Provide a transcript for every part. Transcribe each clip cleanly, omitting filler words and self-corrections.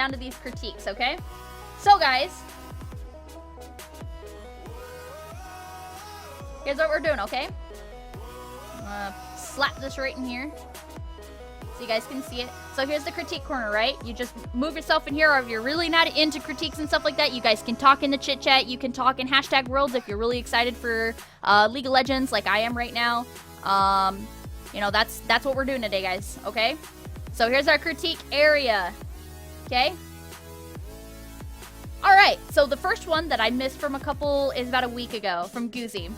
down to these critiques, okay? So, guys, here's what we're doing, okay? I'm gonna slap this right in here so you guys can see it. So here's the critique corner, right? You just move yourself in here, or if you're really not into critiques and stuff like that, you guys can talk in the chit chat. You can talk in hashtag worlds if you're really excited for League of Legends like I am right now. You know, that's what we're doing today, guys, okay? So here's our critique area, okay? All right, so the first one that I missed from a couple is about a week ago from Goozy.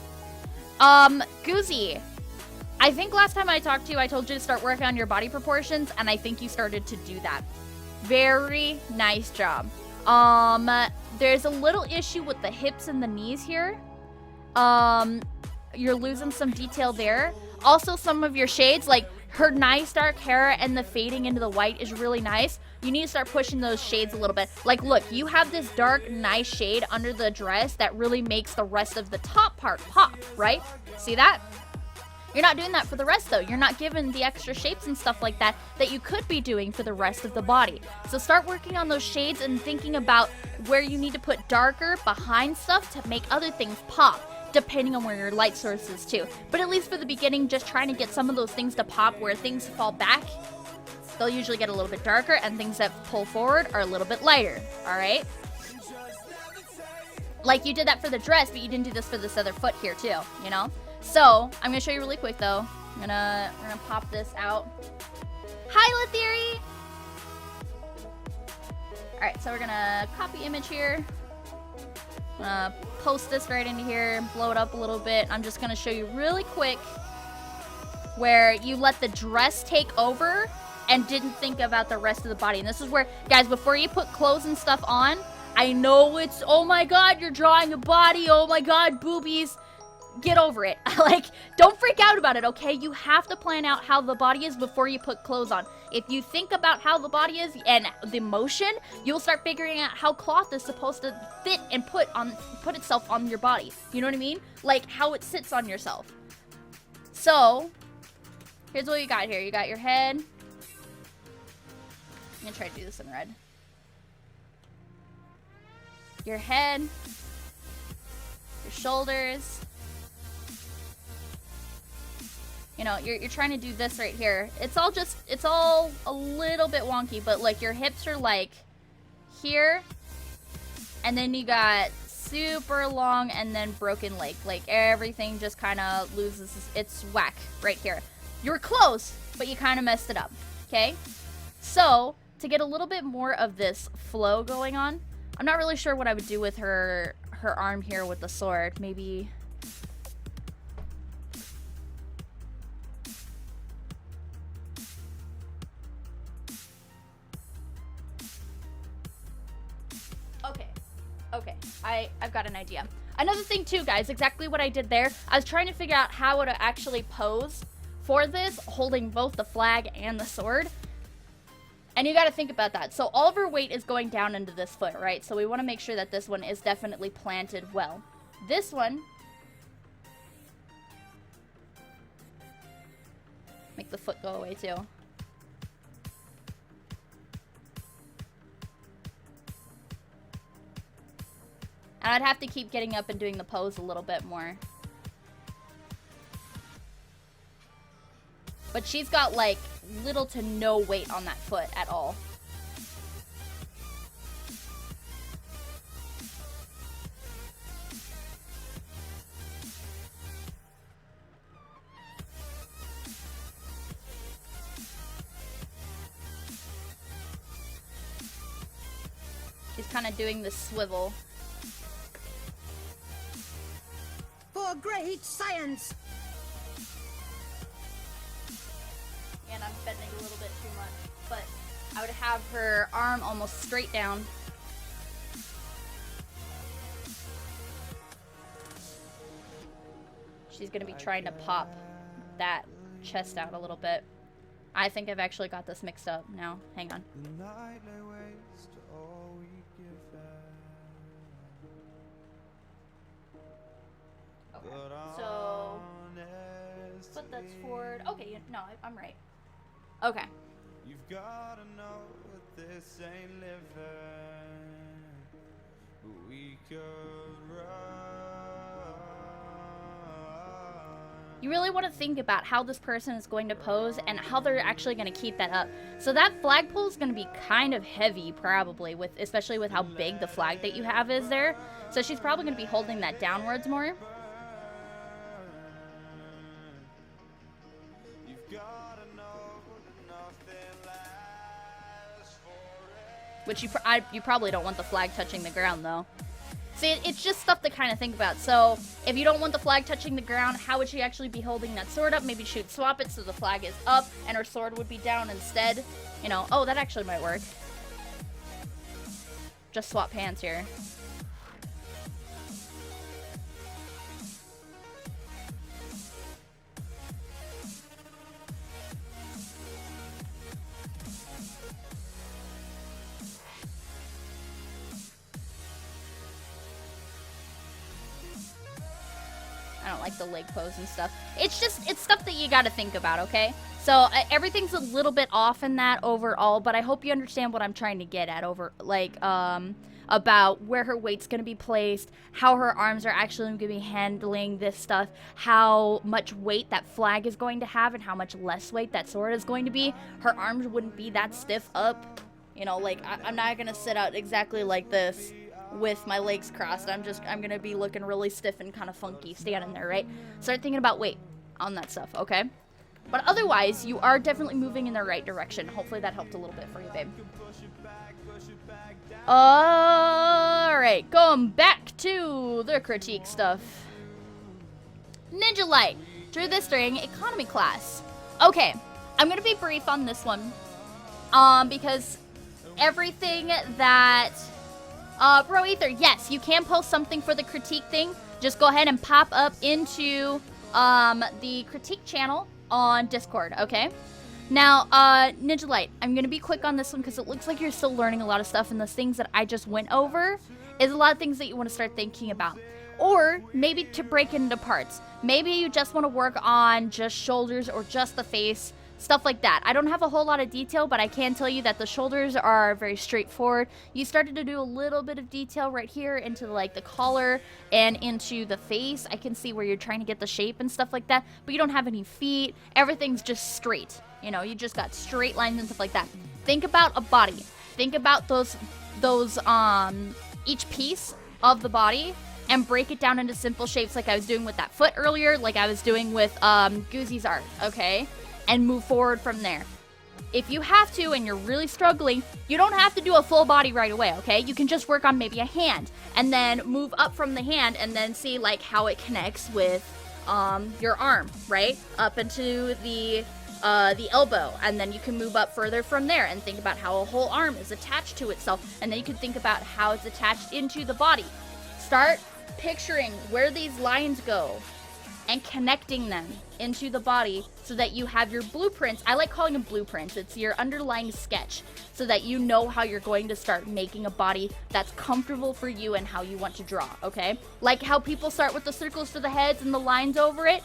Goozy, I think last time I talked to you, I told you to start working on your body proportions, and I think you started to do that. Very nice job. There's a little issue with the hips and the knees here. You're losing some detail there. Also, some of your shades, like her nice dark hair and the fading into the white is really nice. You need to start pushing those shades a little bit. Like, look, you have this dark, nice shade under the dress that really makes the rest of the top part pop, right? See that? You're not doing that for the rest, though. You're not giving the extra shapes and stuff like that that you could be doing for the rest of the body. So start working on those shades and thinking about where you need to put darker behind stuff to make other things pop, depending on where your light source is too. But at least for the beginning, just trying to get some of those things to pop where things fall back. They'll usually get a little bit darker, and things that pull forward are a little bit lighter, all right? Like you did that for the dress, but you didn't do this for this other foot here too, you know? So, I'm gonna show you really quick though. We're gonna pop this out. Hi, LaTheory! Alright, so we're gonna copy image here. Post this right into here, blow it up a little bit. I'm just gonna show you really quick where you let the dress take over and didn't think about the rest of the body. And this is where, guys, before you put clothes and stuff on, I know it's, oh my god, you're drawing a body, oh my god, boobies. Get over it. Like, don't freak out about it, okay? You have to plan out how the body is before you put clothes on. If you think about how the body is and the motion, you'll start figuring out how cloth is supposed to fit and put itself on your body. You know what I mean? Like, how it sits on yourself. So, here's what you got here. You got your head. I'm gonna try to do this in red. Your head. Your shoulders. You know, you're trying to do this right here. It's all a little bit wonky, but like your hips are like here, and then you got super long and then broken leg. Like everything just kind of loses its whack right here. You were close, but you kind of messed it up, okay? So, to get a little bit more of this flow going on, I'm not really sure what I would do with her arm here with the sword. Maybe... Okay, I've got an idea. Another thing too, guys, exactly what I did there, I was trying to figure out how to actually pose for this, holding both the flag and the sword. And you got to think about that. So all of her weight is going down into this foot, right? So we want to make sure that this one is definitely planted well. This one, make the foot go away too. And I'd have to keep getting up and doing the pose a little bit more. But she's got, like, little to no weight on that foot at all. She's kind of doing this swivel. For great science! And I'm bending a little bit too much, but I would have her arm almost straight down. She's gonna be trying to pop that chest out a little bit. I think I've actually got this mixed up now. Hang on. Okay, so put that forward. Okay, no, I'm right. Okay. You've gotta know what You really want to think about how this person is going to pose and how they're actually going to keep that up. So that flagpole is going to be kind of heavy, probably, especially with how big the flag that you have is there. So she's probably going to be holding that downwards more. Which you probably don't want the flag touching the ground, though. See, it's just stuff to kind of think about. So, if you don't want the flag touching the ground, how would she actually be holding that sword up? Maybe she'd swap it so the flag is up and her sword would be down instead. You know, oh, that actually might work. Just swap hands here. I don't like the leg pose and stuff. It's stuff that you gotta think about, okay? So everything's a little bit off in that overall, but I hope you understand what I'm trying to get at about where her weight's gonna be placed, how her arms are actually gonna be handling this stuff, how much weight that flag is going to have, and how much less weight that sword is going to be. Her arms wouldn't be that stiff up. You know, like, I'm not gonna sit out exactly like this with my legs crossed. I'm gonna be looking really stiff and kind of funky standing there, right? Start thinking about weight on that stuff, okay? But otherwise, you are definitely moving in the right direction. Hopefully that helped a little bit for you, babe. Alright, going back to the critique stuff. Ninja Light, drew this during economy class. Okay, I'm gonna be brief on this one. Because everything that Bro Ether, yes, you can post something for the critique thing. Just go ahead and pop up into the critique channel on Discord, okay? Now, Ninja Light, I'm going to be quick on this one because it looks like you're still learning a lot of stuff, and those things that I just went over is a lot of things that you want to start thinking about. Or maybe to break it into parts. Maybe you just want to work on just shoulders or just the face. Stuff like that. I don't have a whole lot of detail, but I can tell you that the shoulders are very straightforward. You started to do a little bit of detail right here into like the collar and into the face. I can see where you're trying to get the shape and stuff like that, but you don't have any feet. Everything's just straight. You know, you just got straight lines and stuff like that. Think about a body. Think about those each piece of the body and break it down into simple shapes like I was doing with that foot earlier, like I was doing with Goozy's art, okay? And move forward from there. If you have to and you're really struggling, you don't have to do a full body right away, okay? You can just work on maybe a hand and then move up from the hand and then see like how it connects with your arm, right? Up into the elbow, and then you can move up further from there and think about how a whole arm is attached to itself, and then you can think about how it's attached into the body. Start picturing where these lines go and connecting them into the body so that you have your blueprints. I like calling them blueprints. It's your underlying sketch so that you know how you're going to start making a body that's comfortable for you and how you want to draw, okay? Like how people start with the circles for the heads and the lines over it.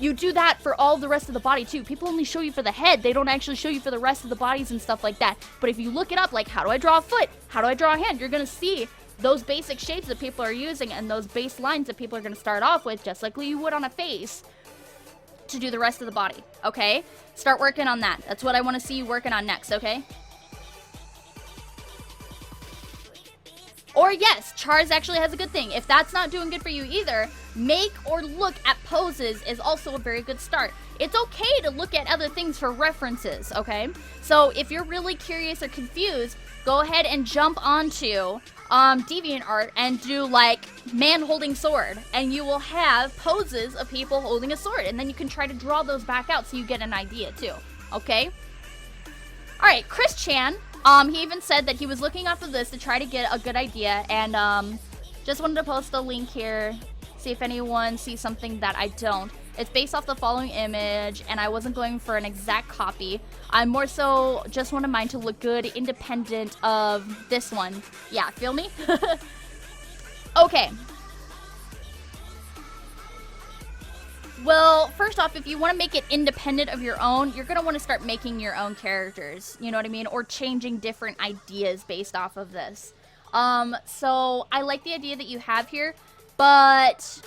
You do that for all the rest of the body too. People only show you for the head. They don't actually show you for the rest of the bodies and stuff like that. But if you look it up, like how do I draw a foot? How do I draw a hand? You're gonna see those basic shapes that people are using and those base lines that people are going to start off with, just like you would on a face, to do the rest of the body, okay? Start working on that. That's what I want to see you working on next, okay? Or yes, Char's actually has a good thing. If that's not doing good for you either, make or look at poses is also a very good start. It's okay to look at other things for references, okay? So if you're really curious or confused, go ahead and jump onto DeviantArt and do like man holding sword, and you will have poses of people holding a sword, and then you can try to draw those back out so you get an idea too, okay? Alright, Chris Chan, he even said that he was looking off of this to try to get a good idea, and just wanted to post a link here, see if anyone sees something that I don't. It's based off the following image, and I wasn't going for an exact copy. I more so just wanted mine to look good, independent of this one. Yeah, feel me? Okay. Well, first off, if you want to make it independent of your own, you're going to want to start making your own characters, you know what I mean? Or changing different ideas based off of this. So I like the idea that you have here, but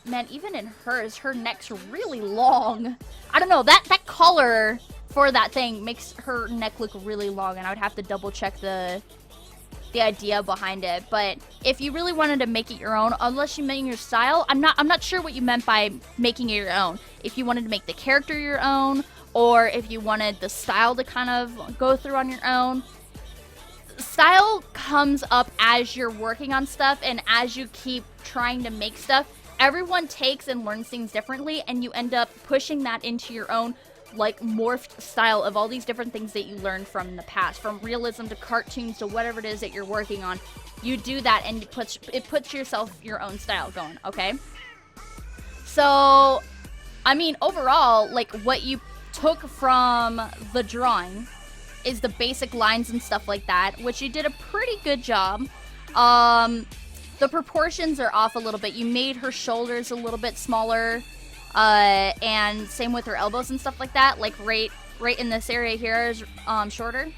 man, even in hers, her neck's really long. I don't know, that collar for that thing makes her neck look really long, and I would have to double check the idea behind it. But if you really wanted to make it your own, unless you meant your style, I'm not sure what you meant by making it your own. If you wanted to make the character your own, or if you wanted the style to kind of go through on your own. Style comes up as you're working on stuff, and as you keep trying to make stuff, everyone takes and learns things differently, and you end up pushing that into your own, like, morphed style of all these different things that you learned from in the past, from realism to cartoons to whatever it is that you're working on. You do that, and it puts yourself your own style going, okay? So, I mean, overall, like, what you took from the drawing is the basic lines and stuff like that, which you did a pretty good job. The proportions are off a little bit. You made her shoulders a little bit smaller, and same with her elbows and stuff like that. Like right in this area here is shorter.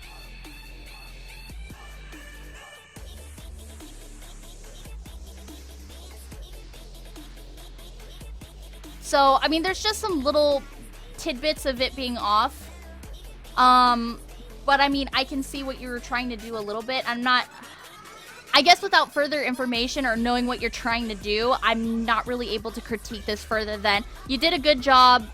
So, I mean, there's just some little tidbits of it being off. But I mean, I can see what you were trying to do a little bit. I guess without further information or knowing what you're trying to do, I'm not really able to critique this further than you did a good job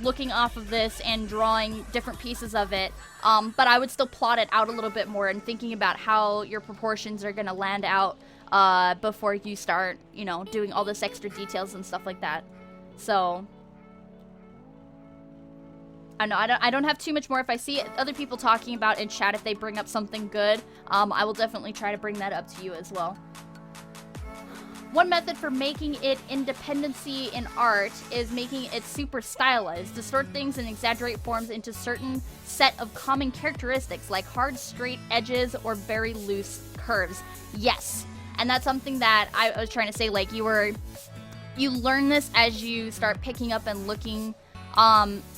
looking off of this and drawing different pieces of it. But I would still plot it out a little bit more and thinking about how your proportions are going to land out before you start, you know, doing all this extra details and stuff like that. So I don't have too much more. If I see other people talking about in chat, if they bring up something good, I will definitely try to bring that up to you as well. One method for making it independency in art is making it super stylized. Distort things and exaggerate forms into certain set of common characteristics, like hard, straight edges or very loose curves. Yes, and that's something that I was trying to say. Like you learn this as you start picking up and looking.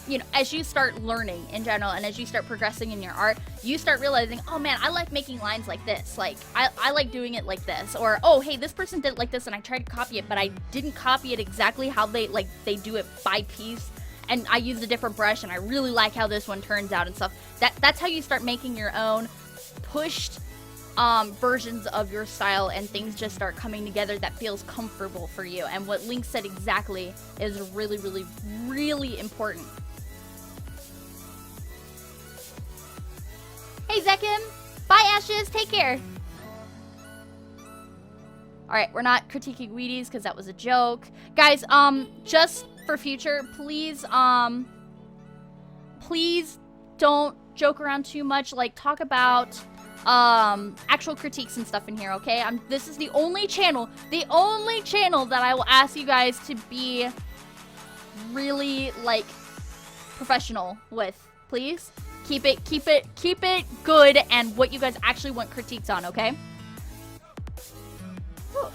You know, as you start learning in general and as you start progressing in your art, you start realizing, oh man, I like making lines like this. Like, I like doing it like this. Or, oh, hey, this person did it like this and I tried to copy it, but I didn't copy it exactly how they do it by piece. And I used a different brush and I really like how this one turns out and stuff. That's how you start making your own pushed versions of your style, and things just start coming together that feels comfortable for you. And what Link said exactly is really, really, really important. Hey, Zekim! Bye, Ashes! Take care! Alright, we're not critiquing Wheaties because that was a joke. Guys, just for future, please don't joke around too much. Like, talk about actual critiques and stuff in here, okay? This is the only channel that I will ask you guys to be really, like, professional with. Please keep it good and what you guys actually want critiques on, okay? Whew.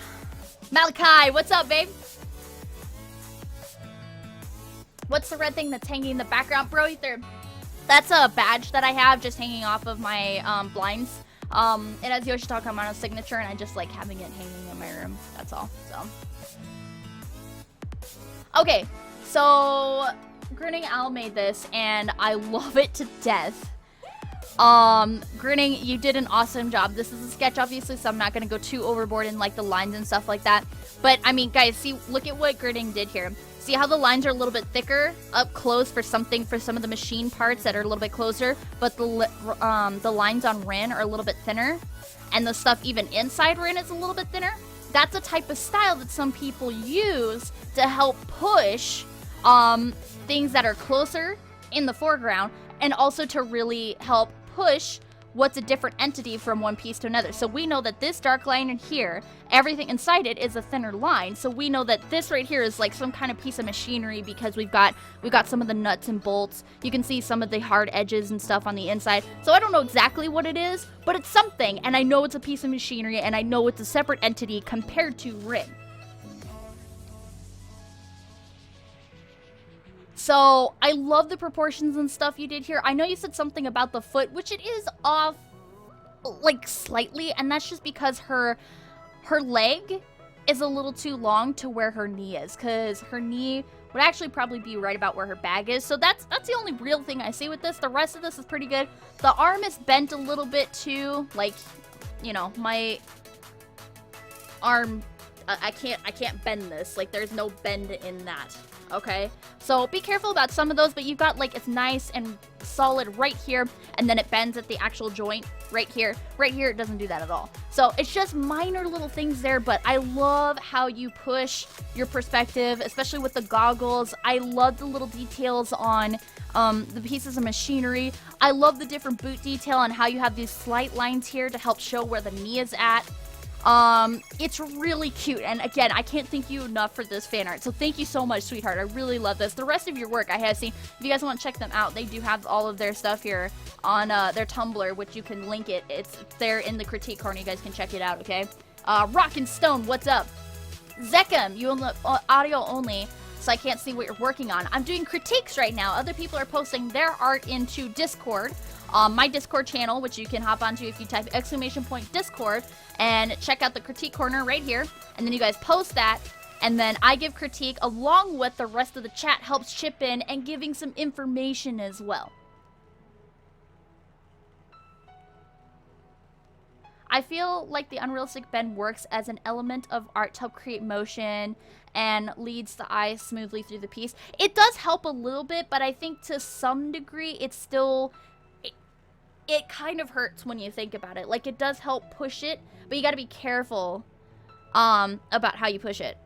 Malachi, what's up, babe? What's the red thing that's hanging in the background, bro? That's a badge that I have just hanging off of my blinds. It has Yoshitaka Amano's signature, and I just like having it hanging in my room. That's all. So, okay, so Grinning Owl made this, and I love it to death. Grinning, you did an awesome job. This is a sketch, obviously, so I'm not gonna go too overboard in like the lines and stuff like that. But I mean, guys, see, look at what Grinning did here. See how the lines are a little bit thicker up close for some of the machine parts that are a little bit closer, but the lines on Rin are a little bit thinner, and the stuff even inside Rin is a little bit thinner. That's a type of style that some people use to help push things that are closer in the foreground, and also to really help push what's a different entity from one piece to another. So we know that this dark line in here, everything inside it is a thinner line. So we know that this right here is like some kind of piece of machinery because we've got some of the nuts and bolts. You can see some of the hard edges and stuff on the inside. So I don't know exactly what it is, but it's something, and I know it's a piece of machinery, and I know it's a separate entity compared to Rin. So I love the proportions and stuff you did here. I know you said something about the foot, which it is off like slightly, and that's just because her leg is a little too long to where her knee is, because her knee would actually probably be right about where her bag is. So that's the only real thing I see with this. The rest of this is pretty good. The arm is bent a little bit too, like, you know, my arm, I can't bend this. Like, there's no bend in that. Okay, so be careful about some of those, but you've got, like, it's nice and solid right here, and then it bends at the actual joint right here. Right here, it doesn't do that at all. So it's just minor little things there, but I love how you push your perspective, especially with the goggles. I love the little details on the pieces of machinery. I love the different boot detail and how you have these slight lines here to help show where the knee is at. It's really cute, and again, I can't thank you enough for this fan art, so thank you so much, sweetheart. I really love this. The rest of your work I have seen. If you guys want to check them out, they do have all of their stuff here on their Tumblr, which you can link it. It's there in the critique corner. You guys can check it out, okay? Rock and Stone, what's up? Zekem, you own audio only, so I can't see what you're working on. I'm doing critiques right now. Other people are posting their art into Discord. My Discord channel, which you can hop onto if you type !Discord and check out the critique corner right here, and then you guys post that, and then I give critique along with the rest of the chat helps chip in and giving some information as well. I feel like the unrealistic bend works as an element of art to help create motion and leads the eye smoothly through the piece. It does help a little bit, but I think to some degree it's still... It kind of hurts when you think about it. Like, it does help push it, but you gotta be careful about how you push it.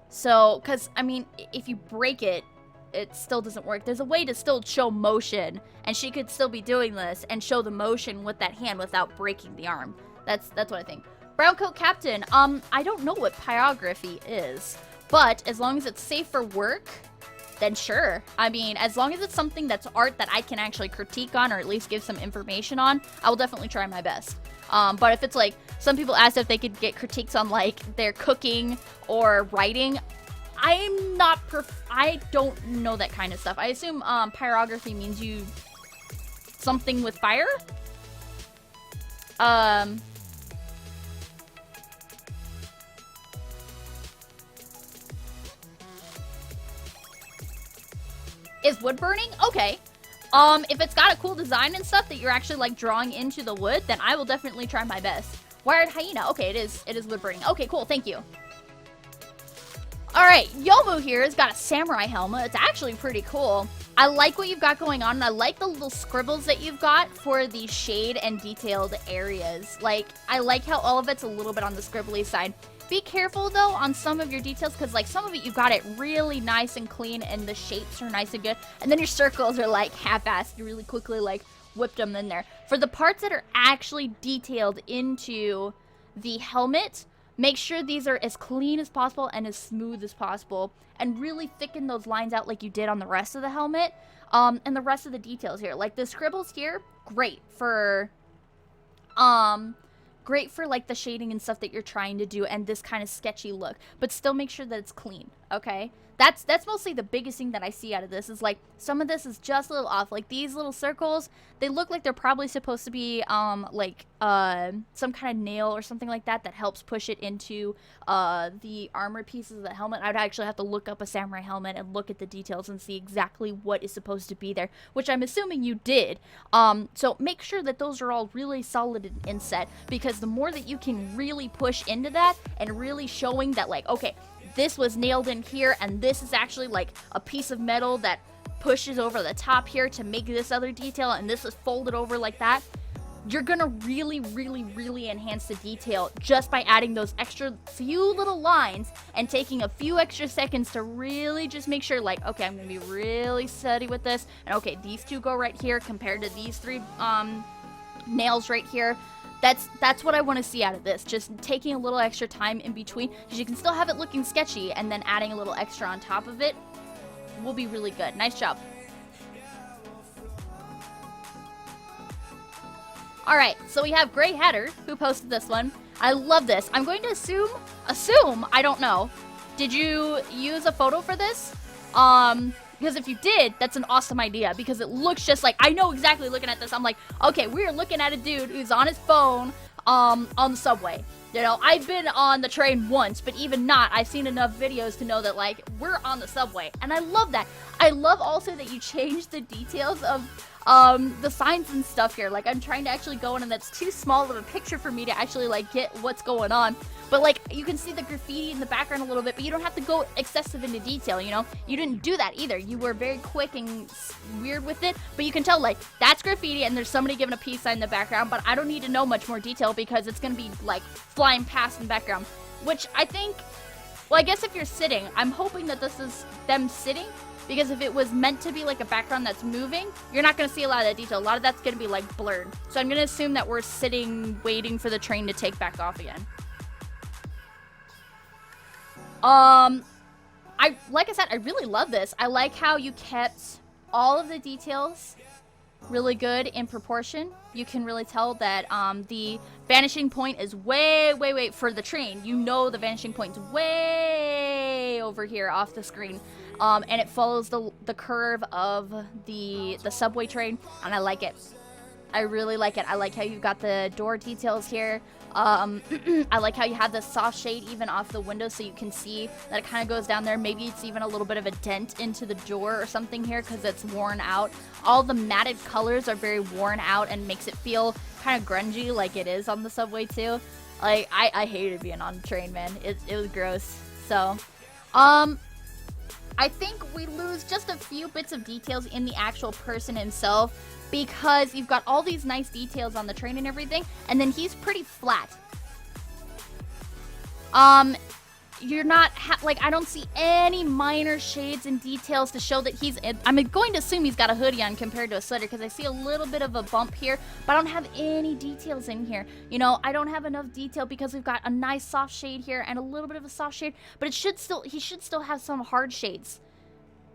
So, because, I mean, if you break it, it still doesn't work. There's a way to still show motion, and she could still be doing this and show the motion with that hand without breaking the arm. That's what I think. Brown Coat Captain, I don't know what pyrography is, but as long as it's safe for work, then sure. I mean, as long as it's something that's art that I can actually critique on or at least give some information on, I will definitely try my best. But if it's like, some people asked if they could get critiques on like their cooking or writing, I'm not I don't know that kind of stuff. I assume pyrography means you something with fire? Is wood burning? Okay. If it's got a cool design and stuff that you're actually like drawing into the wood, then I will definitely try my best. Wired hyena. Okay, it is wood burning. Okay, cool. Thank you. All right, Yomu here has got a samurai helmet. It's actually pretty cool. I like what you've got going on, and I like the little scribbles that you've got for the shade and detailed areas. Like, I like how all of it's a little bit on the scribbly side. Be careful, though, on some of your details, because, like, some of it, you've got it really nice and clean, and the shapes are nice and good. And then your circles are, like, half-assed. You really quickly, like, whipped them in there. For the parts that are actually detailed into the helmet, make sure these are as clean as possible and as smooth as possible. And really thicken those lines out like you did on the rest of the helmet. And the rest of the details here. Like, the scribbles here, great for like the shading and stuff that you're trying to do and this kind of sketchy look, but still make sure that it's clean, okay? That's mostly the biggest thing that I see out of this is like some of this is just a little off. Like these little circles, they look like they're probably supposed to be some kind of nail or something like that that helps push it into the armor pieces of the helmet. I'd actually have to look up a samurai helmet and look at the details and see exactly what is supposed to be there, which I'm assuming you did. So make sure that those are all really solid and inset, because the more that you can really push into that and really showing that like, okay, this was nailed in here, and this is actually like a piece of metal that pushes over the top here to make this other detail, and this is folded over like that. You're gonna really, really, really enhance the detail just by adding those extra few little lines and taking a few extra seconds to really just make sure, like, okay, I'm gonna be really steady with this, and okay, these two go right here compared to these three nails right here. That's what I want to see out of this. Just taking a little extra time in between, because you can still have it looking sketchy, and then adding a little extra on top of it will be really good. Nice job. Alright, so we have Grey Hatter, who posted this one. I love this. I'm going to assume, I don't know, Did you use a photo for this? Because if you did, that's an awesome idea because it looks just like, I know exactly looking at this. I'm like, okay, we're looking at a dude who's on his phone, on the subway. You know, I've been on the train once, but even not, I've seen enough videos to know that, like, we're on the subway. And I love that. I love also that you changed the details of the signs and stuff here. Like, I'm trying to actually go in, and that's too small of a picture for me to actually, like, get what's going on. But, like, you can see the graffiti in the background a little bit, but you don't have to go excessive into detail, you know? You didn't do that either. You were very quick and weird with it, but you can tell, like, that's graffiti, and there's somebody giving a peace sign in the background, but I don't need to know much more detail because it's gonna be, like, flying past in the background. Which I think, well, I guess if you're sitting, I'm hoping that this is them sitting, because if it was meant to be, like, a background that's moving, you're not gonna see a lot of that detail. A lot of that's gonna be, like, blurred. So I'm gonna assume that we're sitting, waiting for the train to take back off again. Like I said, I really love this. I like how you kept all of the details really good in proportion. You can really tell that the vanishing point is way for the train. You know the vanishing point is way over here off the screen. And it follows the curve of the subway train, and I like it. I really like it. I like how you've got the door details here. I like how you have the soft shade even off the window so you can see that it kind of goes down there. Maybe it's even a little bit of a dent into the door or something here because it's worn out. All the matted colors are very worn out and makes it feel kind of grungy like it is on the subway too. Like, I hated being on the train, man. It was gross. So, I think we lose just a few bits of details in the actual person himself because you've got all these nice details on the train and everything, and then he's pretty flat. You're not, like, I don't see any minor shades and details to show that he's, I'm going to assume he's got a hoodie on compared to a sweater because I see a little bit of a bump here, but I don't have any details in here. You know, I don't have enough detail because we've got a nice soft shade here and a little bit of a soft shade, but he should still have some hard shades.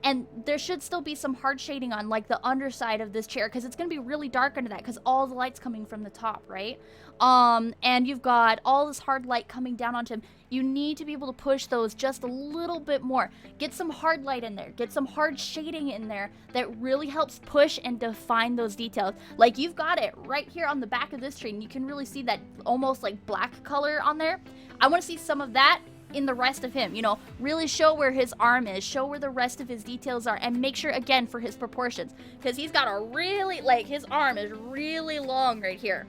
And there should still be some hard shading on, like, the underside of this chair because it's going to be really dark under that because all the light's coming from the top, right? And you've got all this hard light coming down onto him. You need to be able to push those just a little bit more. Get some hard light in there. Get some hard shading in there that really helps push and define those details. Like, you've got it right here on the back of this train. You can really see that almost, like, black color on there. I want to see some of that in the rest of him, you know, really show where his arm is, show where the rest of his details are, and make sure, again, for his proportions, because he's got a really, like, his arm is really long right here.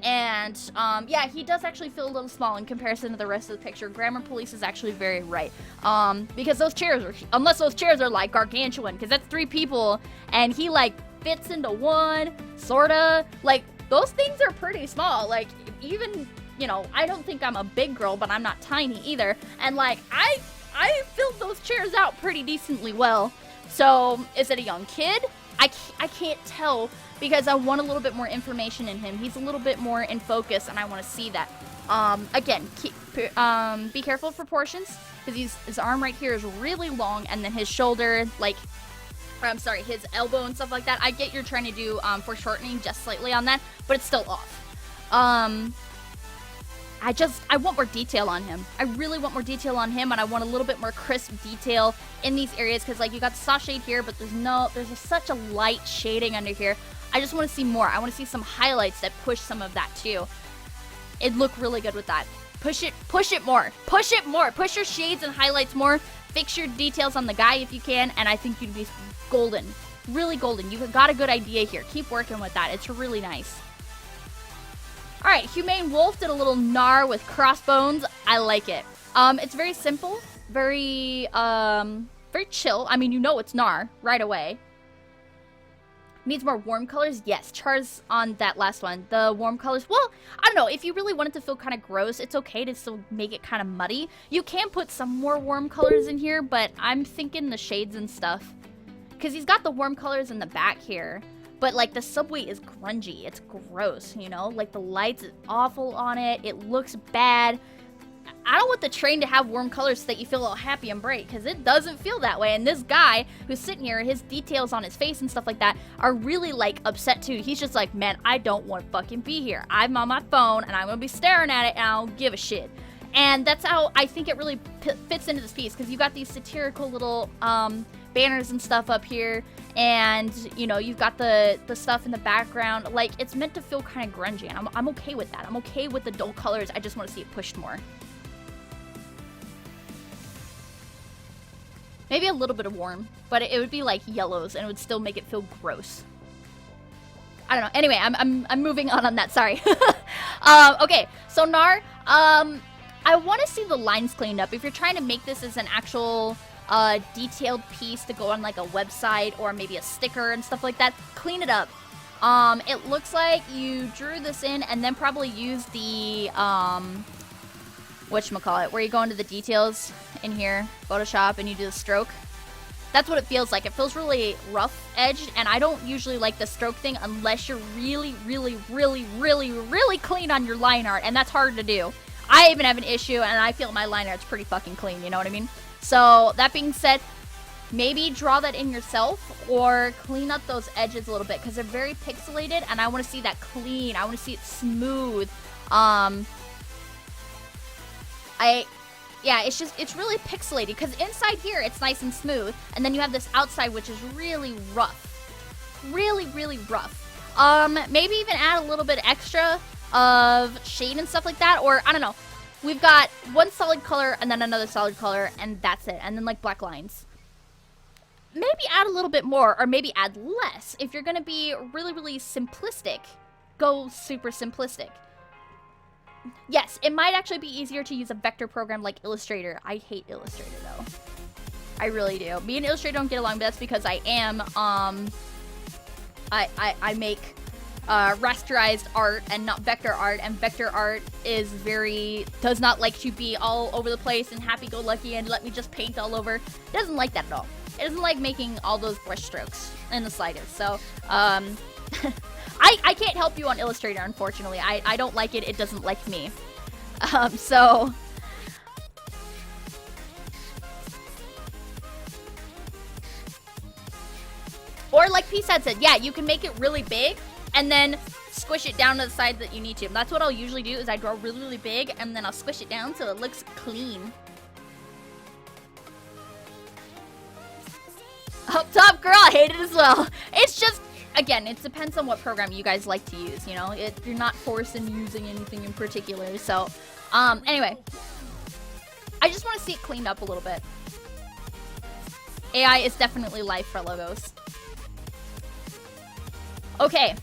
And, yeah, he does actually feel a little small in comparison to the rest of the picture. Grammar Police is actually very right. Because those chairs are, unless those chairs are, like, gargantuan, because that's 3 people, and he, like, fits into one, sorta. Like, those things are pretty small. Like, even, you know, I don't think I'm a big girl, but I'm not tiny either. And, like, I filled those chairs out pretty decently well. So, is it a young kid? I can't tell because I want a little bit more information in him. He's a little bit more in focus, and I want to see that. Again, be careful of proportions because his arm right here is really long, and then his shoulder, like, I'm sorry, his elbow and stuff like that. I get you're trying to do foreshortening just slightly on that, but it's still off. I want more detail on him. I really want more detail on him, and I want a little bit more crisp detail in these areas because, like, you got the soft shade here, but there's such a light shading under here. I just want to see more. I want to see some highlights that push some of that too. It'd look really good with that. Push it more. Push it more. Push your shades and highlights more. Fix your details on the guy if you can, and I think you'd be golden. Really golden. You've got a good idea here. Keep working with that. It's really nice. Alright, Humane Wolf did a little gnar with crossbones. I like it. It's very simple. Very chill. I mean, you know it's gnar right away. Needs more warm colors? Yes. Char's on that last one. The warm colors, well, I don't know. If you really want it to feel kind of gross, it's okay to still make it kind of muddy. You can put some more warm colors in here, but I'm thinking the shades and stuff. Because he's got the warm colors in the back here. But, like, the subway is grungy. It's gross, you know? Like, the lights is awful on it. It looks bad. I don't want the train to have warm colors so that you feel all happy and bright, because it doesn't feel that way. And this guy who's sitting here, his details on his face and stuff like that are really, like, upset too. He's just like, man, I don't want to fucking be here. I'm on my phone, and I'm going to be staring at it, and I don't give a shit. And that's how I think it really fits into this piece, because you got these satirical little banners and stuff up here, and you know, you've got the stuff in the background. Like, it's meant to feel kind of grungy, and I'm okay with that. I'm okay with the dull colors. I just want to see it pushed more. Maybe a little bit of warm, but it would be like yellows, and it would still make it feel gross. I don't know. Anyway, I'm moving on that. Sorry. Okay, so Nar, I want to see the lines cleaned up. If you're trying to make this as an actual detailed piece to go on like a website or maybe a sticker and stuff like that, clean it up. It looks like you drew this in and then probably used the whatchamacallit, where you go into the details in here, Photoshop, and you do the stroke. That's what it feels like. It feels really rough edged, and I don't usually like the stroke thing unless you're really clean on your line art, and that's hard to do. I even have an issue, and I feel my line art's pretty fucking clean, you know what I mean? So, that being said, maybe draw that in yourself, or clean up those edges a little bit, because they're very pixelated, and I want to see that clean. I want to see it smooth. Yeah, it's really pixelated, because inside here, it's nice and smooth, and then you have this outside, which is really rough. Really rough. Maybe even add a little bit extra of shade and stuff like that, or, I don't know. We've got one solid color, and then another solid color, and that's it, and then, like, black lines. Maybe add a little bit more, or maybe add less. If you're gonna be really simplistic, go super simplistic. Yes, it might actually be easier to use a vector program like Illustrator. I hate Illustrator, though. I really do. Me and Illustrator don't get along, but that's because I am, I make rasterized art and not vector art, and vector art is does not like to be all over the place and happy-go-lucky and let me just paint all over. It doesn't like that at all. It doesn't like making all those brush strokes in the slightest. So, I can't help you on Illustrator, unfortunately. I don't like it. It doesn't like me. So... Or like P-Sad said, yeah, you can make it really big and then squish it down to the side that you need to. That's what I'll usually do, is I draw really big and then I'll squish it down so it looks clean. Up top, girl, I hate it as well. It's just... Again, it depends on what program you guys like to use, you know? You're not forced in using anything in particular, so... Anyway. I just want to see it cleaned up a little bit. AI is definitely life for logos. Okay.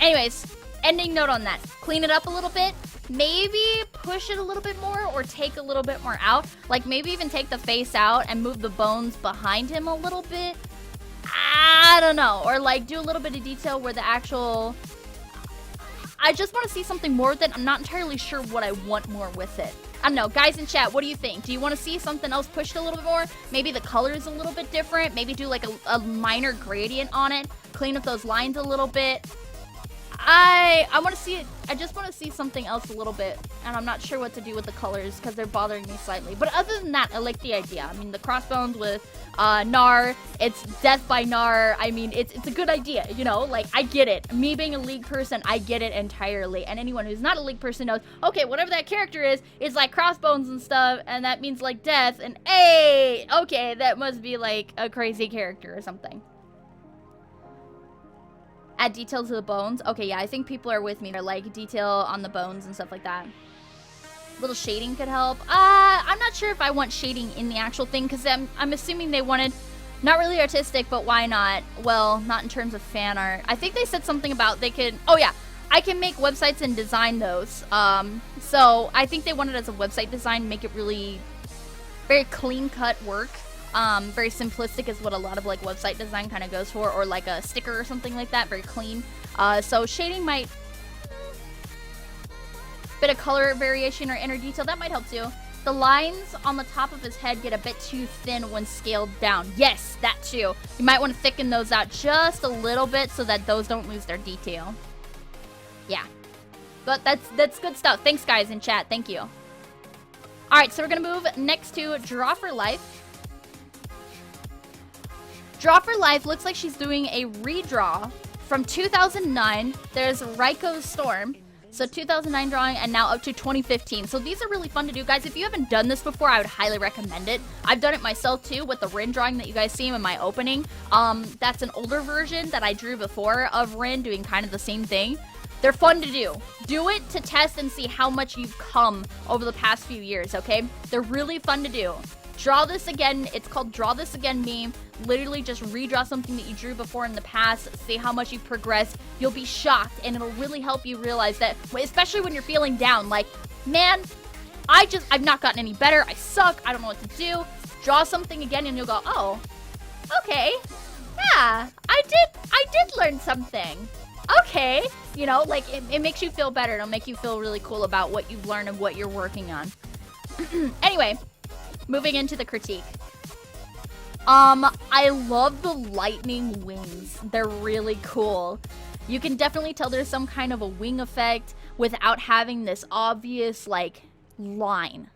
Anyways, ending note on that. Clean it up a little bit. Maybe push it a little bit more, or take a little bit more out. Like, maybe even take the face out and move the bones behind him a little bit. I don't know. Or, like, do a little bit of detail where the actual... I just want to see something more with it. I'm not entirely sure what I want more with it. I don't know. Guys in chat, what do you think? Do you want to see something else pushed a little bit more? Maybe the color is a little bit different. Maybe do, like, a minor gradient on it. Clean up those lines a little bit. I want to see it. I just want to see something else a little bit, and I'm not sure what to do with the colors because they're bothering me slightly. But other than that, I like the idea. I mean, the crossbones with Nar, it's death by Nar. I mean, it's a good idea, you know? Like, I get it. Me being a League person, I get it entirely. And anyone who's not a League person knows, okay, whatever that character is like crossbones and stuff, and that means, like, death, and hey, okay, that must be, like, a crazy character or something. Add detail to the bones. Okay, yeah, I think people are with me. They're like detail on the bones and stuff like that. Little shading could help. I'm not sure if I want shading in the actual thing, because I'm assuming they wanted not really artistic, but why not? Well, not in terms of fan art. I think they said something about they could... Oh, yeah. I can make websites and design those. So I think they wanted as a website design, make it really very clean-cut work. Very simplistic is what a lot of like website design kind of goes for, or like a sticker or something like that, very clean. So shading might, bit of color variation or inner detail, that might help too. The lines on the top of his head get a bit too thin when scaled down. Yes, that too. You might want to thicken those out just a little bit so that those don't lose their detail. Yeah, but that's good stuff. Thanks guys in chat, thank you. All right, so we're gonna move next to Draw for Life. Draw for Life looks like she's doing a redraw from 2009. There's Raiko's Storm. So 2009 drawing and now up to 2015. So these are really fun to do, guys. If you haven't done this before, I would highly recommend it. I've done it myself too with the Rin drawing that you guys see in my opening. That's an older version that I drew before of Rin doing kind of the same thing. They're fun to do. Do it to test and see how much you've come over the past few years, okay? They're really fun to do. Draw this again. It's called Draw This Again meme. Literally just redraw something that you drew before in the past. See how much you've progressed. You'll be shocked, and it'll really help you realize that, especially when you're feeling down, like, man, I've not gotten any better. I suck. I don't know what to do. Draw something again, and you'll go, oh, okay. Yeah, I did learn something. Okay. You know, like, it makes you feel better. It'll make you feel really cool about what you've learned and what you're working on. Anyway. Moving into the critique. I love the lightning wings. They're really cool. You can definitely tell there's some kind of a wing effect without having this obvious, like, line.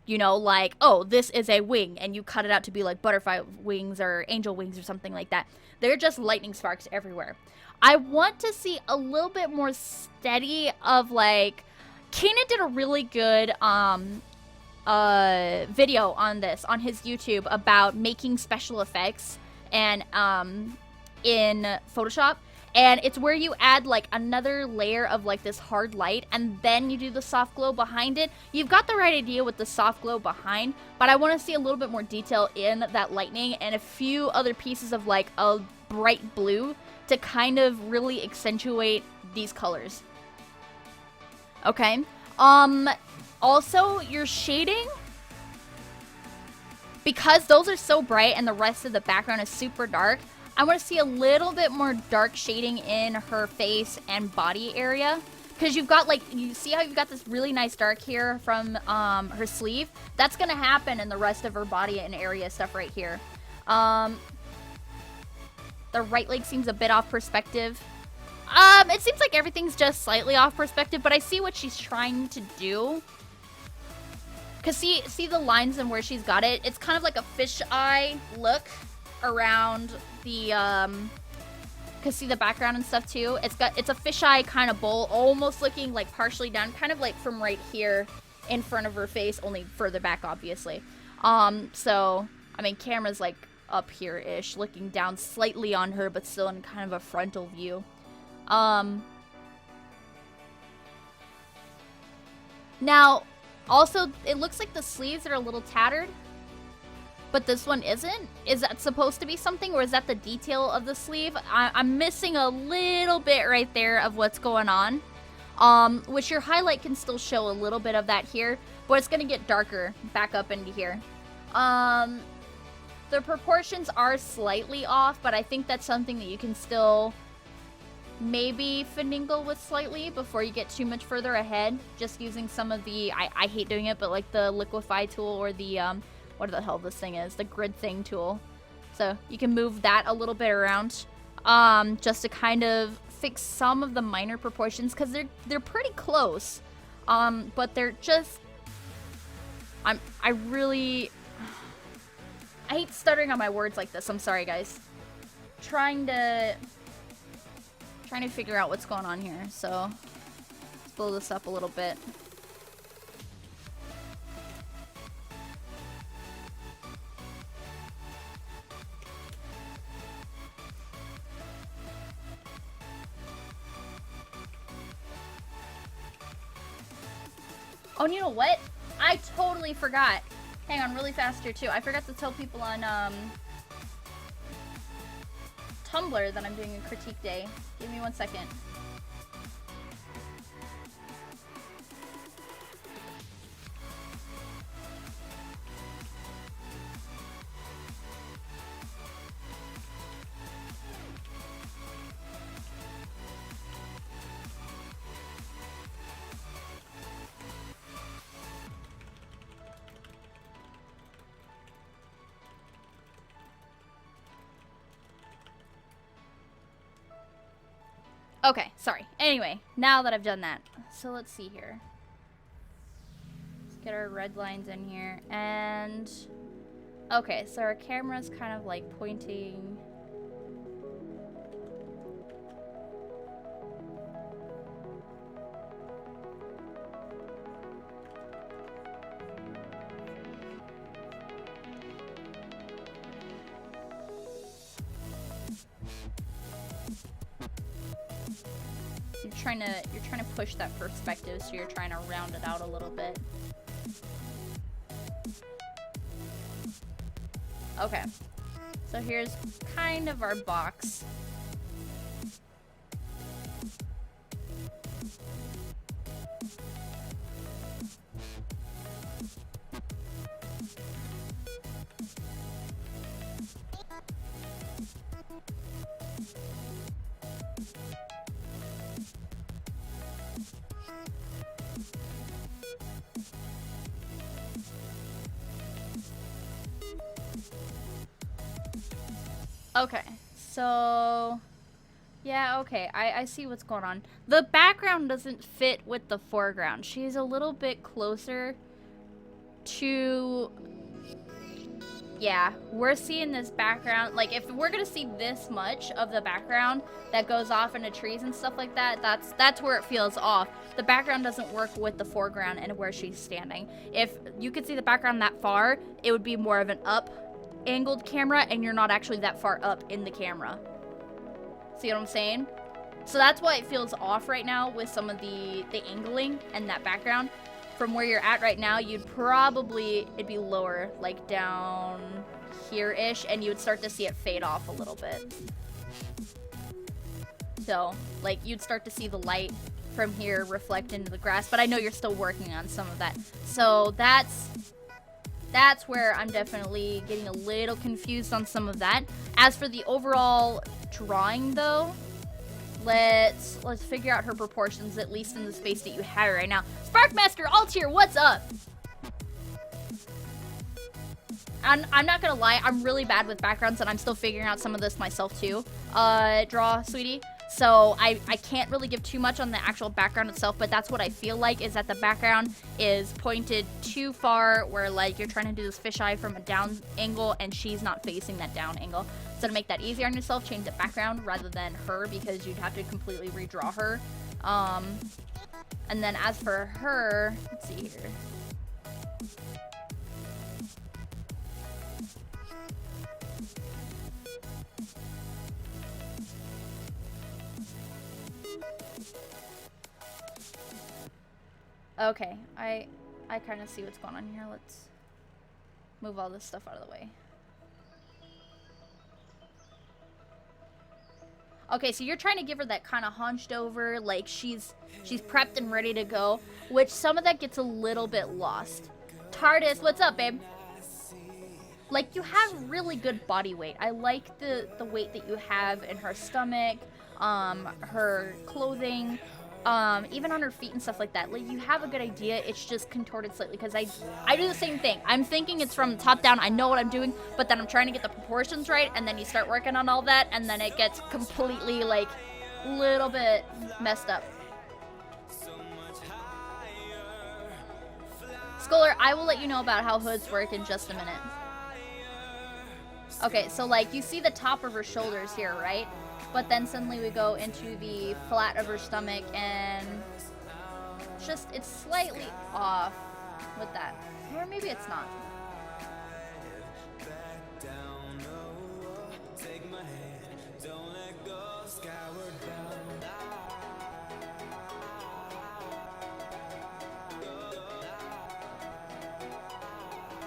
You know, like, oh, this is a wing, and you cut it out to be like butterfly wings or angel wings or something like that. They're just lightning sparks everywhere. I want to see a little bit more steady of, like, Kanan did a really good, video on this on his YouTube about making special effects and in Photoshop, and it's where you add like another layer of like this hard light and then you do the soft glow behind it. You've got the right idea with the soft glow behind, but I want to see a little bit more detail in that lightning and a few other pieces of like a bright blue to kind of really accentuate these colors. Okay. Also, your shading, because those are so bright and the rest of the background is super dark, I want to see a little bit more dark shading in her face and body area. Because you've got, like, you see how you've got this really nice dark here from her sleeve? That's going to happen in the rest of her body and area stuff right here. The right leg seems a bit off perspective. It seems like everything's just slightly off perspective, but I see what she's trying to do. Because see the lines and where she's got it? It's kind of like a fisheye look around the, because see the background and stuff too? It's a fisheye kind of bowl, almost looking like partially down, kind of like from right here in front of her face, only further back, obviously. So, I mean, camera's like up here-ish, looking down slightly on her, but still in kind of a frontal view. Now, also, it looks like the sleeves are a little tattered, but this one isn't. Is that supposed to be something, or is that the detail of the sleeve? I'm missing a little bit right there of what's going on, which your highlight can still show a little bit of that here, but it's going to get darker back up into here. The proportions are slightly off, but I think that's something that you can still maybe finagle with slightly before you get too much further ahead, just using some of the, I hate doing it, but like the liquify tool or the, what the hell this thing is, the grid thing tool. So you can move that a little bit around, just to kind of fix some of the minor proportions, because they're pretty close, but they're just, I hate stuttering on my words like this, I'm sorry guys. Trying to figure out what's going on here, so let's blow this up a little bit. Oh, and you know what? I totally forgot. Hang on, really fast here too. I forgot to tell people on Tumblr that I'm doing a critique day. Give me 1 second. Okay, sorry. Anyway, now that I've done that. So let's see here. Let's get our red lines in here. And okay, so our camera's kind of like pointing. you're trying to push that perspective, so you're trying to round it out a little bit. Okay. So here's kind of our box. Okay, so yeah, okay, I see what's going on. The background doesn't fit with the foreground. She's a little bit closer to, yeah, we're seeing this background. Like, if we're gonna see this much of the background that goes off into trees and stuff like that, that's where it feels off. The background doesn't work with the foreground and where she's standing. If you could see the background that far, it would be more of an up angled camera, and you're not actually that far up in the camera. See what I'm saying? So that's why it feels off right now with some of the angling and that background. From where you're at right now, it'd be lower, like down here-ish, and you would start to see it fade off a little bit. So, like, you'd start to see the light from here reflect into the grass, but I know you're still working on some of that. So that's where I'm definitely getting a little confused on some of that. As for the overall drawing, though, let's figure out her proportions, at least in the space that you have right now. Sparkmaster Altier, what's up? I'm not gonna lie, I'm really bad with backgrounds, and I'm still figuring out some of this myself too. Draw, sweetie. So I can't really give too much on the actual background itself, but that's what I feel like, is that the background is pointed too far, where like you're trying to do this fisheye from a down angle and she's not facing that down angle. So to make that easier on yourself, change the background rather than her, because you'd have to completely redraw her. And then as for her, let's see here. Okay, I kind of see what's going on here. Let's move all this stuff out of the way. Okay, so you're trying to give her that kind of hunched over, like she's prepped and ready to go, which some of that gets a little bit lost. TARDIS, what's up, babe? Like, you have really good body weight. I like the weight that you have in her stomach, her clothing, even on her feet and stuff like that. Like, you have a good idea. It's just contorted slightly, because I do the same thing. I'm thinking it's from top down. I know what I'm doing, but then I'm trying to get the proportions right, and then you start working on all that, and then it gets completely, like, a little bit messed up. Scholar, I will let you know about how hoods work in just a minute. Okay, so, like, you see the top of her shoulders here, right? But then suddenly we go into the flat of her stomach, and it's slightly off with that. Or maybe it's not.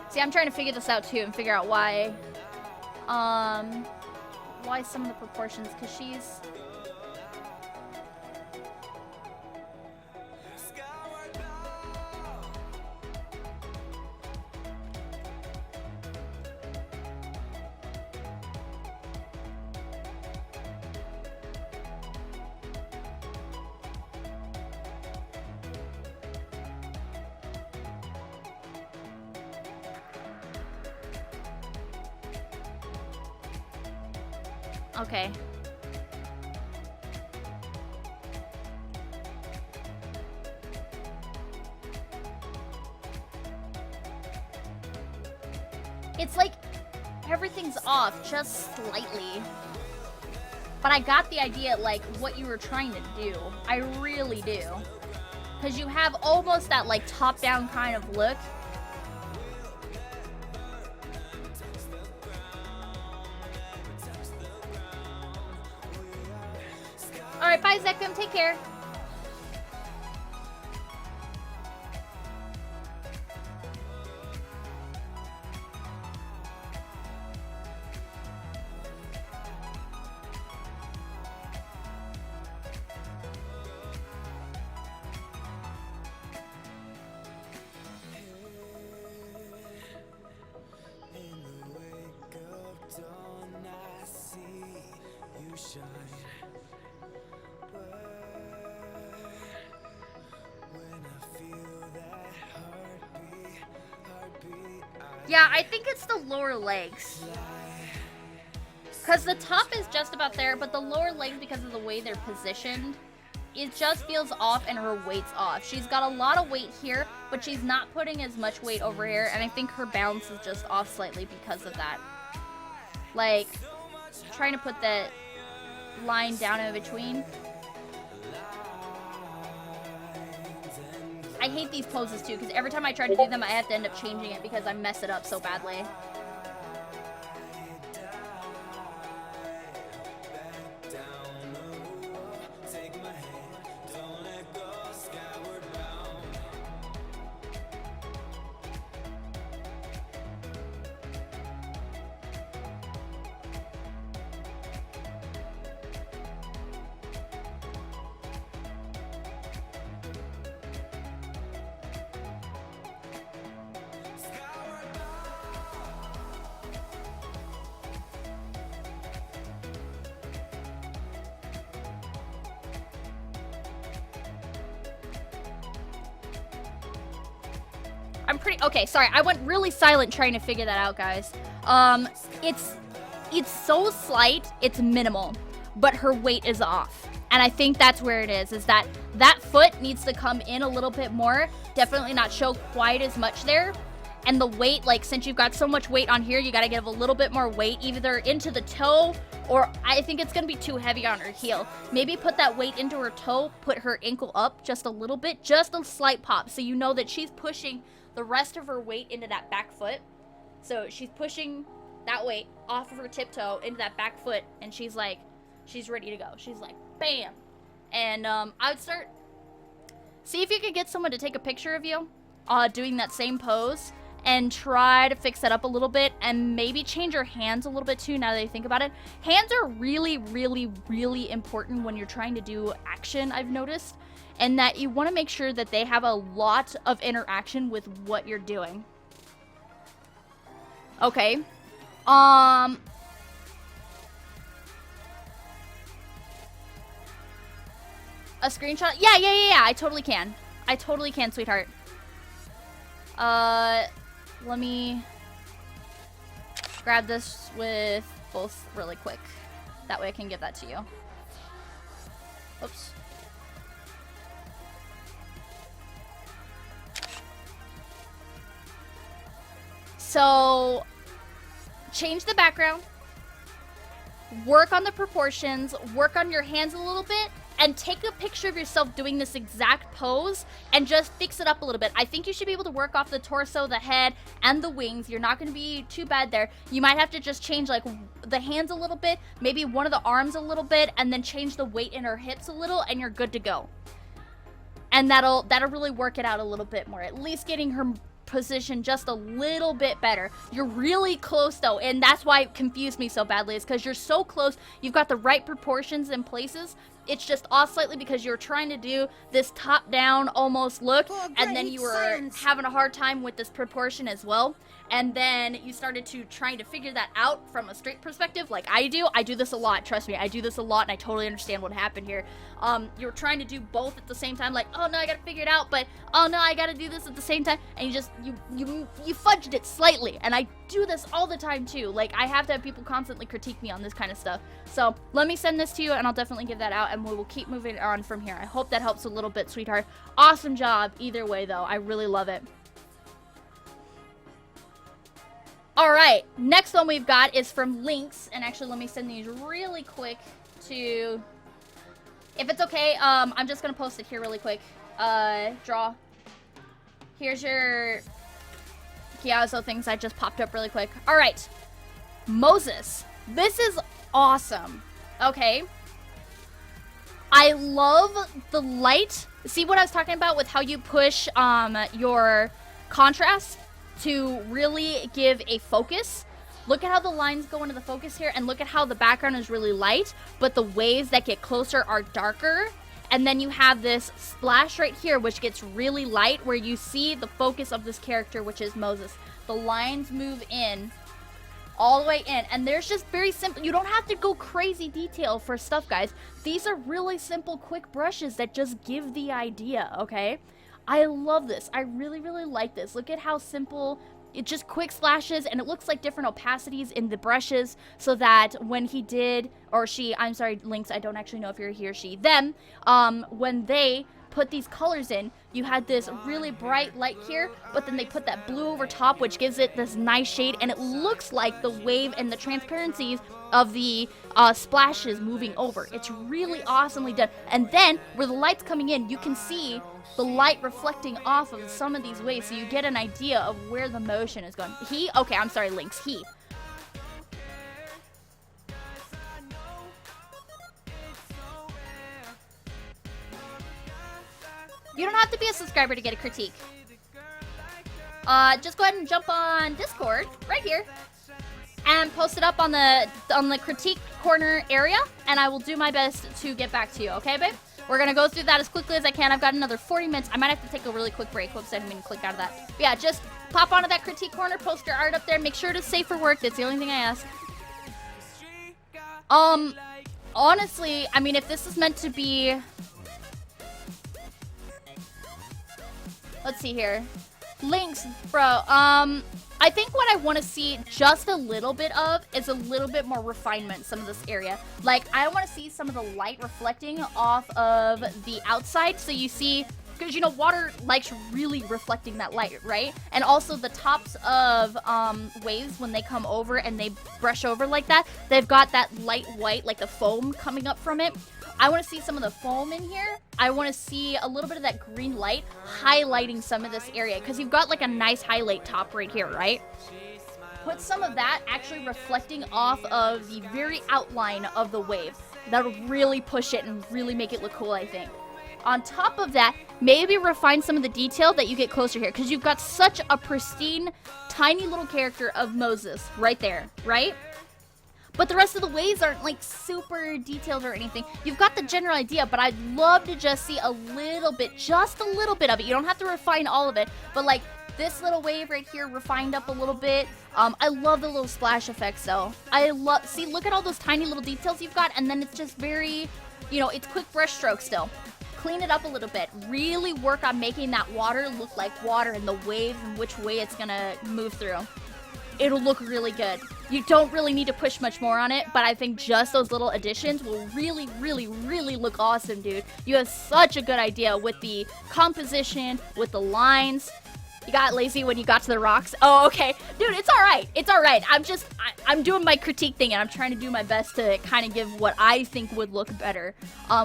See, I'm trying to figure this out too and figure out why some of the proportions, because she's... Okay. It's like everything's off just slightly. But I got the idea, like, what you were trying to do. I really do. Because you have almost that, like, top-down kind of look. Alright, bye, Zekum. Take care. Yeah, I think it's the lower legs. Because the top is just about there, but the lower legs, because of the way they're positioned, it just feels off and her weight's off. She's got a lot of weight here, but she's not putting as much weight over here, and I think her balance is just off slightly because of that. Like, trying to put that line down in between. I hate these poses too, because every time I try to do them, I have to end up changing it because I mess it up so badly. Okay, sorry, I went really silent trying to figure that out, guys. It's so slight, it's minimal, but her weight is off. And I think that's where it is that foot needs to come in a little bit more, definitely not show quite as much there. And the weight, like, since you've got so much weight on here, you gotta give a little bit more weight, either into the toe, or I think it's gonna be too heavy on her heel. Maybe put that weight into her toe, put her ankle up just a little bit, just a slight pop, so you know that she's pushing the rest of her weight into that back foot. So she's pushing that weight off of her tiptoe into that back foot, and she's like, she's ready to go. She's like, bam. And I would start, see if you could get someone to take a picture of you doing that same pose, and try to fix that up a little bit, and maybe change your hands a little bit too, now that you think about it. Hands are really, really, really important when you're trying to do action, I've noticed. And that you want to make sure that they have a lot of interaction with what you're doing. Okay. A screenshot? Yeah. I totally can. I totally can, sweetheart. Let me grab this with both really quick. That way I can give that to you. Oops. So, change the background, work on the proportions, work on your hands a little bit, and take a picture of yourself doing this exact pose and just fix it up a little bit. I think you should be able to work off the torso, the head, and the wings. You're not going to be too bad there. You might have to just change like the hands a little bit, maybe one of the arms a little bit, and then change the weight in her hips a little, and you're good to go. And that'll really work it out a little bit more, at least getting her position just a little bit better. You're really close though, and that's why it confused me so badly, is because you're so close. You've got the right proportions in places. It's just off slightly because you're trying to do this top down almost look, and then you were having a hard time with this proportion as well. And then you started to trying to figure that out from a straight perspective, like I do. I do this a lot, trust me. I do this a lot, and I totally understand what happened here. You're trying to do both at the same time, like, oh no, I gotta figure it out, but oh no, I gotta do this at the same time, and you fudged it slightly. And I do this all the time too. Like, I have to have people constantly critique me on this kind of stuff. So let me send this to you, and I'll definitely give that out, and we will keep moving on from here. I hope that helps a little bit, sweetheart. Awesome job either way though. I really love it. All right, next one we've got is from Lynx, and actually let me send these really quick to, if it's okay, I'm just gonna post it here really quick. Draw. Here's your Gyazo things that just popped up really quick. All right, Moses, this is awesome. Okay, I love the light. See what I was talking about with how you push your contrast to really give a focus. Look at how the lines go into the focus here, and look at how the background is really light, but the waves that get closer are darker. And then you have this splash right here, which gets really light, where you see the focus of this character, which is Moses. The lines move in all the way in. And there's just very simple, you don't have to go crazy detail for stuff, guys. These are really simple, quick brushes that just give the idea, okay? I love this. I really, really like this. Look at how simple, it's just quick splashes, and it looks like different opacities in the brushes, so that when he did, or she, I'm sorry, Lynx, I don't actually know if you're he or she, them, when they put these colors in, you had this really bright light here, but then they put that blue over top, which gives it this nice shade, and it looks like the wave and the transparencies of the splashes moving over. It's really awesomely done. And then where the light's coming in, you can see the light reflecting off of some of these waves, so you get an idea of where the motion is going. He? Okay, I'm sorry, Lynx. He. You don't have to be a subscriber to get a critique. Just go ahead and jump on Discord right here and post it up on the critique corner area, and I will do my best to get back to you. Okay, babe? We're gonna go through that as quickly as I can. I've got another 40 minutes. I might have to take a really quick break. Whoops, I didn't mean to click out of that. But yeah, just pop onto that critique corner, post your art up there. Make sure to save for work. That's the only thing I ask. Honestly, I mean, if this is meant to be... Let's see here. Links, bro. I think what I want to see just a little bit of is a little bit more refinement in some of this area. Like, I want to see some of the light reflecting off of the outside. So you see, because, you know, water likes really reflecting that light, right? And also the tops of waves, when they come over and they brush over like that, they've got that light white, like the foam coming up from it. I want to see some of the foam in here. I want to see a little bit of that green light highlighting some of this area, because you've got like a nice highlight top right here, right? Put some of that actually reflecting off of the very outline of the wave. That'll really push it and really make it look cool, I think. On top of that, maybe refine some of the detail that you get closer here, because you've got such a pristine, tiny little character of Moses right there, right? But the rest of the waves aren't like super detailed or anything. You've got the general idea, but I'd love to just see a little bit, just a little bit of it. You don't have to refine all of it, but like this little wave right here refined up a little bit. I love the little splash effects though. See, look at all those tiny little details you've got, and then it's just very, you know, it's quick brush stroke still. Clean it up a little bit. Really work on making that water look like water and the waves and which way it's gonna move through. It'll look really good. You don't really need to push much more on it, but I think just those little additions will really, really, really look awesome, dude. You have such a good idea with the composition, with the lines. You got lazy when you got to the rocks? Oh, okay. Dude, it's alright. It's alright. I'm doing my critique thing, and I'm trying to do my best to kind of give what I think would look better,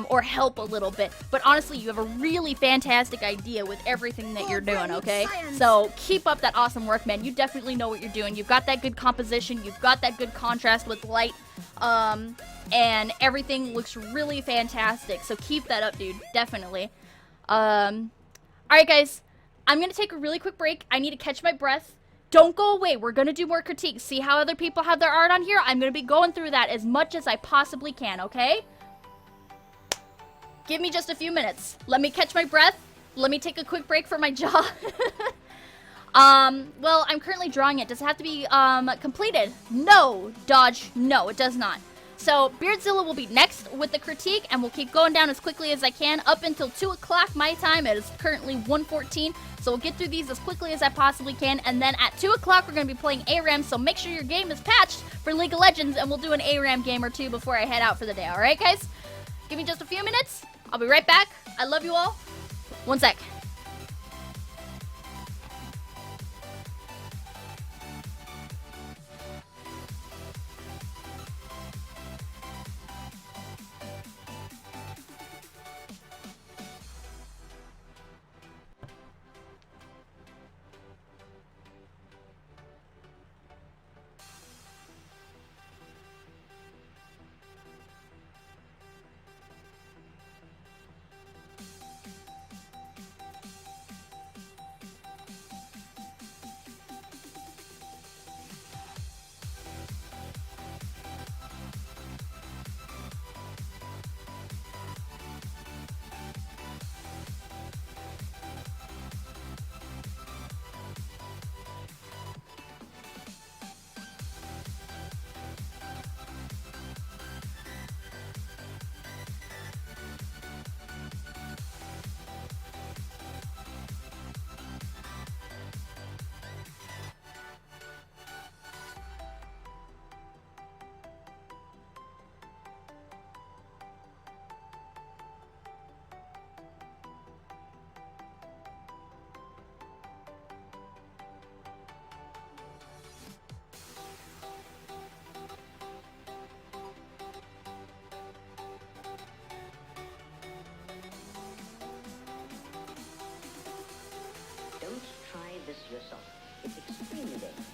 or help a little bit. But honestly, you have a really fantastic idea with everything that you're doing, okay? So keep up that awesome work, man. You definitely know what you're doing. You've got that good composition. You've got that good contrast with light, and everything looks really fantastic. So keep that up, dude. Definitely. Alright, guys. I'm going to take a really quick break. I need to catch my breath. Don't go away. We're going to do more critiques. See how other people have their art on here? I'm going to be going through that as much as I possibly can, okay? Give me just a few minutes. Let me catch my breath. Let me take a quick break for my jaw. Well, I'm currently drawing it. Does it have to be, completed? No, Dodge. No, it does not. So, Beardzilla will be next with the critique, and we'll keep going down as quickly as I can up until 2 o'clock my time. It is currently 1:14, so we'll get through these as quickly as I possibly can, and then at 2 o'clock we're going to be playing ARAM, so make sure your game is patched for League of Legends, and we'll do an ARAM game or two before I head out for the day, alright guys? Give me just a few minutes. I'll be right back. I love you all. One sec. It's extremely dangerous.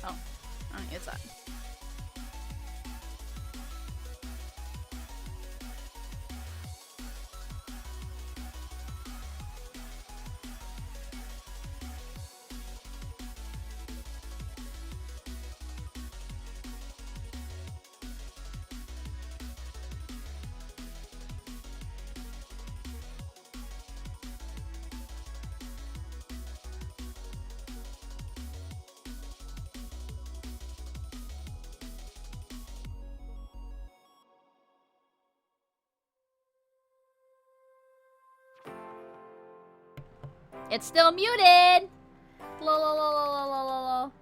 Oh, I don't use that. It's still muted! Lol.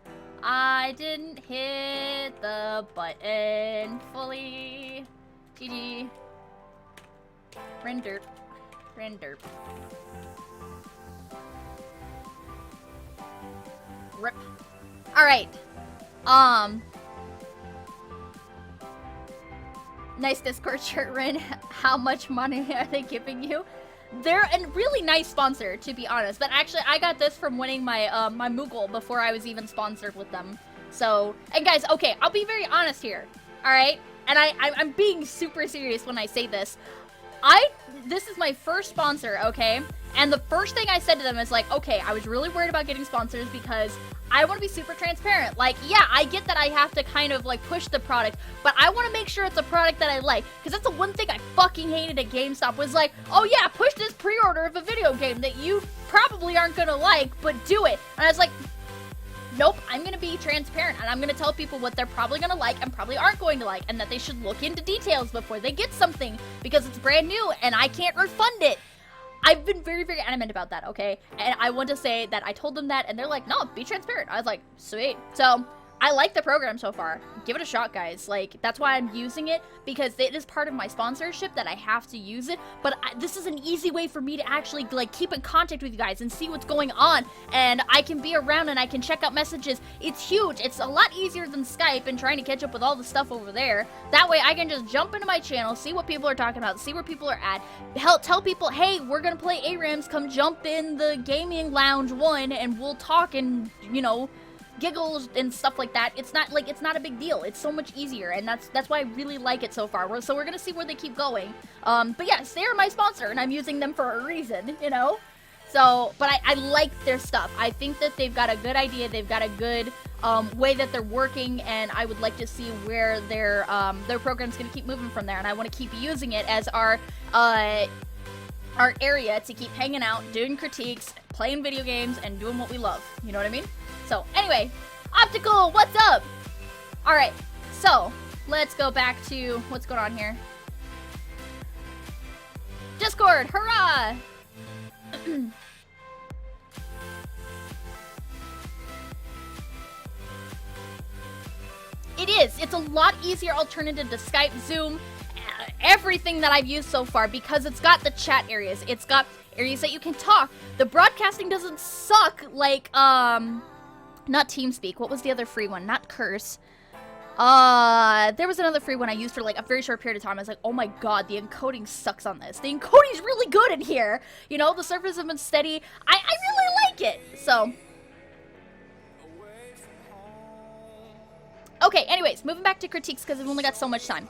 I didn't hit the button fully. GG. Render. Rip. Alright. Nice Discord shirt, Rin. How much money are they giving you? They're a really nice sponsor, to be honest. But actually, I got this from winning my my Moogle before I was even sponsored with them. So, and guys, okay, I'll be very honest here. Alright? And I'm being super serious when I say this. This is my first sponsor, okay? And the first thing I said to them is like, okay, I was really worried about getting sponsors because I want to be super transparent. Like, yeah, I get that I have to kind of like push the product, but I want to make sure it's a product that I like. Because that's the one thing I fucking hated at GameStop was like, oh yeah, push this pre-order of a video game that you probably aren't gonna like, but do it. And I was like, nope, I'm going to be transparent, and I'm going to tell people what they're probably going to like and probably aren't going to like, and that they should look into details before they get something, because it's brand new, and I can't refund it. I've been very, very adamant about that, okay? And I want to say that I told them that, and they're like, no, be transparent. I was like, sweet. So, I like the program so far. Give it a shot, guys. Like, that's why I'm using it, because it is part of my sponsorship that I have to use it. But this is an easy way for me to actually, like, keep in contact with you guys and see what's going on. And I can be around and I can check out messages. It's huge. It's a lot easier than Skype and trying to catch up with all the stuff over there. That way I can just jump into my channel, see what people are talking about, see where people are at. Tell people, hey, we're going to play ARAMs. Come jump in the gaming lounge 1 and we'll talk and, you know, giggles and stuff like that. It's not a big deal. It's so much easier, and that's why I really like it so far. So we're gonna see where they keep going. But yes, they're my sponsor, and I'm using them for a reason, you know. So, but I like their stuff. I think that they've got a good idea. They've got a good way that they're working, and I would like to see where their program's gonna keep moving from there. And I want to keep using it as our area to keep hanging out, doing critiques, playing video games, and doing what we love. You know what I mean? So, anyway, Optical, what's up? Alright, so, let's go back to what's going on here. Discord, hurrah! It is. It's a lot easier alternative to Skype, Zoom, everything that I've used so far, because it's got the chat areas. It's got areas that you can talk. The broadcasting doesn't suck like, not TeamSpeak. What was the other free one? Not Curse. There was another free one I used for like a very short period of time. I was like, oh my god, the encoding sucks on this. The encoding's really good in here. You know, the servers have been steady. I really like it. So. Okay, anyways, moving back to critiques because I've only got so much time.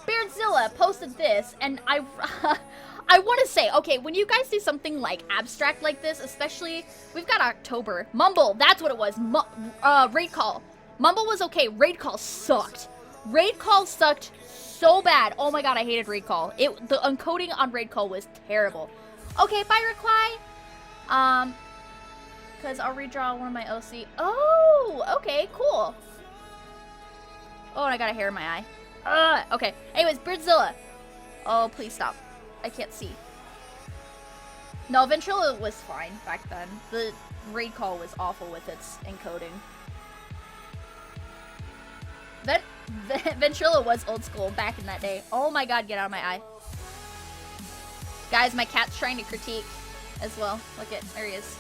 Beardzilla posted this, and I want to say, okay, when you guys do something like abstract like this, especially, we've got October. Mumble, that's what it was. Raid Call. Mumble was okay. Raid Call sucked. Raid Call sucked so bad. Oh my god, I hated Raid Call. The encoding on Raid Call was terrible. Okay, bye, Reply. Because I'll redraw one of my OC. Oh, okay, cool. Oh, and I got a hair in my eye. Okay. Anyways, Beardzilla. Oh, please stop. I can't see. No, Ventrilo was fine back then. The Raid Call was awful with its encoding. Ventrilo was old school back in that day. Oh my god, get out of my eye. Guys, my cat's trying to critique as well. Look at, there he is.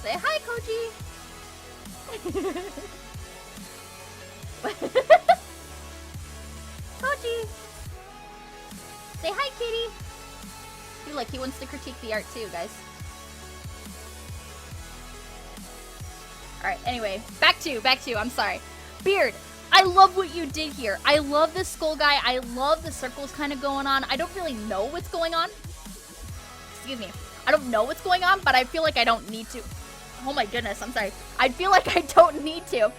Say hi, Koji! Koji! Say hi, kitty! See, look, he wants to critique the art too, guys. Alright, anyway, back to, I'm sorry. Beard, I love what you did here. I love this skull guy. I love the circles kind of going on. I don't really know what's going on. Excuse me. I don't know what's going on, but I feel like I don't need to. Oh my goodness, I'm sorry. I feel like I don't need to.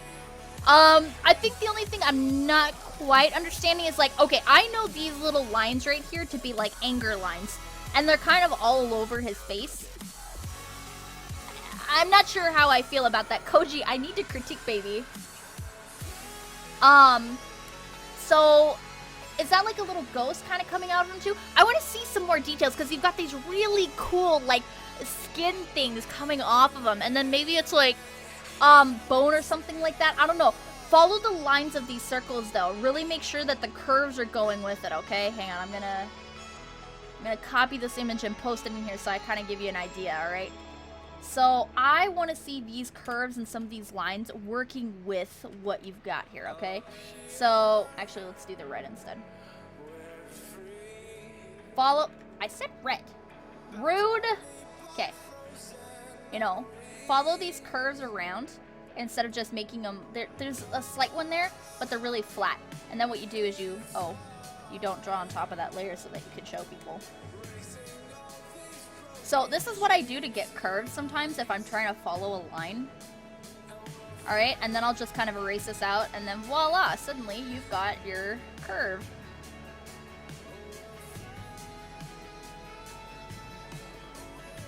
I think the only thing I'm not quite understanding is like, okay, I know these little lines right here to be like anger lines, and they're kind of all over his face. I'm not sure how I feel about that. Koji, I need to critique, baby. So, is that like a little ghost kind of coming out of him too? I want to see some more details because you've got these really cool, like, skin things coming off of him, and then maybe it's like, bone or something like that. I don't know. Follow the lines of these circles though. Really make sure that the curves are going with it, okay? Hang on, I'm gonna copy this image and post it in here so I kind of give you an idea, alright? So I want to see these curves and some of these lines working with what you've got here, okay? So, actually, let's do the red instead. Follow, I said red. Rude. Okay. You know, follow these curves around instead of just making them, there's a slight one there, but they're really flat. And then what you do is you don't draw on top of that layer so that you can show people. So this is what I do to get curves sometimes if I'm trying to follow a line. Alright, and then I'll just kind of erase this out, and then voila, suddenly you've got your curve.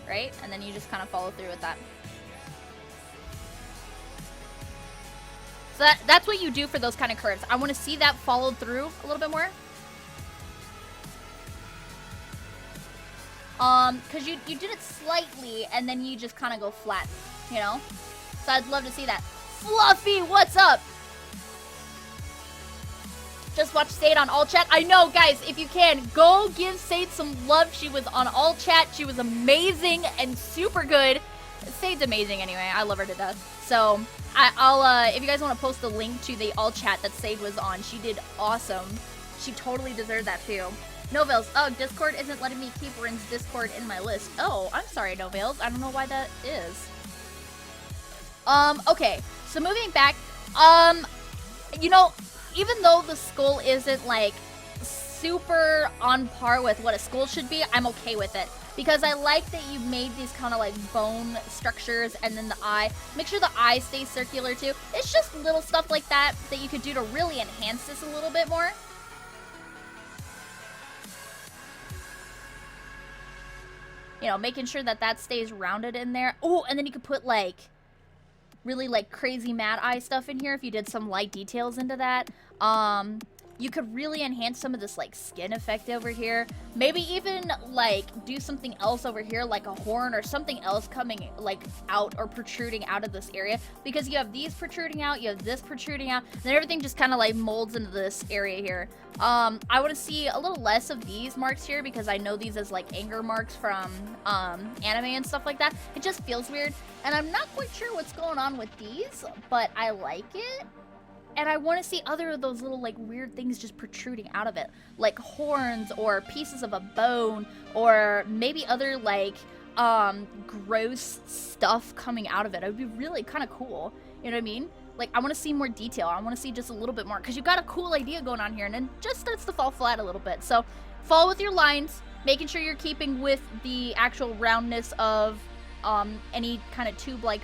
Right? And then you just kind of follow through with that. So that's what you do for those kind of curves. I want to see that followed through a little bit more. Because you did it slightly, and then you just kind of go flat, you know? So I'd love to see that. Fluffy, what's up? Just watch Sade on all chat. I know, guys, if you can, go give Sade some love. She was on all chat. She was amazing and super good. Sade's amazing anyway. I love her to death. So I'll if you guys want to post the link to the all chat that Sade was on, she did awesome. She totally deserved that too. Novels. Oh, Discord isn't letting me keep Rin's Discord in my list. Oh, I'm sorry, Novels. I don't know why that is. Okay. So moving back, you know, even though the skull isn't like super on par with what a skull should be, I'm okay with it. Because I like that you made these kind of like bone structures, and then the eye. Make sure the eye stays circular too. It's just little stuff like that that you could do to really enhance this a little bit more. You know, making sure that that stays rounded in there. Oh, and then you could put like really like crazy mad eye stuff in here if you did some light details into that. You could really enhance some of this like skin effect over here. Maybe even like do something else over here, like a horn or something else coming like out or protruding out of this area, because you have these protruding out, you have this protruding out, and then everything just kind of like molds into this area here. I want to see a little less of these marks here because I know these as like anger marks from anime and stuff like that. It just feels weird, and I'm not quite sure what's going on with these, but I like it. And I want to see other of those little like weird things just protruding out of it, like horns or pieces of a bone, or maybe other like gross stuff coming out of it. It would be really kind of cool. You know what I mean? Like, I want to see more detail. I want to see just a little bit more, because you've got a cool idea going on here, and then just starts to fall flat a little bit. So follow with your lines, making sure you're keeping with the actual roundness of any kind of tube like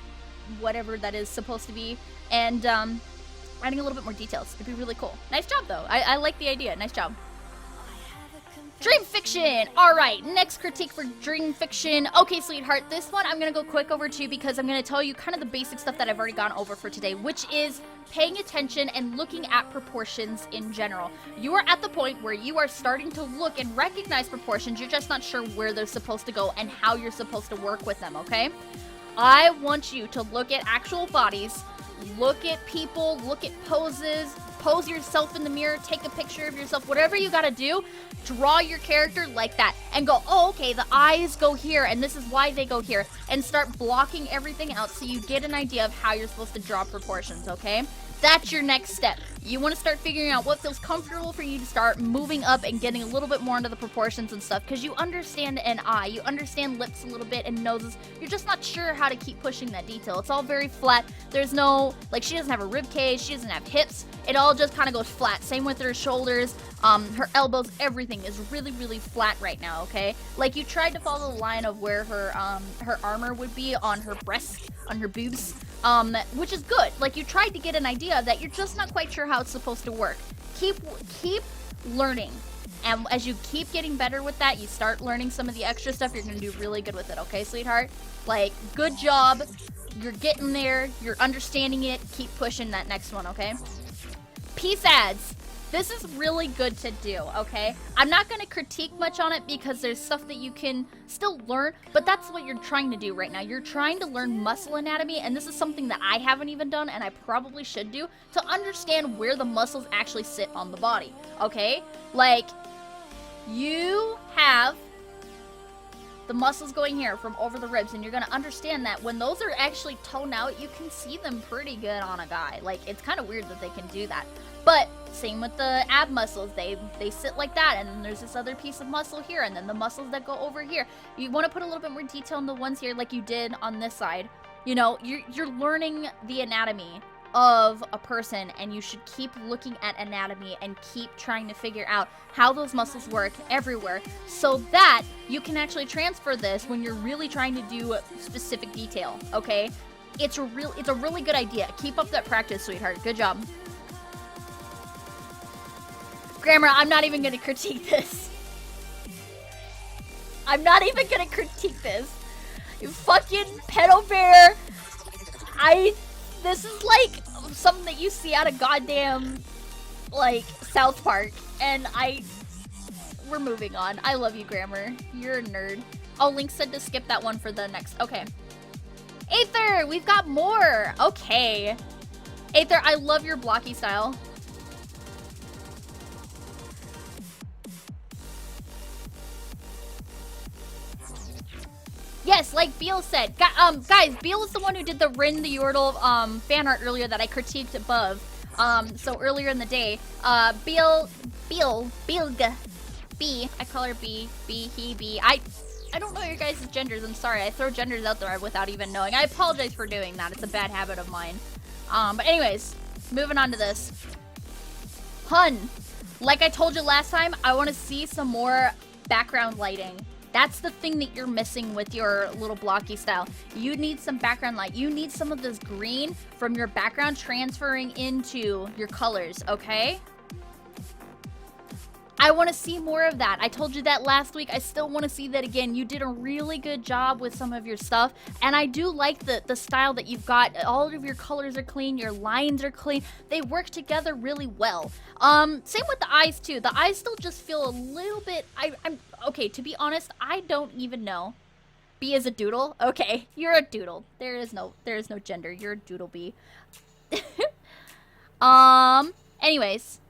whatever that is supposed to be, and adding a little bit more details. It'd be really cool. Nice job, though. I like the idea. Nice job. Dream Fiction! Alright, next critique for Dream Fiction. Okay, sweetheart, this one I'm going to go quick over to because I'm going to tell you kind of the basic stuff that I've already gone over for today, which is paying attention and looking at proportions in general. You are at the point where you are starting to look and recognize proportions. You're just not sure where they're supposed to go and how you're supposed to work with them, okay? I want you to look at actual bodies, look at people, look at poses, pose yourself in the mirror, take a picture of yourself, whatever you gotta do, draw your character like that, and go, oh, okay, the eyes go here, and this is why they go here, and start blocking everything out so you get an idea of how you're supposed to draw proportions, okay? That's your next step. You want to start figuring out what feels comfortable for you to start moving up and getting a little bit more into the proportions and stuff, because you understand an eye, you understand lips a little bit and noses. You're just not sure how to keep pushing that detail. It's all very flat. There's no, like, she doesn't have a rib cage, she doesn't have hips. It all just kind of goes flat. Same with her shoulders, her elbows, everything is really, really flat right now, okay? Like, you tried to follow the line of where her armor would be on her breasts, on her boobs, which is good. Like, you tried to get an idea that you're just not quite sure how it's supposed to work. Keep learning, and as you keep getting better with that, you start learning some of the extra stuff, you're gonna do really good with it, okay, sweetheart? Like, good job, you're getting there, you're understanding it, keep pushing that next one, okay? Peace ads. This is really good to do, okay? I'm not going to critique much on it because there's stuff that you can still learn, but that's what you're trying to do right now. You're trying to learn muscle anatomy, and this is something that I haven't even done, and I probably should do, to understand where the muscles actually sit on the body, okay? Like, you have the muscles going here from over the ribs, and you're gonna understand that when those are actually toned out, you can see them pretty good on a guy. Like, it's kind of weird that they can do that. But same with the ab muscles, they sit like that, and then there's this other piece of muscle here, and then the muscles that go over here. You want to put a little bit more detail in the ones here like you did on this side. You know, you're learning the anatomy of a person, and you should keep looking at anatomy and keep trying to figure out how those muscles work everywhere, so that you can actually transfer this when you're really trying to do specific detail. Okay, it's a really good idea. Keep up that practice, sweetheart. Good job. Grammar, I'm not even gonna critique this. I'm not even gonna critique this. You fucking pedo bear. This is like something that you see out of goddamn, like, South Park. And we're moving on. I love you, Grammar. You're a nerd. Oh, Link said to skip that one for the next. Okay. Aether, we've got more. Okay. Aether, I love your blocky style. Yes, like Beal said. Guys, Beal is the one who did the RinTheYordle fan art earlier that I critiqued above. So earlier in the day. Bealg. B. I call her B. B, he, B. I don't know your guys' genders. I'm sorry. I throw genders out there without even knowing. I apologize for doing that. It's a bad habit of mine. But anyways, moving on to this. Hun. Like I told you last time, I want to see some more background lighting. That's the thing that you're missing with your little blocky style. You need some background light. You need some of this green from your background transferring into your colors, okay? I want to see more of that. I told you that last week. I still want to see that again. You did a really good job with some of your stuff. And I do like the style that you've got. All of your colors are clean. Your lines are clean. They work together really well. Same with the eyes too. The eyes still just feel a little bit... Okay, to be honest, I don't even know. B is a doodle? Okay, you're a doodle. There is no gender. You're a doodle B. Anyways.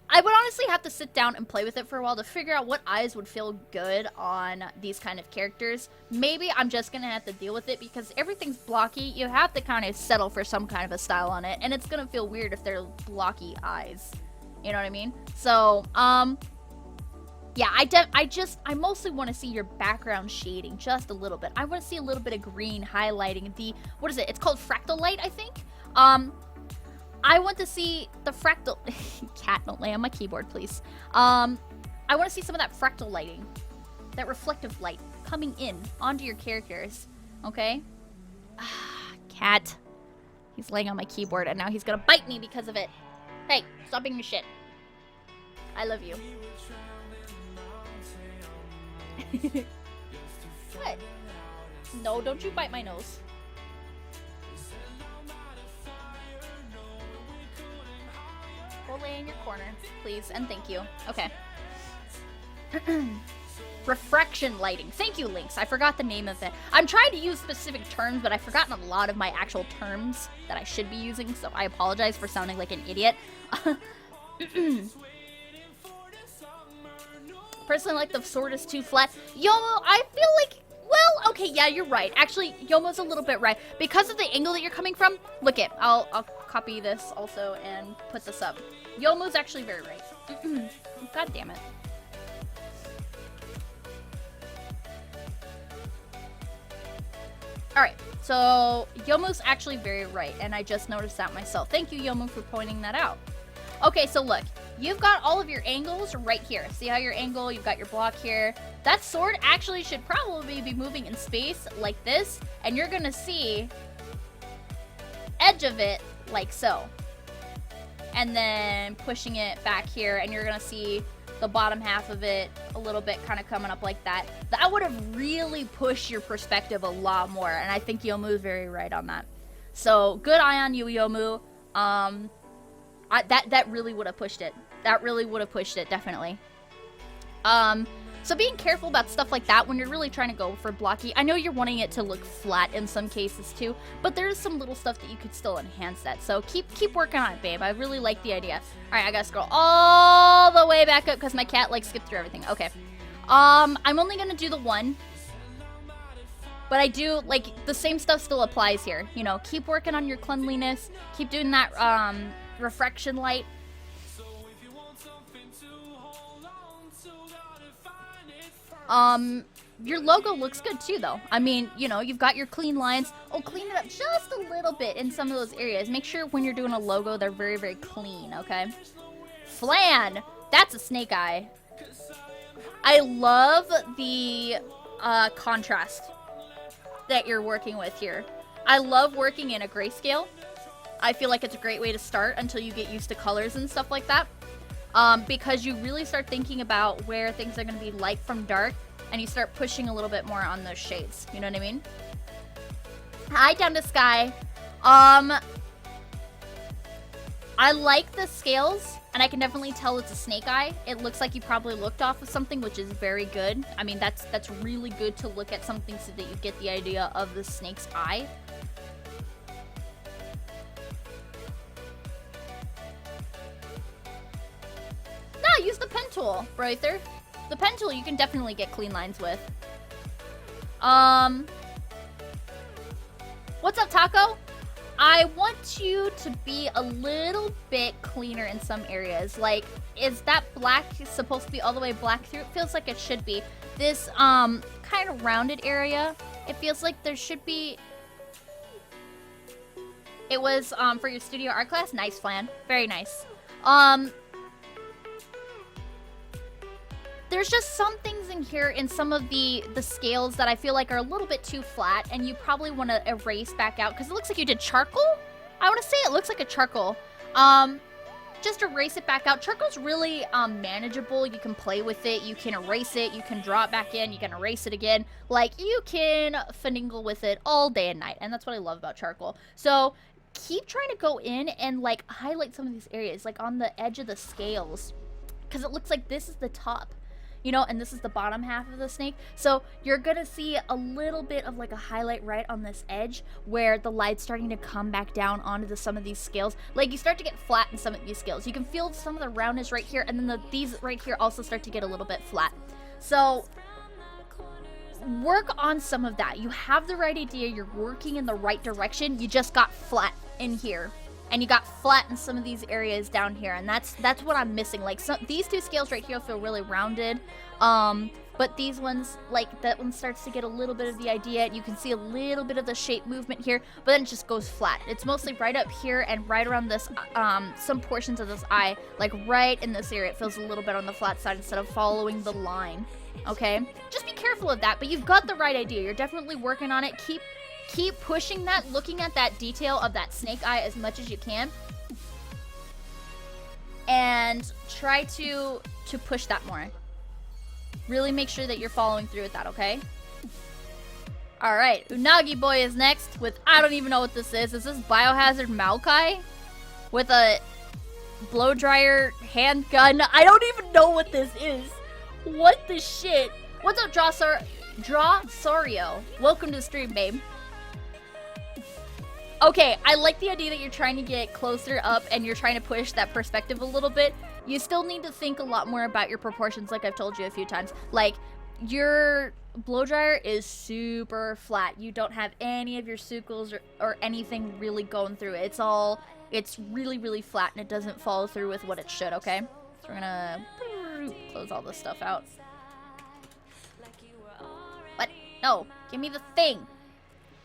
I would honestly have to sit down and play with it for a while to figure out what eyes would feel good on these kind of characters. Maybe I'm just gonna have to deal with it because everything's blocky. You have to kind of settle for some kind of a style on it, and it's gonna feel weird if they're blocky eyes. You know what I mean? So, yeah, I mostly want to see your background shading just a little bit. I want to see a little bit of green highlighting the, what is it? It's called fractal light, I think. I want to see the fractal... Cat, don't lay on my keyboard, please. I want to see some of that fractal lighting. That reflective light coming in onto your characters. Okay? Cat. He's laying on my keyboard, and now he's gonna bite me because of it. Hey, stop being your shit. I love you. What? No, don't you bite my nose. Go lay in your corner, please, and thank you. Okay. Refraction lighting. Thank you, Lynx. I forgot the name of it. I'm trying to use specific terms, but I've forgotten a lot of my actual terms that I should be using, so I apologize for sounding like an idiot. Personally, like the sword is too flat. Yomo, I feel like... Well, okay, yeah, you're right. Actually, Yomo's a little bit right. Because of the angle that you're coming from, look it. I'll copy this also and put this up. Yomo's actually very right. God damn it. Alright, so Yomo's actually very right, and I just noticed that myself. Thank you, Yomo, for pointing that out. Okay, so look. You've got all of your angles right here. See how your angle, you've got your block here. That sword actually should probably be moving in space like this, and you're gonna see edge of it like so. And then pushing it back here, and you're gonna see the bottom half of it a little bit kind of coming up like that. That would have really pushed your perspective a lot more, and I think Yomu is very right on that. So, good eye on you, Yomu. That really would have pushed it. That really would have pushed it, definitely. So being careful about stuff like that when you're really trying to go for blocky. I know you're wanting it to look flat in some cases too, but there's some little stuff that you could still enhance that. So keep working on it, babe. I really like the idea. All right, I gotta scroll all the way back up because my cat like skipped through everything. Okay. I'm only gonna do the one. But I do, like, the same stuff still applies here. You know, keep working on your cleanliness. Keep doing that, refraction light. Your logo looks good too, though. I mean, you know, you've got your clean lines. Oh, clean it up just a little bit in some of those areas. Make sure when you're doing a logo, they're very, very clean, okay? Flan! That's a snake eye. I love the, contrast that you're working with here. I love working in a grayscale. I feel like it's a great way to start until you get used to colors and stuff like that. Because you really start thinking about where things are going to be light from dark, and you start pushing a little bit more on those shades. You know what I mean? Hi, down to Sky. I like the scales, and I can definitely tell it's a snake eye. It looks like you probably looked off of something, which is very good. I mean, that's really good to look at something so that you get the idea of the snake's eye. No, use the pen tool, Brother. The pen tool you can definitely get clean lines with. What's up, Taco? I want you to be a little bit cleaner in some areas. Like, is that black supposed to be all the way black through? It feels like it should be. This, kind of rounded area, it feels like there should be... It was, for your studio art class? Nice, Flan. Very nice. There's just some things in here in some of the scales that I feel like are a little bit too flat, and you probably want to erase back out, because it looks like you did charcoal? I want to say it looks like a charcoal. Just erase it back out. Charcoal's really manageable. You can play with it. You can erase it. You can draw it back in. You can erase it again. Like, you can finagle with it all day and night, and that's what I love about charcoal. So keep trying to go in and, like, highlight some of these areas, like on the edge of the scales, because it looks like this is the top. You know, and this is the bottom half of the snake. So you're gonna see a little bit of like a highlight right on this edge where the light's starting to come back down onto some of these scales. Like, you start to get flat in some of these scales. You can feel some of the roundness right here, and then these right here also start to get a little bit flat. So work on some of that. You have the right idea. You're working in the right direction. You just got flat in here. And you got flat in some of these areas down here, and that's what I'm missing. Like, these two scales right here feel really rounded, but these ones, like, that one starts to get a little bit of the idea. You can see a little bit of the shape movement here, but then it just goes flat. It's mostly right up here and right around this, some portions of this eye, like right in this area. It feels a little bit on the flat side instead of following the line, okay? Just be careful of that, but you've got the right idea. You're definitely working on it. Keep pushing that, looking at that detail of that snake eye as much as you can. And try to push that more. Really make sure that you're following through with that, okay? Alright, Unagi Boy is next with, I don't even know what this is. Is this Biohazard Maokai? With a blow dryer handgun? I don't even know what this is. What the shit? What's up, Sorio? Welcome to the stream, babe. Okay, I like the idea that you're trying to get closer up and you're trying to push that perspective a little bit. You still need to think a lot more about your proportions, like I've told you a few times. Like, your blow dryer is super flat. You don't have any of your sucles or anything really going through it. It's really, really flat, and it doesn't follow through with what it should, okay? So we're gonna close all this stuff out. What? No, give me the thing.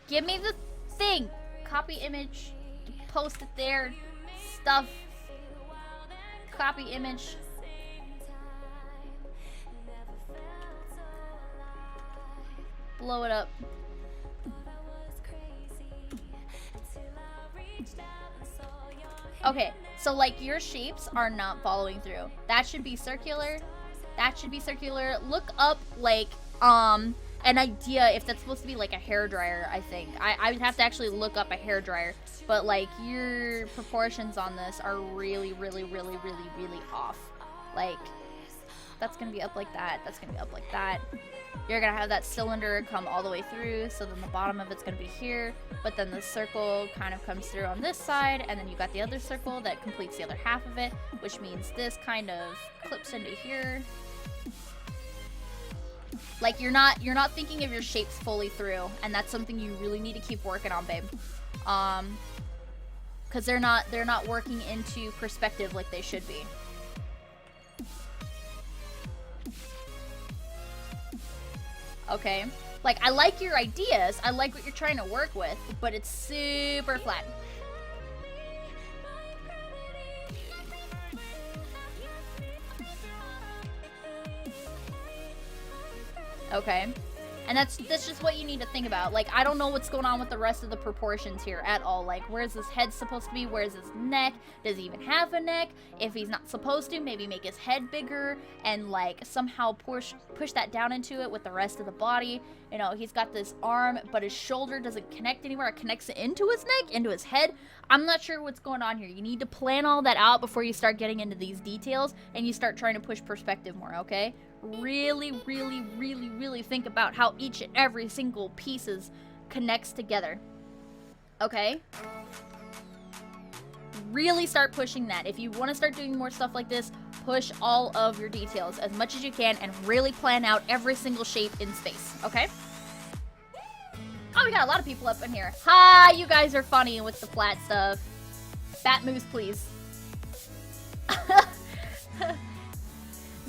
Give me the thing. Copy image, post it there, stuff, copy image. Blow it up. Okay, so like your shapes are not following through. That should be circular. That should be circular. Look up like, an idea if that's supposed to be like a hairdryer, I think. I would have to actually look up a hairdryer, but like your proportions on this are really, really, really, really, really off. Like, that's gonna be up like that, that's gonna be up like that. You're gonna have that cylinder come all the way through, so then the bottom of it's gonna be here, but then the circle kind of comes through on this side, and then you got the other circle that completes the other half of it, which means this kind of clips into here. Like you're not thinking of your shapes fully through, and that's something you really need to keep working on, babe. Because they're not working into perspective like they should be. Okay, like I like your ideas, I like what you're trying to work with, but it's super flat. Okay, and that's just what you need to think about. Like, I don't know what's going on with the rest of the proportions here at all. Like, where's his head supposed to be? Where's his neck? Does he even have a neck? If he's not supposed to, maybe make his head bigger and like somehow push that down into it with the rest of the body. You know, he's got this arm, but his shoulder doesn't connect anywhere. It connects into his neck, into his head. I'm not sure what's going on here. You need to plan all that out before you start getting into these details and you start trying to push perspective more, okay? Really, really, really, really think about how each and every single pieces connects together. Okay? Really start pushing that. If you want to start doing more stuff like this, push all of your details as much as you can and really plan out every single shape in space. Okay? Oh, we got a lot of people up in here. Hi, you guys are funny with the flat stuff. Bat moose, please.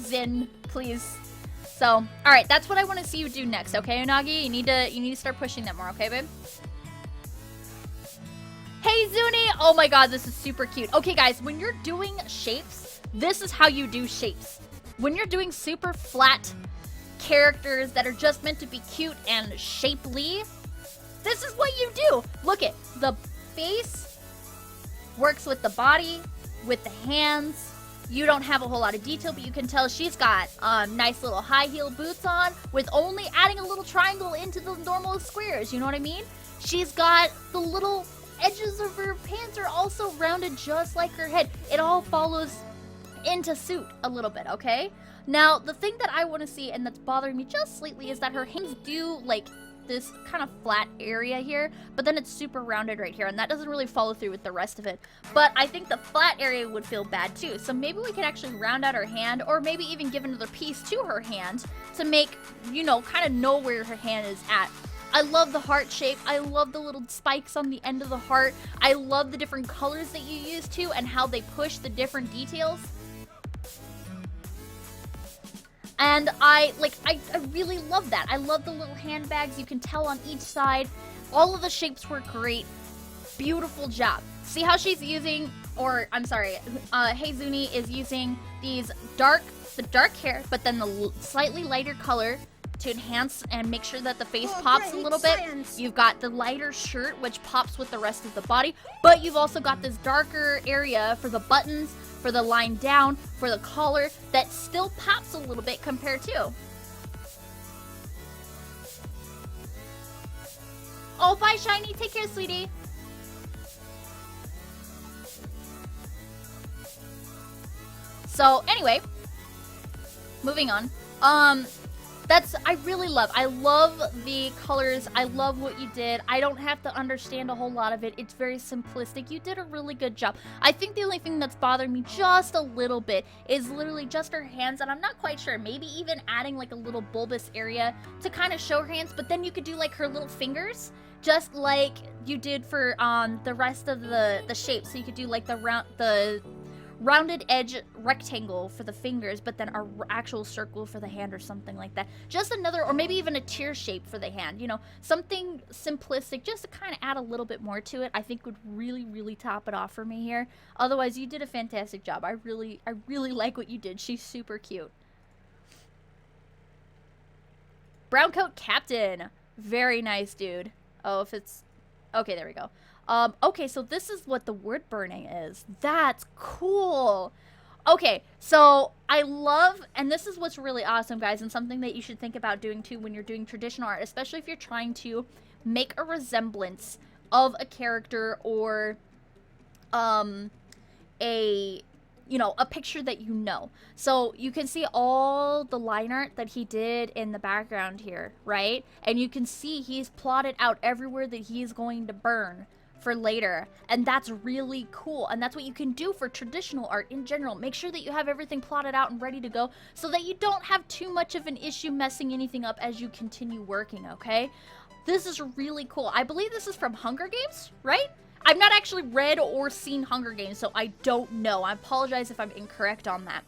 Zin, please. So, all right, that's what I want to see you do next, okay, Unagi? You need to start pushing that more, okay, babe? Hey, Zuni! Oh my god, this is super cute. Okay, guys, when you're doing shapes, this is how you do shapes. When you're doing super flat characters that are just meant to be cute and shapely, this is what you do. Look it, the face works with the body, with the hands. You don't have a whole lot of detail, but you can tell she's got nice little high heel boots on with only adding a little triangle into the normal squares. You know what I mean? She's got the little edges of her pants are also rounded just like her head. It all follows into suit a little bit, okay? Now, the thing that I want to see and that's bothering me just slightly is that her hands do like this kind of flat area here, but then it's super rounded right here, and that doesn't really follow through with the rest of it. But I think the flat area would feel bad too, so maybe we can actually round out her hand, or maybe even give another piece to her hand to make, you know, kind of know where her hand is at. I love the heart shape. I love the little spikes on the end of the heart. I love the different colors that you use too, and how they push the different details. And I really love that. I love the little handbags you can tell on each side. All of the shapes were great. Beautiful job. See how she's using, or I'm sorry, Heizuni is using the dark hair, but then the slightly lighter color to enhance and make sure that the face pops a little bit. You've got the lighter shirt, which pops with the rest of the body, but you've also got this darker area for the buttons, for the line down, for the collar, that still pops a little bit compared to. Oh, bye, Shiny. Take care, sweetie. So, anyway, moving on. I love the colors. I love what you did. I don't have to understand a whole lot of it. It's very simplistic. You did a really good job. I think the only thing that's bothering me just a little bit is literally just her hands, and I'm not quite sure. Maybe even adding like a little bulbous area to kind of show her hands, but then you could do like her little fingers, just like you did for the rest of the shape. So you could do like the rounded edge rectangle for the fingers, but then an actual circle for the hand or something like that. Just another, or maybe even a tear shape for the hand, you know, something simplistic just to kind of add a little bit more to it. I think would really, really top it off for me here. Otherwise, you did a fantastic job. I really like what you did. She's super cute. Brown coat captain. Very nice, dude. Oh, if it's... Okay, there we go. Okay, so this is what the word burning is. That's cool. Okay, so I love, and this is what's really awesome, guys, and something that you should think about doing too when you're doing traditional art, especially if you're trying to make a resemblance of a character or a picture that you know. So you can see all the line art that he did in the background here, right? And you can see he's plotted out everywhere that he is going to burn for later. And that's really cool. And that's what you can do for traditional art in general. Make sure that you have everything plotted out and ready to go so that you don't have too much of an issue messing anything up as you continue working, okay? This is really cool. I believe this is from Hunger Games, right? I've not actually read or seen Hunger Games, so I don't know. I apologize if I'm incorrect on that.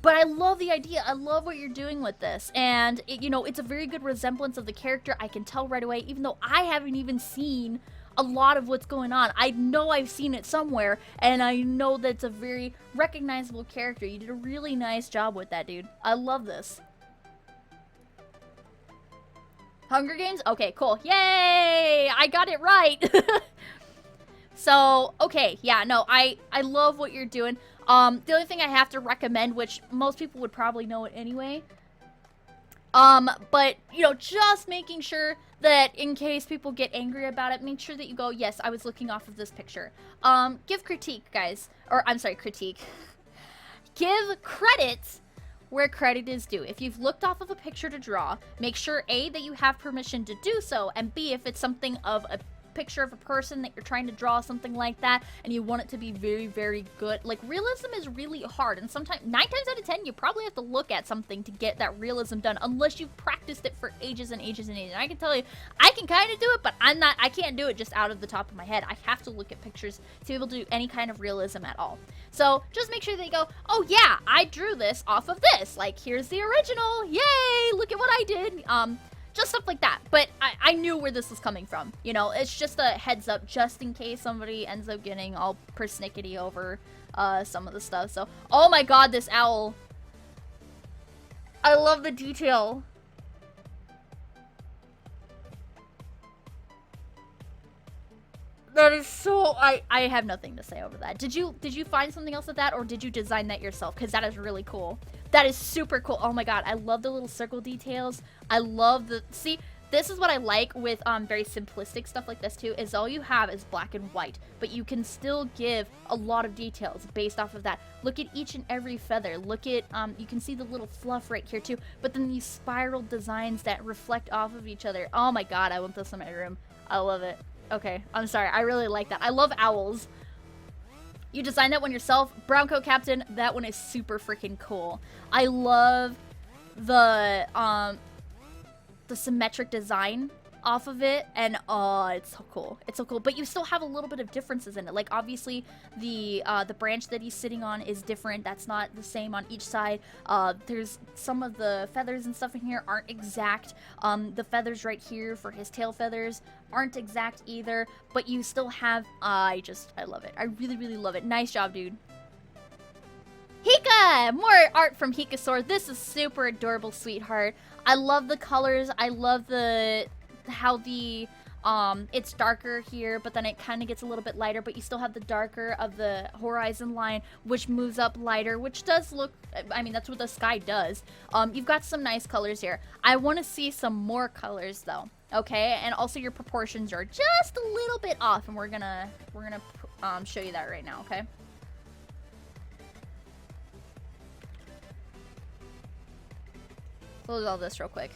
But I love the idea. I love what you're doing with this. And, you know, it's a very good resemblance of the character. I can tell right away, even though I haven't even seen a lot of what's going on. I know I've seen it somewhere, and I know that it's a very recognizable character. You did a really nice job with that, dude. I love this. Hunger Games? Okay, cool. Yay! I got it right! So, okay, yeah, no, I love what you're doing. The only thing I have to recommend, which most people would probably know it anyway, but, you know, just making sure that in case people get angry about it, make sure that you go, yes, I was looking off of this picture. Give critique, guys. Or, I'm sorry, critique. Give credit where credit is due. If you've looked off of a picture to draw, make sure, A, that you have permission to do so, and B, if it's something of a picture of a person that you're trying to draw, something like that, and you want it to be very, very good. Like, realism is really hard, and sometimes 9 times out of 10 you probably have to look at something to get that realism done, unless you've practiced it for ages and ages and ages. And I can tell you, I can kind of do it, but I can't do it just out of the top of my head. I have to look at pictures to be able to do any kind of realism at all. So just make sure that you go, oh yeah, I drew this off of this, like, here's the original, yay, look at what I did. Just stuff like that. But I knew where this was coming from. You know, it's just a heads up just in case somebody ends up getting all persnickety over some of the stuff. So, oh my god, this owl. I love the detail. That is so... I have nothing to say over that. Did you find something else with that, or did you design that yourself? Because that is really cool. That is super cool. Oh my god, I love the little circle details. I love the... See, this is what I like with very simplistic stuff like this too, is all you have is black and white, but you can still give a lot of details based off of that. Look at each and every feather. Look at, you can see the little fluff right here too, but then these spiral designs that reflect off of each other. Oh my god, I want this in my room. I love it. Okay, I'm sorry. I really like that. I love owls. You designed that one yourself. Brown Coat Captain, that one is super freaking cool. I love the symmetric design off of it, and oh, it's so cool. It's so cool. But you still have a little bit of differences in it. Like, obviously, the branch that he's sitting on is different. That's not the same on each side. There's some of the feathers and stuff in here aren't exact. The feathers right here for his tail feathers aren't exact either. But you still have, I love it. I really, really love it. Nice job, dude. Hika! More art from Hikasaur. This is super adorable, sweetheart. I love the colors. I love how the it's darker here, but then it kind of gets a little bit lighter, but you still have the darker of the horizon line, which moves up lighter, which does look, I mean, that's what the sky does. You've got some nice colors here. I want to see some more colors though, okay? And also your proportions are just a little bit off, and we're gonna show you that right now, okay? Close all this real quick.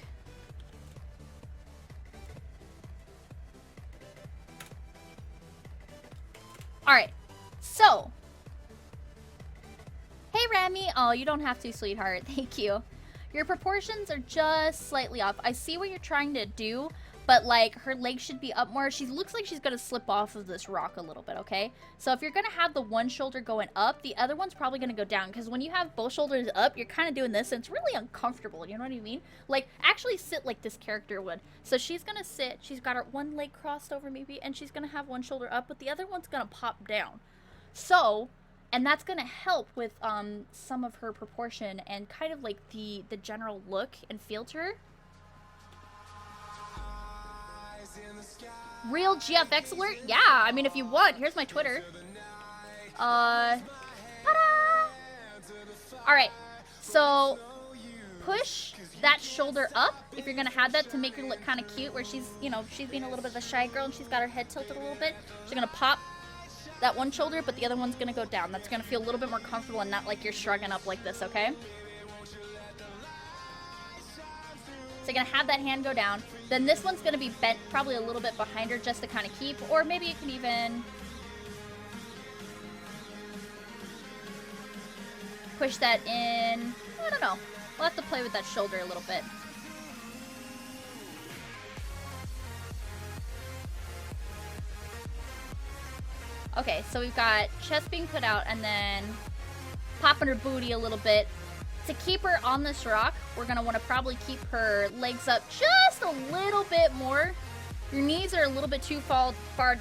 Alright, so. Hey, Rami. Oh, you don't have to, sweetheart. Thank you. Your proportions are just slightly off. I see what you're trying to do, but, like, her legs should be up more. She looks like she's gonna slip off of this rock a little bit, okay? So if you're gonna have the one shoulder going up, the other one's probably gonna go down, because when you have both shoulders up, you're kind of doing this, and it's really uncomfortable, you know what I mean? Like, actually sit like this character would. So she's gonna sit, she's got her one leg crossed over maybe, and she's gonna have one shoulder up, but the other one's gonna pop down. So, and that's gonna help with some of her proportion and kind of like the general look and feel to her. Real GFX alert? Yeah, I mean, if you want, here's my Twitter. Ta-da! Alright, so push that shoulder up if you're gonna have that to make her look kind of cute, where she's, you know, she's being a little bit of a shy girl and she's got her head tilted a little bit. She's gonna pop that one shoulder, but the other one's gonna go down. That's gonna feel a little bit more comfortable and not like you're shrugging up like this, okay? So you're gonna have that hand go down. Then this one's gonna be bent probably a little bit behind her just to kind of keep, or maybe you can even push that in. I don't know. We'll have to play with that shoulder a little bit. Okay, so we've got chest being put out and then popping her booty a little bit. To keep her on this rock, we're going to want to probably keep her legs up just a little bit more. Your knees are a little bit too far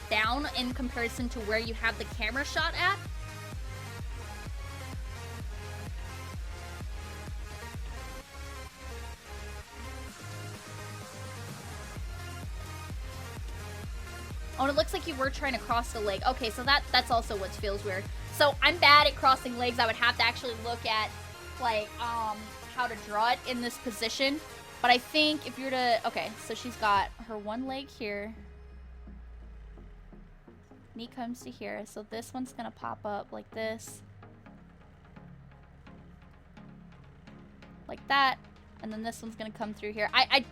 down in comparison to where you have the camera shot at. Oh, and it looks like you were trying to cross the leg. Okay, so that's also what feels weird. So I'm bad at crossing legs. I would have to actually look at, like, how to draw it in this position. But I think if you're to... Okay, so she's got her one leg here. Knee comes to here. So this one's going to pop up like this. Like that. And then this one's going to come through here. I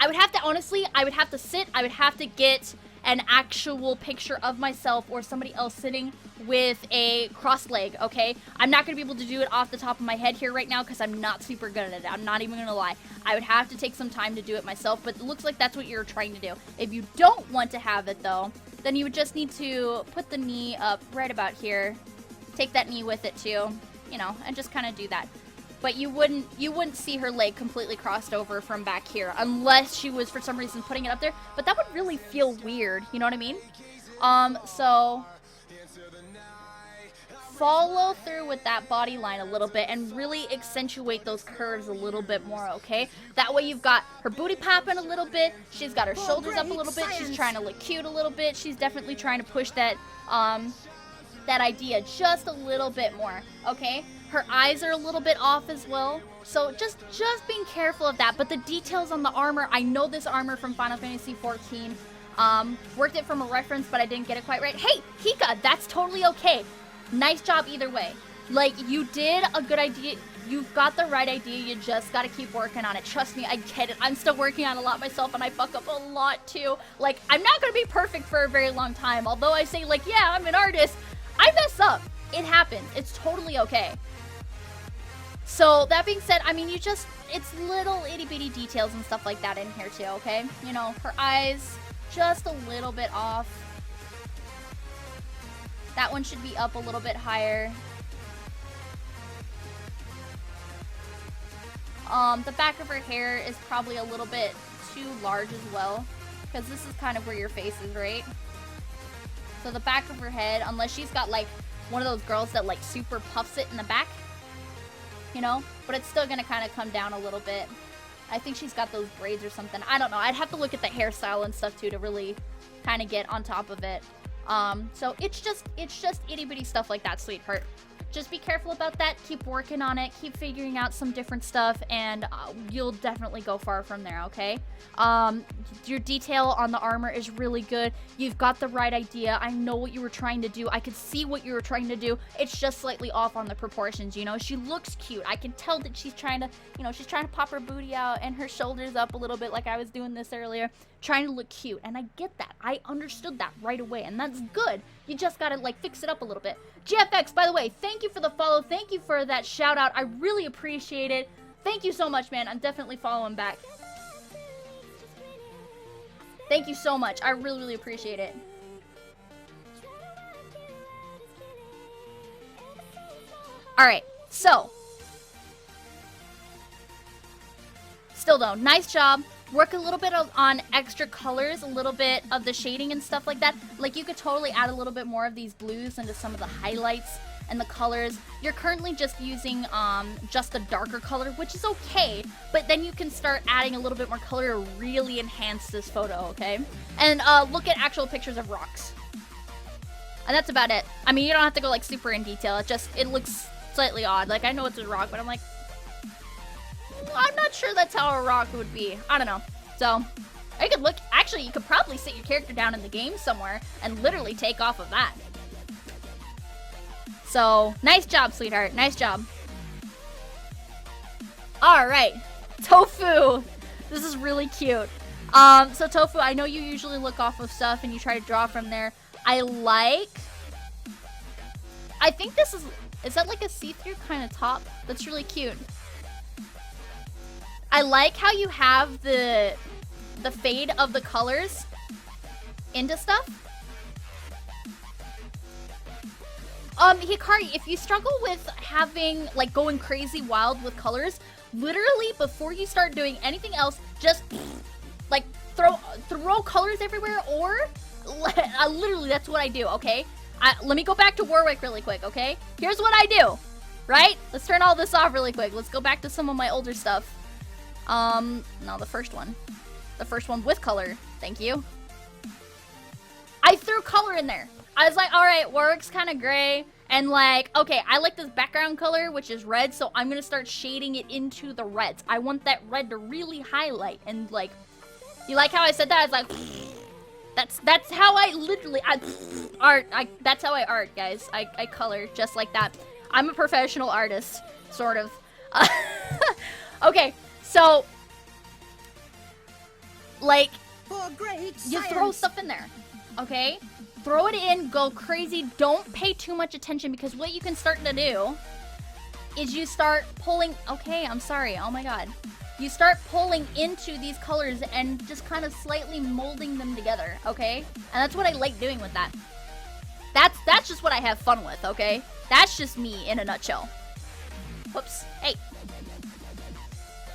would have to, honestly, I would have to sit. I would have to get an actual picture of myself or somebody else sitting with a cross leg, okay? I'm not going to be able to do it off the top of my head here right now because I'm not super good at it. I'm not even going to lie. I would have to take some time to do it myself, but it looks like that's what you're trying to do. If you don't want to have it, though, then you would just need to put the knee up right about here. Take that knee with it, too, you know, and just kind of do that. But you wouldn't see her leg completely crossed over from back here unless she was for some reason putting it up there. But that would really feel weird, you know what I mean? So follow through with that body line a little bit and really accentuate those curves a little bit more, okay? That way you've got her booty popping a little bit. She's got her shoulders up a little bit. She's trying to look cute a little bit. She's definitely trying to push that that idea just a little bit more, okay? Her eyes are a little bit off as well, so just being careful of that. But the details on the armor, I know this armor from Final Fantasy XIV. Worked it from a reference, but I didn't get it quite right. Hey, Hika, that's totally okay. Nice job either way. Like, you did a good idea. You've got the right idea. You just got to keep working on it. Trust me, I get it. I'm still working on a lot myself, and I fuck up a lot too. Like, I'm not going to be perfect for a very long time. Although I say, like, yeah, I'm an artist, I mess up. It happens. It's totally okay. So, that being said, I mean, it's little itty-bitty details and stuff like that in here too, okay? You know, her eyes, just a little bit off. That one should be up a little bit higher. The back of her hair is probably a little bit too large as well, because this is kind of where your face is, right? So the back of her head, unless she's got, like, one of those girls that, like, super puffs it in the back, you know, but it's still gonna kind of come down a little bit. I think she's got those braids or something. I don't know. I'd have to look at the hairstyle and stuff too to really kind of get on top of it. So it's just itty bitty stuff like that, sweetheart. Just be careful about that. Keep working on it. Keep figuring out some different stuff, and you'll definitely go far from there, okay? Your detail on the armor is really good. You've got the right idea. I know what you were trying to do. I could see what you were trying to do. It's just slightly off on the proportions, you know? She looks cute. I can tell that she's trying to, you know, she's trying to pop her booty out and her shoulders up a little bit like I was doing this earlier. Trying to look cute, and I get that. I understood that right away, and that's good. You just gotta, like, fix it up a little bit. GFX, by the way, thank you for the follow. Thank you for that shout out. I really appreciate it. Thank you so much, man. I'm definitely following back. Thank you so much. I really, really appreciate it. Alright, so. Still though, nice job. Work a little bit on extra colors, a little bit of the shading and stuff like that. Like, you could totally add a little bit more of these blues into some of the highlights and the colors. You're currently just using just a darker color, which is okay, but then you can start adding a little bit more color to really enhance this photo, okay? And look at actual pictures of rocks. And that's about it. I mean, you don't have to go, like, super in detail. It looks slightly odd. Like, I know it's a rock, but I'm like, I'm not sure that's how a rock would be. I don't know. So, I could look. Actually, you could probably sit your character down in the game somewhere and literally take off of that. So, nice job, sweetheart. Nice job. Alright. Tofu. This is really cute. So Tofu, I know you usually look off of stuff and you try to draw from there. I think this is that like a see-through kind of top? That's really cute. I like how you have the fade of the colors into stuff. Hikari, if you struggle with having, like, going crazy wild with colors, literally before you start doing anything else, just, like, throw colors everywhere, or, literally, that's what I do, okay? Let me go back to Warwick really quick, okay? Here's what I do, right? Let's turn all this off really quick. Let's go back to some of my older stuff. No, the first one. The first one with color. Thank you. I threw color in there. I was like, alright, Warwick's kind of gray. And like, okay, I like this background color, which is red, so I'm going to start shading it into the reds. I want that red to really highlight. And like, you like how I said that? I was like, that's how I literally, that's how I art, guys. I color just like that. I'm a professional artist, sort of. Okay, so, like, For great you science. throw stuff in there, okay? Throw it in, go crazy, don't pay too much attention, because what you can start to do is you start pulling, okay, I'm sorry, oh my god. You start pulling into these colors and just kind of slightly molding them together, okay? And that's what I like doing with that. That's just what I have fun with, okay? That's just me in a nutshell. Whoops, hey.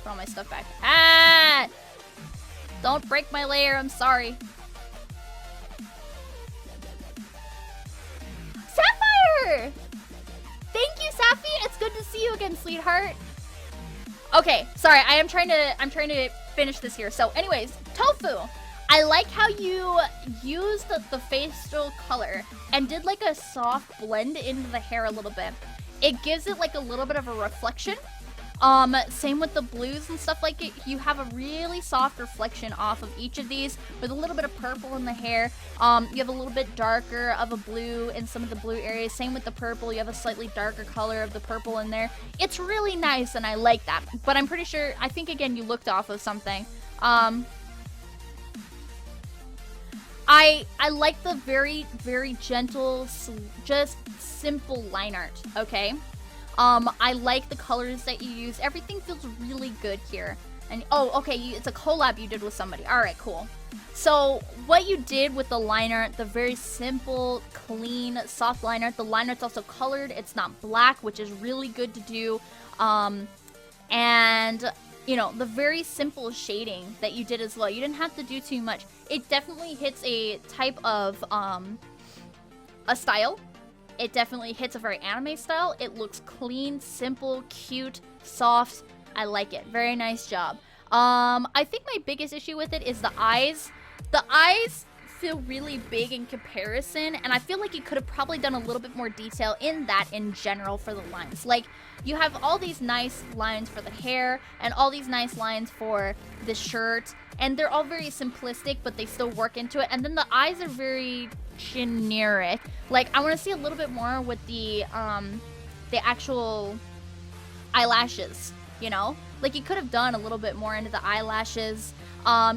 Put all my stuff back. Ah! Don't break my layer, I'm sorry. Sapphire! Thank you, Safi. It's good to see you again, sweetheart. Okay, sorry, I'm trying to finish this here. So anyways, Tofu. I like how you used the facial color and did like a soft blend into the hair a little bit. It gives it like a little bit of a reflection. Same with the blues and stuff like it. You have a really soft reflection off of each of these with a little bit of purple in the hair. You have a little bit darker of a blue in some of the blue areas. Same with the purple. You have a slightly darker color of the purple in there. It's really nice and I like that. But I'm pretty sure, I think again, you looked off of something. I like the very, very gentle, just simple line art, okay? I like the colors that you use. Everything feels really good here. And, oh, okay, it's a collab you did with somebody. All right, cool. So, what you did with the line art, the very simple, clean, soft line art. The line art's also colored. It's not black, which is really good to do. And, you know, the very simple shading that you did as well. You didn't have to do too much. It definitely hits a type of, a style. It definitely hits a very anime style. It looks clean, simple, cute, soft. I like it. Very nice job. I think my biggest issue with it is the eyes. The eyes feel really big in comparison, and I feel like you could have probably done a little bit more detail in that in general for the lines. Like, you have all these nice lines for the hair and all these nice lines for the shirt, and they're all very simplistic, but they still work into it. And then the eyes are very generic. Like, I want to see a little bit more with the actual eyelashes, you know? Like, you could have done a little bit more into the eyelashes.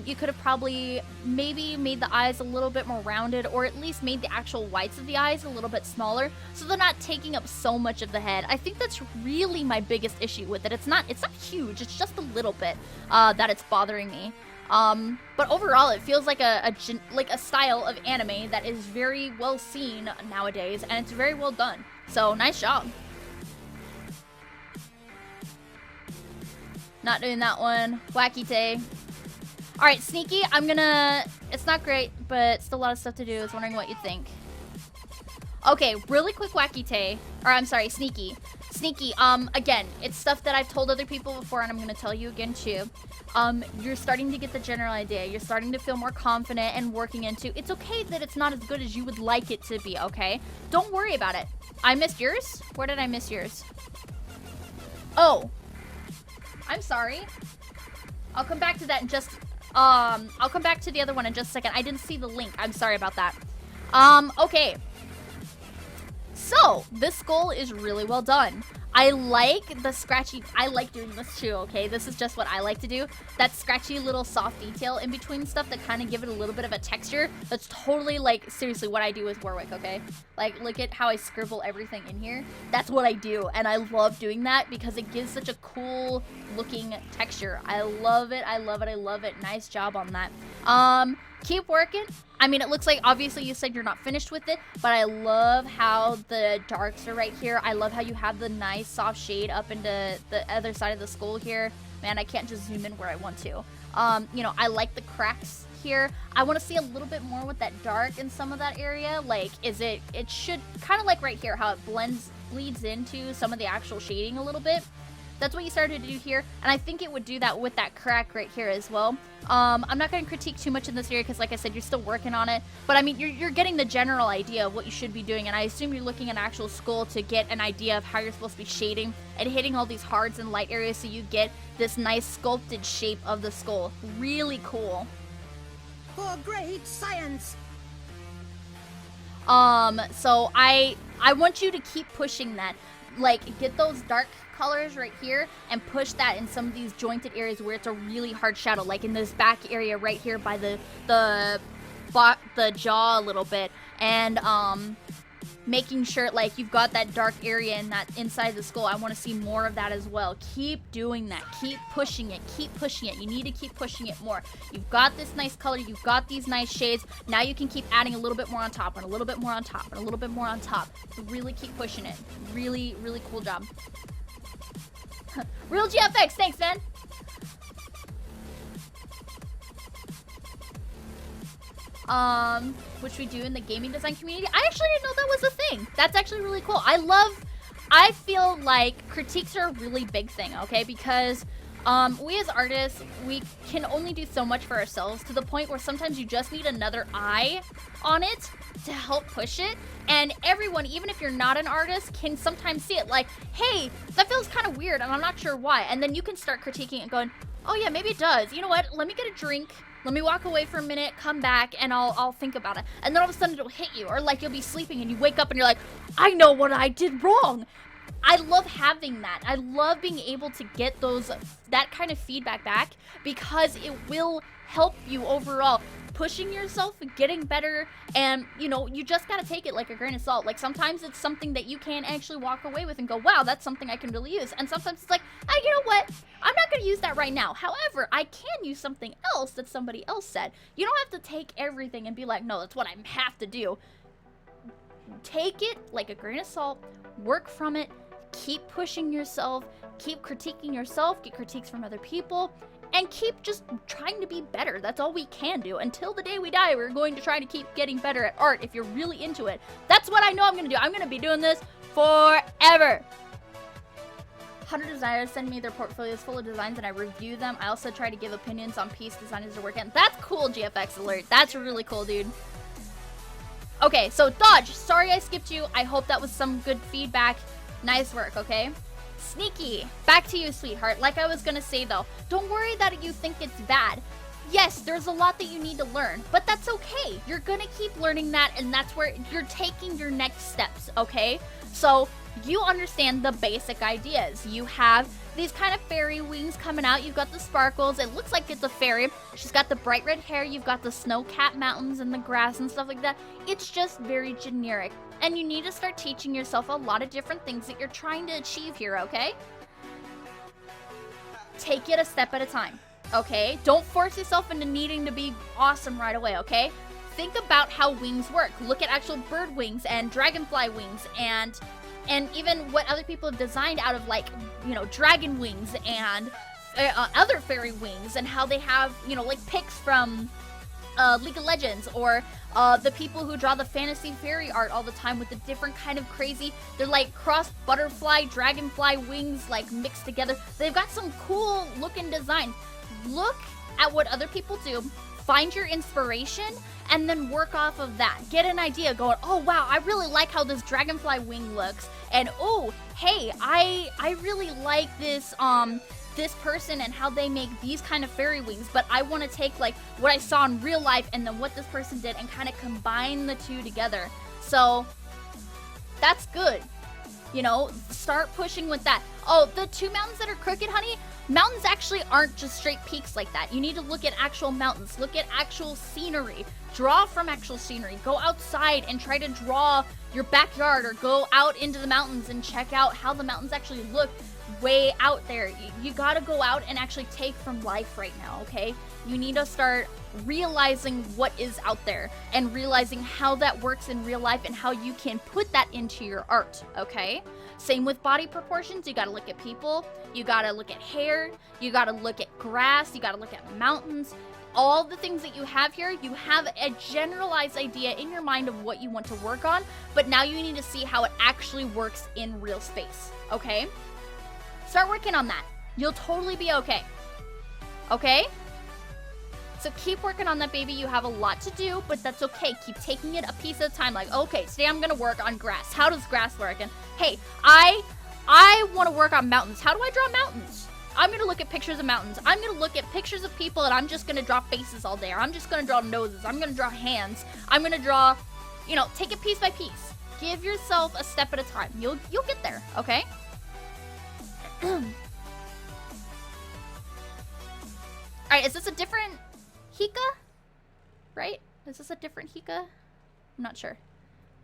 You could have probably maybe made the eyes a little bit more rounded, or at least made the actual whites of the eyes a little bit smaller, so they're not taking up so much of the head. I think that's really my biggest issue with it. It's not huge, it's just a little bit that it's bothering me. But overall, it feels like a style of anime that is very well seen nowadays, and it's very well done. So, nice job. Not doing that one. Wacky Tay. Alright, Sneaky, it's not great, but still a lot of stuff to do. I was wondering what you think. Okay, really quick Wacky Tay. Or, I'm sorry, Sneaky. Sneaky, again, it's stuff that I've told other people before, and I'm gonna tell you again, too. You're starting to get the general idea. You're starting to feel more confident and working into. It's okay that it's not as good as you would like it to be, okay? Don't worry about it. I missed yours? Where did I miss yours? Oh. I'm sorry. I'll come back to that in just... I'll come back to the other one in just a second. I didn't see the link. I'm sorry about that. Okay. So, this goal is really well done. I like the scratchy, I like doing this too, okay? This is just what I like to do. That scratchy little soft detail in between stuff that kind of give it a little bit of a texture. That's totally, like, seriously what I do with Warwick, okay? Like, look at how I scribble everything in here. That's what I do, and I love doing that because it gives such a cool looking texture. I love it, I love it, I love it. Nice job on that. Keep working. I mean, it looks like obviously you said you're not finished with it, but I love how the darks are right here. I love how you have the nice soft shade up into the other side of the skull here. Man, I can't just zoom in where I want to. You know, I like the cracks here. I want to see a little bit more with that dark in some of that area. Like, it should kind of like right here, how it bleeds into some of the actual shading a little bit. That's what you started to do here, and I think it would do that with that crack right here as well. I'm not going to critique too much in this area because, like I said, you're still working on it. But, I mean, you're getting the general idea of what you should be doing, and I assume you're looking at an actual skull to get an idea of how you're supposed to be shading and hitting all these hards and light areas so you get this nice sculpted shape of the skull. Really cool. For great science. So I want you to keep pushing that. Like, get those dark colors right here and push that in some of these jointed areas where it's a really hard shadow, like in this back area right here by the jaw a little bit, and making sure like you've got that dark area in that inside the skull. I want to see more of that as well. Keep doing that. Keep pushing it. Keep pushing it. You need to keep pushing it more. You've got this nice color. You've got these nice shades. Now you can keep adding a little bit more on top and a little bit more on top and a little bit more on top. Really keep pushing it. Really, really cool job. Real GFX, thanks, man. Which we do in the gaming design community. I actually didn't know that was a thing. That's actually really cool. I feel like critiques are a really big thing, okay? Because we as artists, we can only do so much for ourselves to the point where sometimes you just need another eye on it to help push it. And everyone, even if you're not an artist, can sometimes see it like, hey, that feels kind of weird and I'm not sure why. And then you can start critiquing and going, oh yeah, maybe it does. You know what? Let me get a drink. Let me walk away for a minute, come back, and I'll think about it. And then all of a sudden it'll hit you. Or like you'll be sleeping and you wake up and you're like, I know what I did wrong. I love having that. I love being able to get that kind of feedback back because it will help you overall, pushing yourself, getting better, and you know, you just gotta take it like a grain of salt. Like sometimes it's something that you can actually walk away with and go, wow, that's something I can really use. And sometimes it's like, oh, you know what? I'm not gonna use that right now. However, I can use something else that somebody else said. You don't have to take everything and be like, no, that's what I have to do. Take it like a grain of salt, work from it, keep pushing yourself, keep critiquing yourself, get critiques from other people, and keep just trying to be better. That's all we can do. Until the day we die, we're going to try to keep getting better at art if you're really into it. That's what I know I'm going to do. I'm going to be doing this forever. 100 designers send me their portfolios full of designs and I review them. I also try to give opinions on piece designers to work in. That's cool, GFX Alert. That's really cool, dude. Okay, so Dodge, sorry I skipped you. I hope that was some good feedback. Nice work, okay? Sneaky, back to you, sweetheart. Like I was gonna say though, don't worry that you think it's bad. Yes, there's a lot that you need to learn, but that's okay. You're gonna keep learning that, and that's where you're taking your next steps, okay? So you understand the basic ideas. You have these kind of fairy wings coming out. You've got the sparkles. It looks like it's a fairy. She's got the bright red hair. You've got the snow-capped mountains and the grass and stuff like that. It's just very generic. And you need to start teaching yourself a lot of different things that you're trying to achieve here, okay? Take it a step at a time, okay? Don't force yourself into needing to be awesome right away, okay? Think about how wings work. Look at actual bird wings and dragonfly wings and even what other people have designed out of, like, you know, dragon wings and other fairy wings, and how they have, you know, like pics from League of Legends, or the people who draw the fantasy fairy art all the time with the different kind of crazy, they're like cross butterfly, dragonfly wings, like mixed together. They've got some cool looking designs. Look at what other people do, find your inspiration, and then work off of that. Get an idea going, oh wow, I really like how this dragonfly wing looks, and oh, hey, I really like this this person and how they make these kind of fairy wings, but I want to take like what I saw in real life and then what this person did and kind of combine the two together. So that's good. You know, start pushing with that. Oh, the 2 mountains that are crooked, honey, mountains actually aren't just straight peaks like that. You need to look at actual mountains, look at actual scenery, draw from actual scenery, go outside and try to draw your backyard, or go out into the mountains and check out how the mountains actually look way out there. You gotta go out and actually take from life right now, okay? You need to start realizing what is out there and realizing how that works in real life and how you can put that into your art, okay? Same with body proportions. You gotta look at people, you gotta look at hair, you gotta look at grass, you gotta look at mountains. All the things that you have here, you have a generalized idea in your mind of what you want to work on, but now you need to see how it actually works in real space, okay? Start working on that. You'll totally be okay. Okay? So keep working on that, baby. You have a lot to do, but that's okay. Keep taking it a piece at a time. Like, okay, today I'm gonna work on grass. How does grass work? And hey, I want to work on mountains. How do I draw mountains? I'm gonna look at pictures of mountains. I'm gonna look at pictures of people, and I'm just gonna draw faces all day. Or I'm just gonna draw noses. I'm gonna draw hands. I'm gonna draw, you know, take it piece by piece. Give yourself a step at a time. You'll get there, okay? Alright, is this a different Hika? Right? Is this a different Hika? I'm not sure.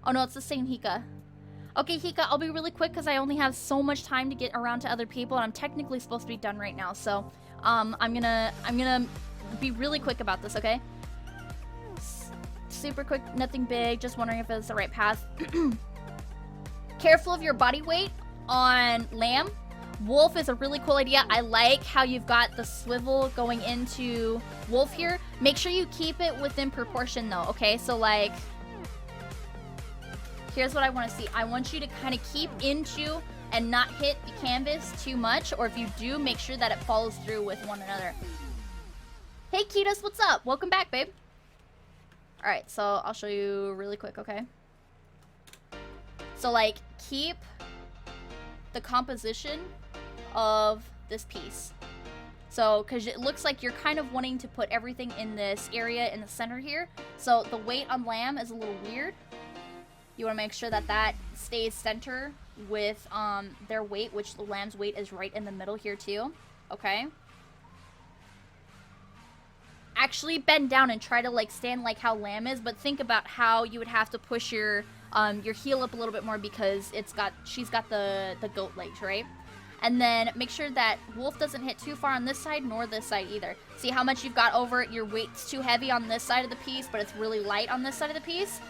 Oh no, it's the same Hika. Okay, Hika, I'll be really quick because I only have so much time to get around to other people, and I'm technically supposed to be done right now. So, I'm gonna be really quick about this, okay? Super quick, nothing big. Just wondering if it's the right path. Careful of your body weight on lamb. Wolf is a really cool idea. I like how you've got the swivel going into wolf here. Make sure you keep it within proportion though, okay? So like, here's what I want to see. I want you to kind of keep into and not hit the canvas too much, or if you do, make sure that it follows through with one another. Hey Ketus, what's up? Welcome back, babe. Alright, so I'll show you really quick, okay? So like, keep the composition of this piece. So, because it looks like you're kind of wanting to put everything in this area in the center here. So the weight on lamb is a little weird. You want to make sure that that stays center with their weight, which the lamb's weight is right in the middle here too. Okay? Actually bend down and try to like stand like how lamb is, but think about how you would have to push your heel up a little bit more because she's got the goat legs, right? And then make sure that wolf doesn't hit too far on this side nor this side either. See how much you've got over it? Your weight's too heavy on this side of the piece, but it's really light on this side of the piece.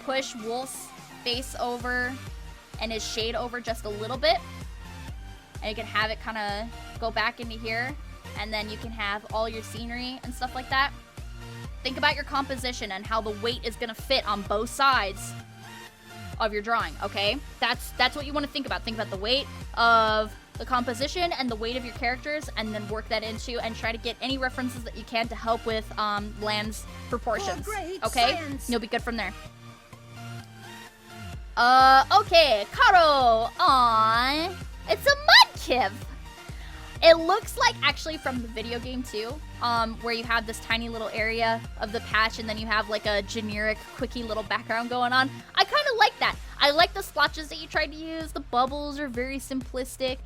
Push wolf's face over and his shade over just a little bit. And you can have it kind of go back into here. And then you can have all your scenery and stuff like that. Think about your composition and how the weight is going to fit on both sides of your drawing, okay? That's what you want to think about. Think about the weight of the composition and the weight of your characters, and then work that into and try to get any references that you can to help with Lamb's proportions, okay? You'll be good from there. Okay, Karo on. It's a mudkip. It looks like, actually, from the video game, too, where you have this tiny little area of the patch, and then you have, like, a generic, quickie little background going on. I kind of like that. I like the splotches that you tried to use. The bubbles are very simplistic.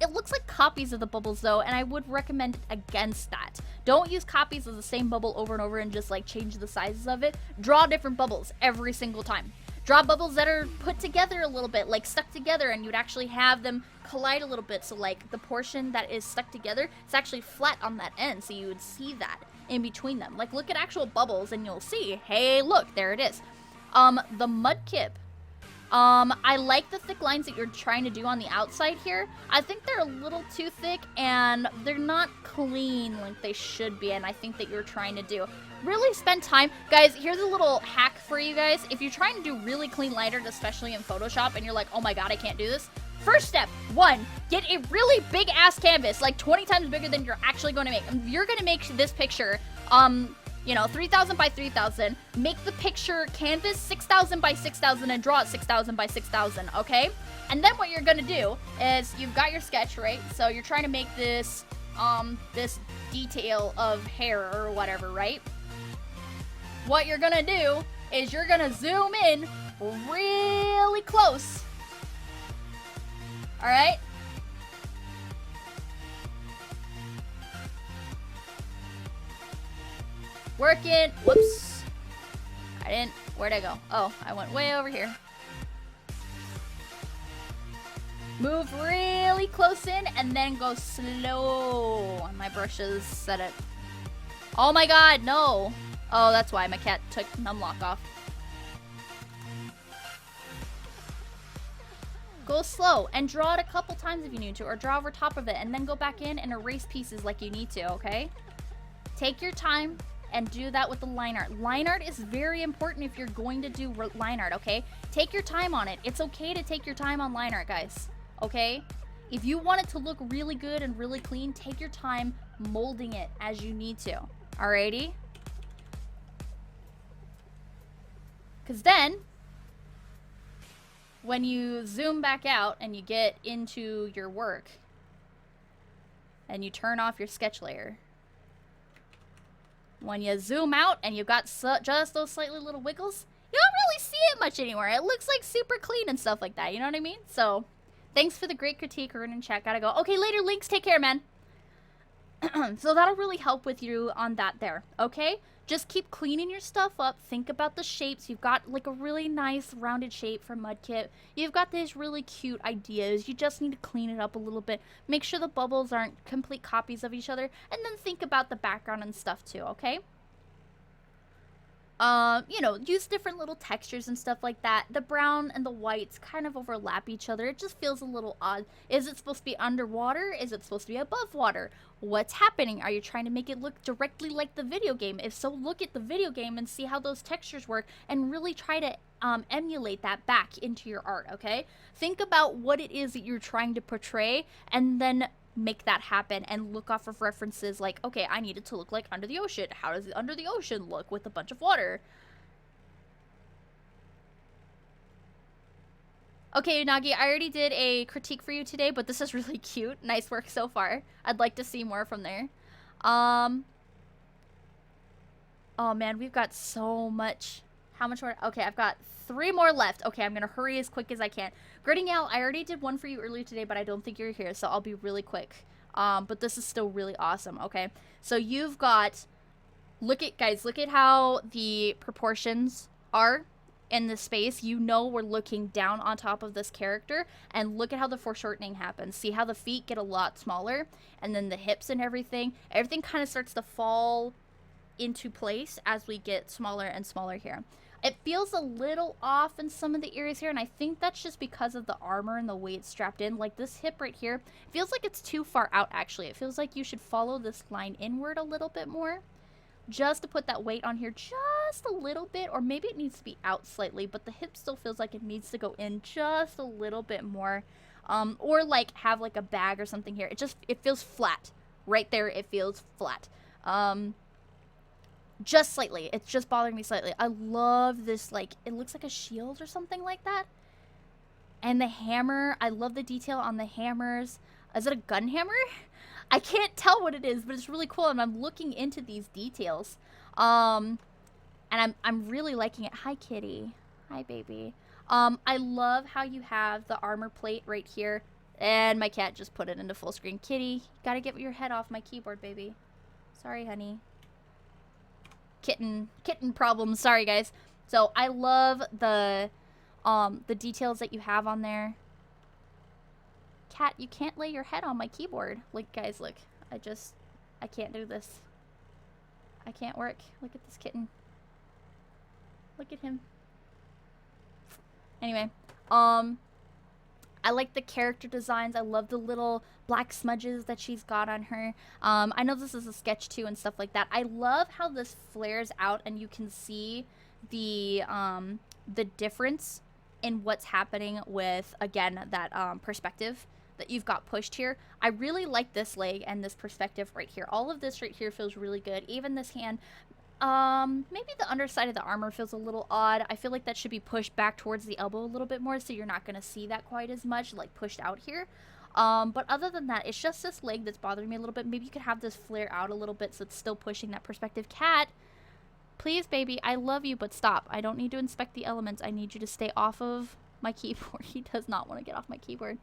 It looks like copies of the bubbles, though, and I would recommend against that. Don't use copies of the same bubble over and over and just, like, change the sizes of it. Draw different bubbles every single time. Draw bubbles that are put together a little bit, like stuck together, and you'd actually have them collide a little bit. So like the portion that is stuck together, it's actually flat on that end, so you would see that in between them. Like look at actual bubbles and you'll see, hey look, there it is. The mudkip. I like the thick lines that you're trying to do on the outside here. I think they're a little too thick and they're not clean like they should be, and I think that you're trying to do. Really spend time. Guys, here's a little hack for you guys. If you're trying to do really clean light art, especially in Photoshop, and you're like, oh my god, I can't do this. First step, one, get a really big ass canvas, like 20 times bigger than you're actually going to make. You're going to make this picture, you know, 3,000 by 3,000. Make the picture canvas 6,000 by 6,000 and draw it 6,000 by 6,000, okay? And then what you're going to do is you've got your sketch, right? So you're trying to make this, this detail of hair or whatever, right? What you're gonna do is you're gonna zoom in really close All right. Working. Whoops. I didn't. Where'd I go? Oh, I went way over here. Move really close in and then go slow on my brushes. Set it. Oh my god, no. Oh, that's why my cat took numlock off. Go slow and draw it a couple times if you need to, or draw over top of it and then go back in and erase pieces like you need to, okay? Take your time and do that with the line art. Line art is very important if you're going to do line art, okay? Take your time on it. It's okay to take your time on line art, guys, okay? If you want it to look really good and really clean, take your time molding it as you need to, alrighty? Because then, when you zoom back out and you get into your work and you turn off your sketch layer, when you zoom out and you've got just those slightly little wiggles, you don't really see it much anymore. It looks like super clean and stuff like that. You know what I mean? So, thanks for the great critique, Rin in chat. Gotta go. Okay, later, Links. Take care, man. So that'll really help with you on that there, okay? Just keep cleaning your stuff up. Think about the shapes. You've got like a really nice rounded shape for Mudkip. You've got these really cute ideas. You just need to clean it up a little bit. Make sure the bubbles aren't complete copies of each other. And then think about the background and stuff too, okay? You know, use different little textures and stuff like that. The brown and the whites kind of overlap each other. It just feels a little odd. Is it supposed to be underwater? Is it supposed to be above water? What's happening? Are you trying to make it look directly like the video game? If so, look at the video game and see how those textures work and really try to emulate that back into your art, okay? Think about what it is that you're trying to portray and then make that happen and look off of references like, okay, I need it to look like Under the Ocean. How does Under the Ocean look with a bunch of water? Okay, Nagi, I already did a critique for you today, but this is really cute. Nice work so far. I'd like to see more from there. Oh man, we've got so much. How much more? Okay, I've got 3 more left. Okay, I'm gonna hurry as quick as I can. Gritting Out, I already did one for you earlier today, but I don't think you're here, so I'll be really quick. But this is still really awesome, okay? So you've got, guys, look at how the proportions are in this space. You know we're looking down on top of this character, and look at how the foreshortening happens. See how the feet get a lot smaller, and then the hips and everything kind of starts to fall into place as we get smaller and smaller here. It feels a little off in some of the areas here, and I think that's just because of the armor and the way it's strapped in. Like this hip right here feels like it's too far out, actually. It feels like you should follow this line inward a little bit more, just to put that weight on here just a little bit, or maybe it needs to be out slightly, but the hip still feels like it needs to go in just a little bit more, or like have like a bag or something here. It feels flat right there. It feels flat. Just slightly. It's just bothering me slightly. I love this, like, it looks like a shield or something like that. And the hammer, I love the detail on the hammers. Is it a gun hammer? I can't tell what it is, but it's really cool, and I'm looking into these details. And I'm really liking it. Hi, kitty. Hi, baby. I love how you have the armor plate right here. And my cat just put it into full screen. Kitty, you gotta get your head off my keyboard, baby. Sorry, honey. Kitten problems. Sorry, guys. So I love the details that you have on there. Cat, you can't lay your head on my keyboard. Like, guys, look. I can't do this. I can't work. Look at this kitten. Look at him. Anyway, I like the character designs. I love the little black smudges that she's got on her. I know this is a sketch too and stuff like that. I love how this flares out and you can see the difference in what's happening with, again, that perspective that you've got pushed here. I really like this leg and this perspective right here. All of this right here feels really good. Even this hand. Maybe the underside of the armor feels a little odd. I feel like that should be pushed back towards the elbow a little bit more, so you're not going to see that quite as much, like pushed out here. But other than that, it's just this leg that's bothering me a little bit. Maybe you could have this flare out a little bit so it's still pushing that perspective. Cat, please, baby, I love you, but stop. I don't need to inspect the elements. I need you to stay off of my keyboard. He does not want to get off my keyboard.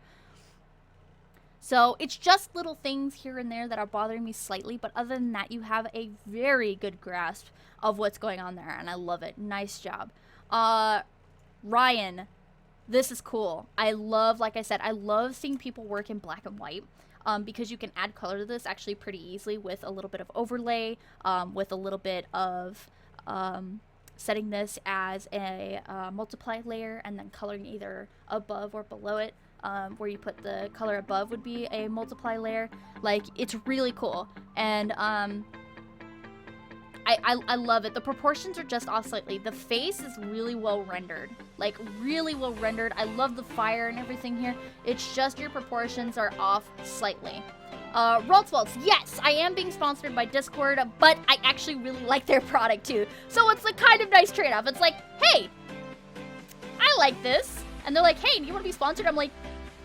So it's just little things here and there that are bothering me slightly, but other than that, you have a very good grasp of what's going on there, and I love it. Nice job. Ryan, this is cool. I love, like I said, I love seeing people work in black and white. Because you can add color to this actually pretty easily with a little bit of overlay, with a little bit of setting this as a multiply layer and then coloring either above or below it. Where you put the color above would be a multiply layer. Like, it's really cool. And I love it. The proportions are just off slightly. The face is really well rendered. Like, really well rendered. I love the fire and everything here. It's just your proportions are off slightly. Roltzwaltz, yes, I am being sponsored by Discord, but I actually really like their product too. So it's a kind of nice trade-off. It's like, hey, I like this. And they're like, hey, do you want to be sponsored? I'm like,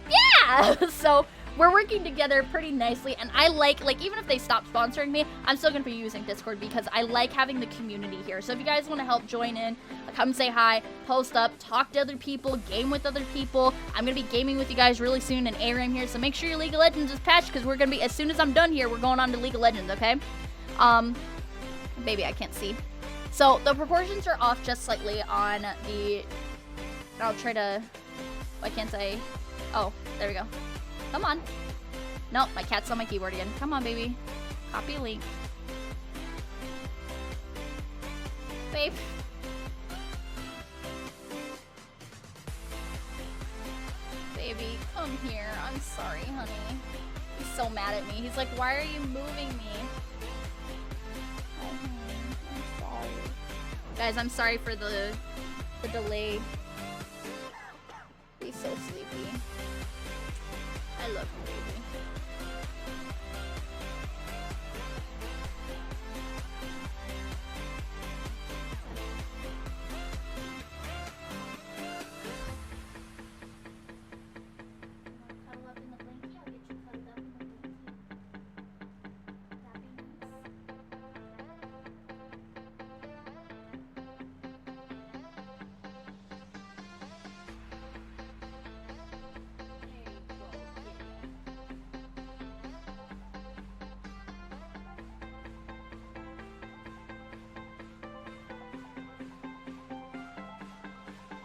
yeah! So we're working together pretty nicely, and I like, even if they stop sponsoring me, I'm still going to be using Discord because I like having the community here. So if you guys want to help join in, come say hi, post up, talk to other people, game with other people. I'm going to be gaming with you guys really soon in ARAM here, so make sure your League of Legends is patched because we're going to be, as soon as I'm done here, we're going on to League of Legends, okay? Maybe I can't see. So the proportions are off just slightly on the, I'll try to, why can't I, oh, there we go. Come on. Nope, my cat's on my keyboard again. Come on, baby. Copy link. Babe. Baby, come here. I'm sorry, honey. He's so mad at me. He's like, why are you moving me? Oh, honey, I'm sorry. Guys, I'm sorry for the delay. He's so sleepy. I love you, baby. Cuddle up in the blankie? I'll get you cuddled up in the blankie. That'd be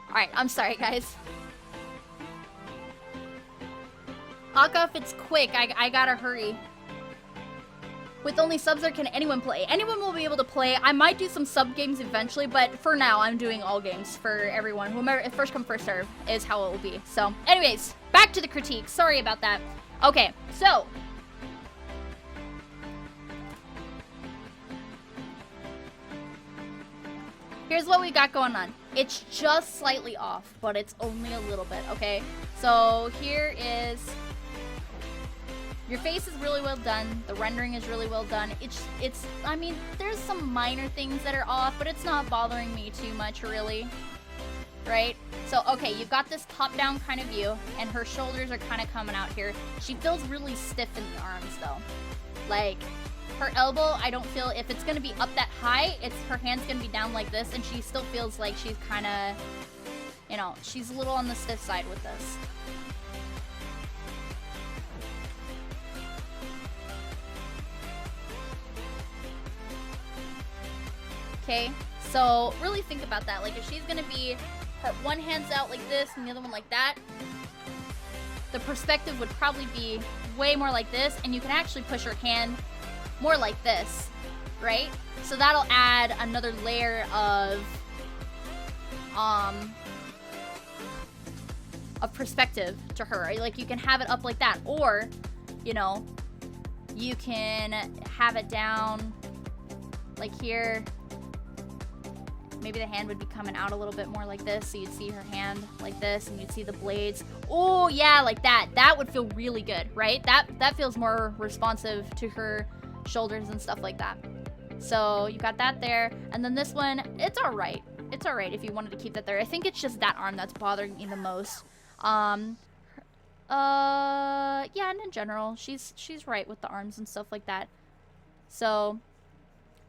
Alright, I'm sorry, guys. Aka, if it's quick, I gotta hurry. With only subs there, can anyone play? Anyone will be able to play. I might do some sub games eventually, but for now, I'm doing all games for everyone. Whomever, first come, first serve is how it will be. So, anyways, back to the critique. Sorry about that. Okay, so. Here's what we got going on. It's just slightly off, but it's only a little bit, okay? So here is, your face is really well done. The rendering is really well done. It's, I mean, there's some minor things that are off, but it's not bothering me too much, really, right? So, okay, you've got this top-down kind of view, and her shoulders are kind of coming out here. She feels really stiff in the arms, though. Like, her elbow, I don't feel, if it's going to be up that high, her hand's going to be down like this, and she still feels like she's kind of, you know, she's a little on the stiff side with this. Okay, so really think about that. Like, if she's going to be, her one hand's out like this and the other one like that, the perspective would probably be way more like this, and you can actually push her hand more like this, right? So that'll add another layer of perspective to her. Like, you can have it up like that, or, you know, you can have it down like here. Maybe the hand would be coming out a little bit more like this, so you'd see her hand like this, and you'd see the blades. Oh yeah, like that. That would feel really good, right? That feels more responsive to her shoulders and stuff like that. So you got that there, and then this one, it's all right. It's all right if you wanted to keep that there. I think it's just that arm that's bothering me the most. Yeah, and in general, she's right with the arms and stuff like that. So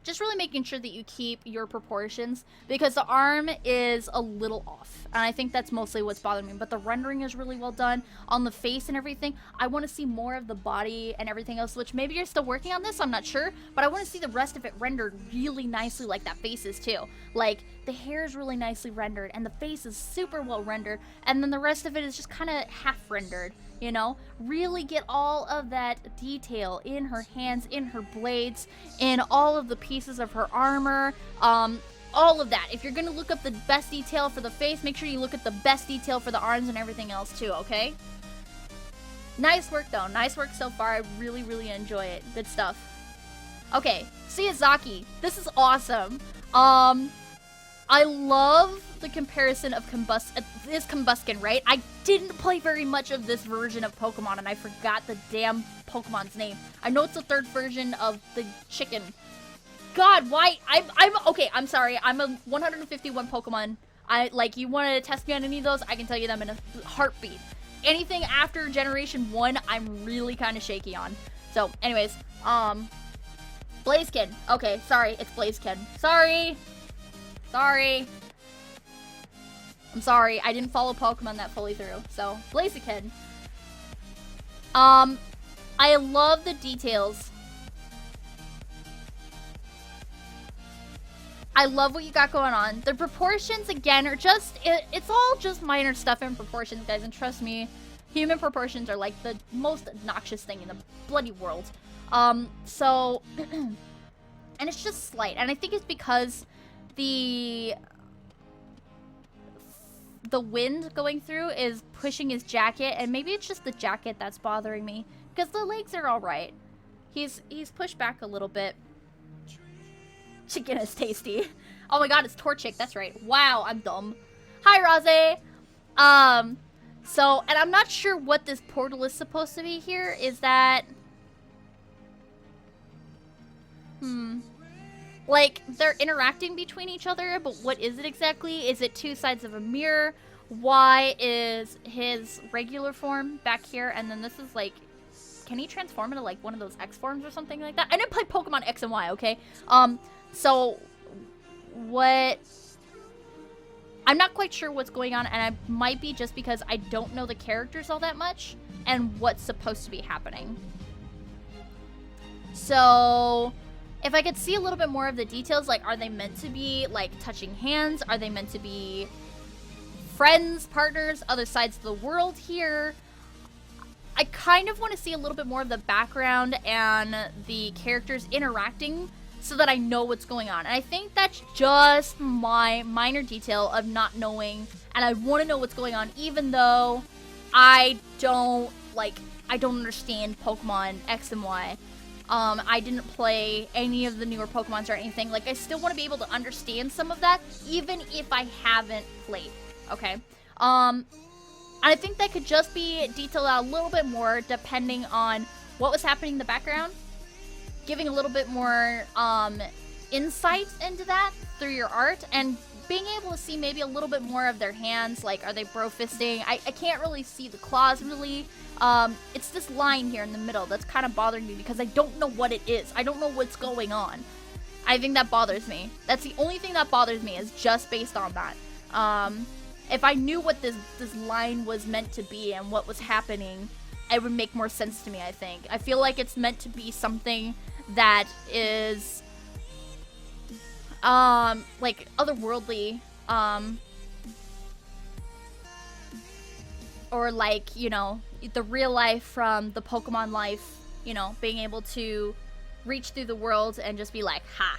just really making sure that you keep your proportions, because the arm is a little off, and I think that's mostly what's bothering me. But the rendering is really well done on the face and everything. I want to see more of the body and everything else, which maybe you're still working on this, I'm not sure, but I want to see the rest of it rendered really nicely, like that face is too. Like, the hair is really nicely rendered, and the face is super well rendered, and then the rest of it is just kind of half rendered, you know? Really get all of that detail in her hands, in her blades, in all of the pieces of her armor, all of that. If you're gonna look up the best detail for the face, make sure you look at the best detail for the arms and everything else too, okay? Nice work though, nice work so far. I really, really enjoy it. Good stuff. Okay, Siyazaki, this is awesome. I love the comparison of this Combuskin, right? I didn't play very much of this version of Pokemon, and I forgot the damn Pokemon's name. I know it's the third version of the chicken. God, why? I'm okay, I'm sorry. I'm a 151 Pokemon. You want to test me on any of those, I can tell you them in a heartbeat. Anything after Generation 1, I'm really kind of shaky on. So, anyways, Blaziken. Okay, sorry, it's Blaziken. Sorry. I'm sorry, I didn't follow Pokemon that fully through. So, Blaziken. I love the details. I love what you got going on. The proportions, again, are just, it's all just minor stuff in proportions, guys. And trust me, human proportions are like the most obnoxious thing in the bloody world. And it's just slight. And I think it's because the wind going through is pushing his jacket, and maybe it's just the jacket that's bothering me, because the legs are all right. He's pushed back a little bit. Chicken is tasty. Oh my god, it's Torchic, that's right. Wow, I'm dumb. Hi, Rose. And I'm not sure what this portal is supposed to be here. Is that... Like, they're interacting between each other, but what is it exactly? Is it two sides of a mirror? Why is his regular form back here? And then this is like... Can he transform into, like, one of those X forms or something like that? I didn't play Pokemon X and Y, okay? So, what... I'm not quite sure what's going on, and I might be just because I don't know the characters all that much and what's supposed to be happening. So, if I could see a little bit more of the details, like, are they meant to be, like, touching hands? Are they meant to be friends, partners, other sides of the world here? I kind of want to see a little bit more of the background and the characters interacting so that I know what's going on. And I think that's just my minor detail of not knowing, and I want to know what's going on even though I don't understand Pokemon X and Y. I didn't play any of the newer Pokemons or anything. Like, I still want to be able to understand some of that even if I haven't played, okay? I think that could just be detailed out a little bit more depending on what was happening in the background. Giving a little bit more insight into that through your art, and being able to see maybe a little bit more of their hands. Like, are they bro-fisting? I can't really see the claws really. It's this line here in the middle that's kind of bothering me because I don't know what it is. I don't know what's going on. I think that bothers me. That's the only thing that bothers me, is just based on that. If I knew what this line was meant to be and what was happening, it would make more sense to me, I think. I feel like it's meant to be something that is, like, otherworldly, or like, you know, the real life from the Pokemon life, you know, being able to reach through the world and just be like, ha.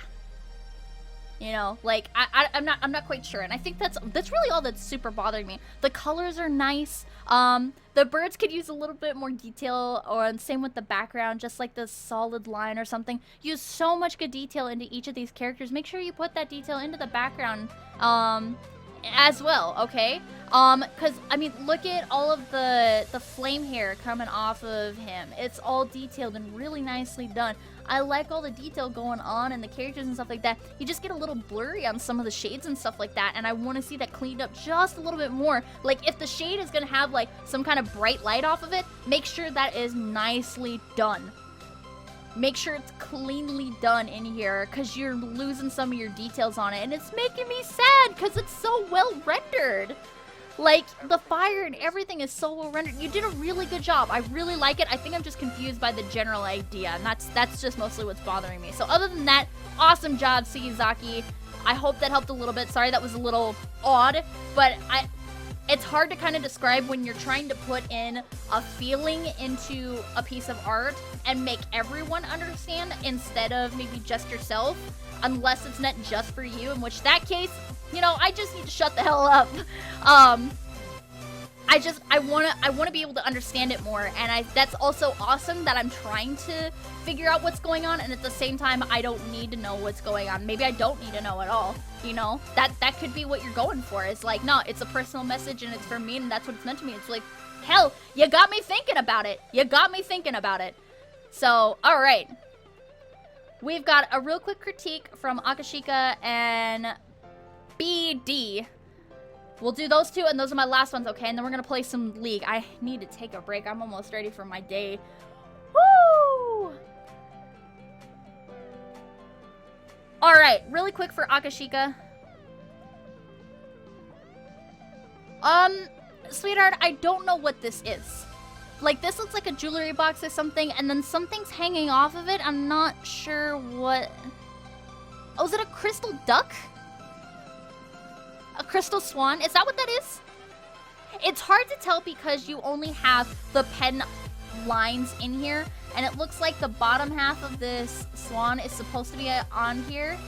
You know, like, I'm not quite sure, and I think that's really all that's super bothering me. The colors are nice. The birds could use a little bit more detail, or same with the background, just like the solid line or something. Use so much good detail into each of these characters. Make sure you put that detail into the background, as well, okay? Because, I mean, look at all of the flame hair coming off of him. It's all detailed and really nicely done. I like all the detail going on and the characters and stuff like that. You just get a little blurry on some of the shades and stuff like that, and I want to see that cleaned up just a little bit more. Like, if the shade is going to have, like, some kind of bright light off of it, make sure that is nicely done. make sure it's cleanly done in here because you're losing some of your details on it. And it's making me sad because it's so well rendered. Like, the fire and everything is so well rendered. You did a really good job. I really like it. I think I'm just confused by the general idea, and that's just mostly what's bothering me. So other than that, awesome job, Sugizaki. I hope that helped a little bit. Sorry that was a little odd, but it's hard to kind of describe when you're trying to put in a feeling into a piece of art and make everyone understand instead of maybe just yourself, unless it's meant just for you, in which that case, you know, I just need to shut the hell up. I want to be able to understand it more, and that's also awesome that I'm trying to figure out what's going on, and at the same time, I don't need to know what's going on. Maybe I don't need to know at all, you know? That could be what you're going for. It's like, no, it's a personal message, and it's for me, and that's what it's meant to me. It's like, hell, you got me thinking about it. You got me thinking about it. So, alright. We've got a real quick critique from Akashika and BD. We'll do those two, and those are my last ones, okay? And then we're gonna play some League. I need to take a break. I'm almost ready for my day. Woo! Alright, really quick for Akashika. Sweetheart, I don't know what this is. Like, this looks like a jewelry box or something, and then something's hanging off of it. I'm not sure what... Oh, is it a crystal duck? A crystal swan? Is that what that is? It's hard to tell because you only have the pen lines in here, and it looks like the bottom half of this swan is supposed to be on here.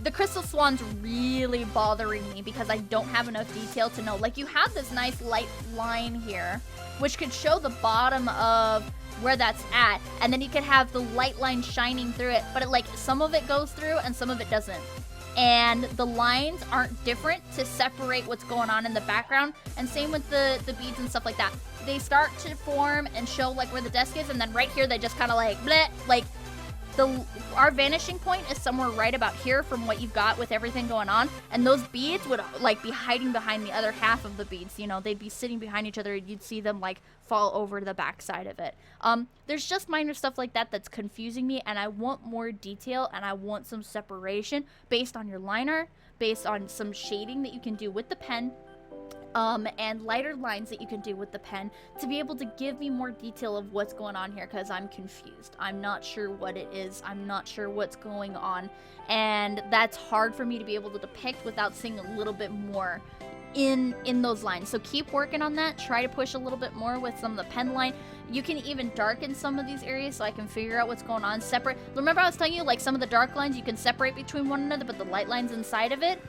The crystal swan's really bothering me because I don't have enough detail to know. Like, you have this nice light line here, which could show the bottom of where that's at, and then you could have the light line shining through it, but like some of it goes through and some of it doesn't, and the lines aren't different to separate what's going on in the background. And same with the beads and stuff like that. They start to form and show like where the desk is, and then right here they just kind of like bleh, like our vanishing point is somewhere right about here from what you've got with everything going on, and those beads would like be hiding behind the other half of the beads. You know, they'd be sitting behind each other, and you'd see them like fall over to the back side of it. There's just minor stuff like that that's confusing me, and I want more detail, and I want some separation based on your liner, based on some shading that you can do with the pen, and lighter lines that you can do with the pen to be able to give me more detail of what's going on here, because I'm confused. I'm not sure what it is. I'm not sure what's going on, and that's hard for me to be able to depict without seeing a little bit more in those lines. So keep working on that. Try to push a little bit more with some of the pen line. You can even darken some of these areas so I can figure out what's going on. Separate. Remember I was telling you, like, some of the dark lines you can separate between one another, but the light lines inside of it,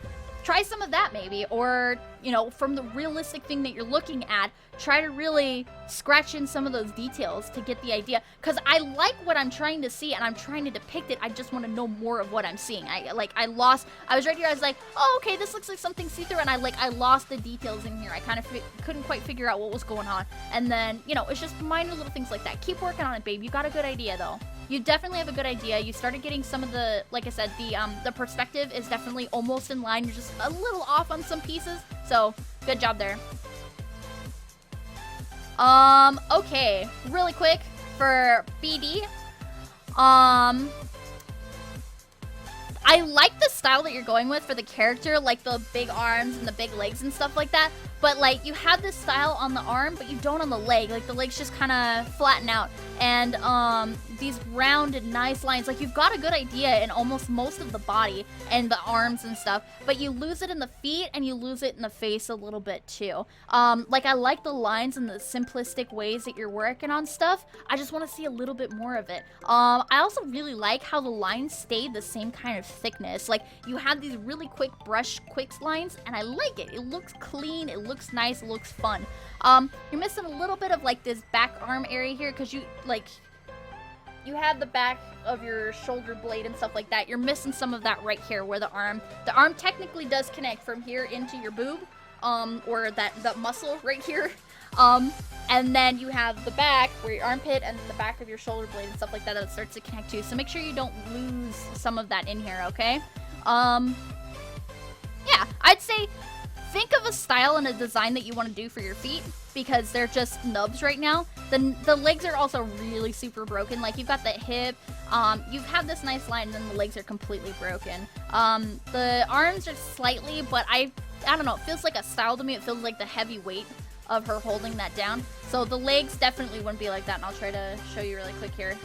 try some of that maybe. Or, you know, from the realistic thing that you're looking at, try to really scratch in some of those details to get the idea. Because I like what I'm trying to see and I'm trying to depict it. I just want to know more of what I'm seeing. I was right here, I was like, oh, okay, this looks like something see-through, and I lost the details in here. I kind of couldn't quite figure out what was going on. And then, you know, it's just minor little things like that. Keep working on it, babe. You got a good idea, though. You definitely have a good idea. You started getting some of the, like I said, the perspective is definitely almost in line. You're just a little off on some pieces. So, good job there. Okay. Really quick for BD. I like the style that you're going with for the character, like the big arms and the big legs and stuff like that. But, like, you have this style on the arm, but you don't on the leg. Like, the legs just kind of flatten out. And, these rounded, nice lines. Like, you've got a good idea in almost most of the body and the arms and stuff. But you lose it in the feet and you lose it in the face a little bit, too. Like, I like the lines and the simplistic ways that you're working on stuff. I just want to see a little bit more of it. I also really like how the lines stayed the same kind of thickness. Like, you have these really quick brush lines, and I like it. It looks clean, it looks nice, it looks fun. You're missing a little bit of, like, this back arm area here, because you have the back of your shoulder blade and stuff like that. You're missing some of that right here where the arm technically does connect from here into your boob, or that muscle right here. And then you have the back where your armpit and the back of your shoulder blade and stuff like that starts to connect to. So make sure you don't lose some of that in here, okay? Yeah, I'd say think of a style and a design that you want to do for your feet, because they're just nubs right now. The legs are also really super broken. Like, you've got the hip, you have this nice line, and then the legs are completely broken. The arms are slightly, but I don't know, it feels like a style to me. It feels like the heavy weight of her holding that down. So the legs definitely wouldn't be like that, and I'll try to show you really quick here.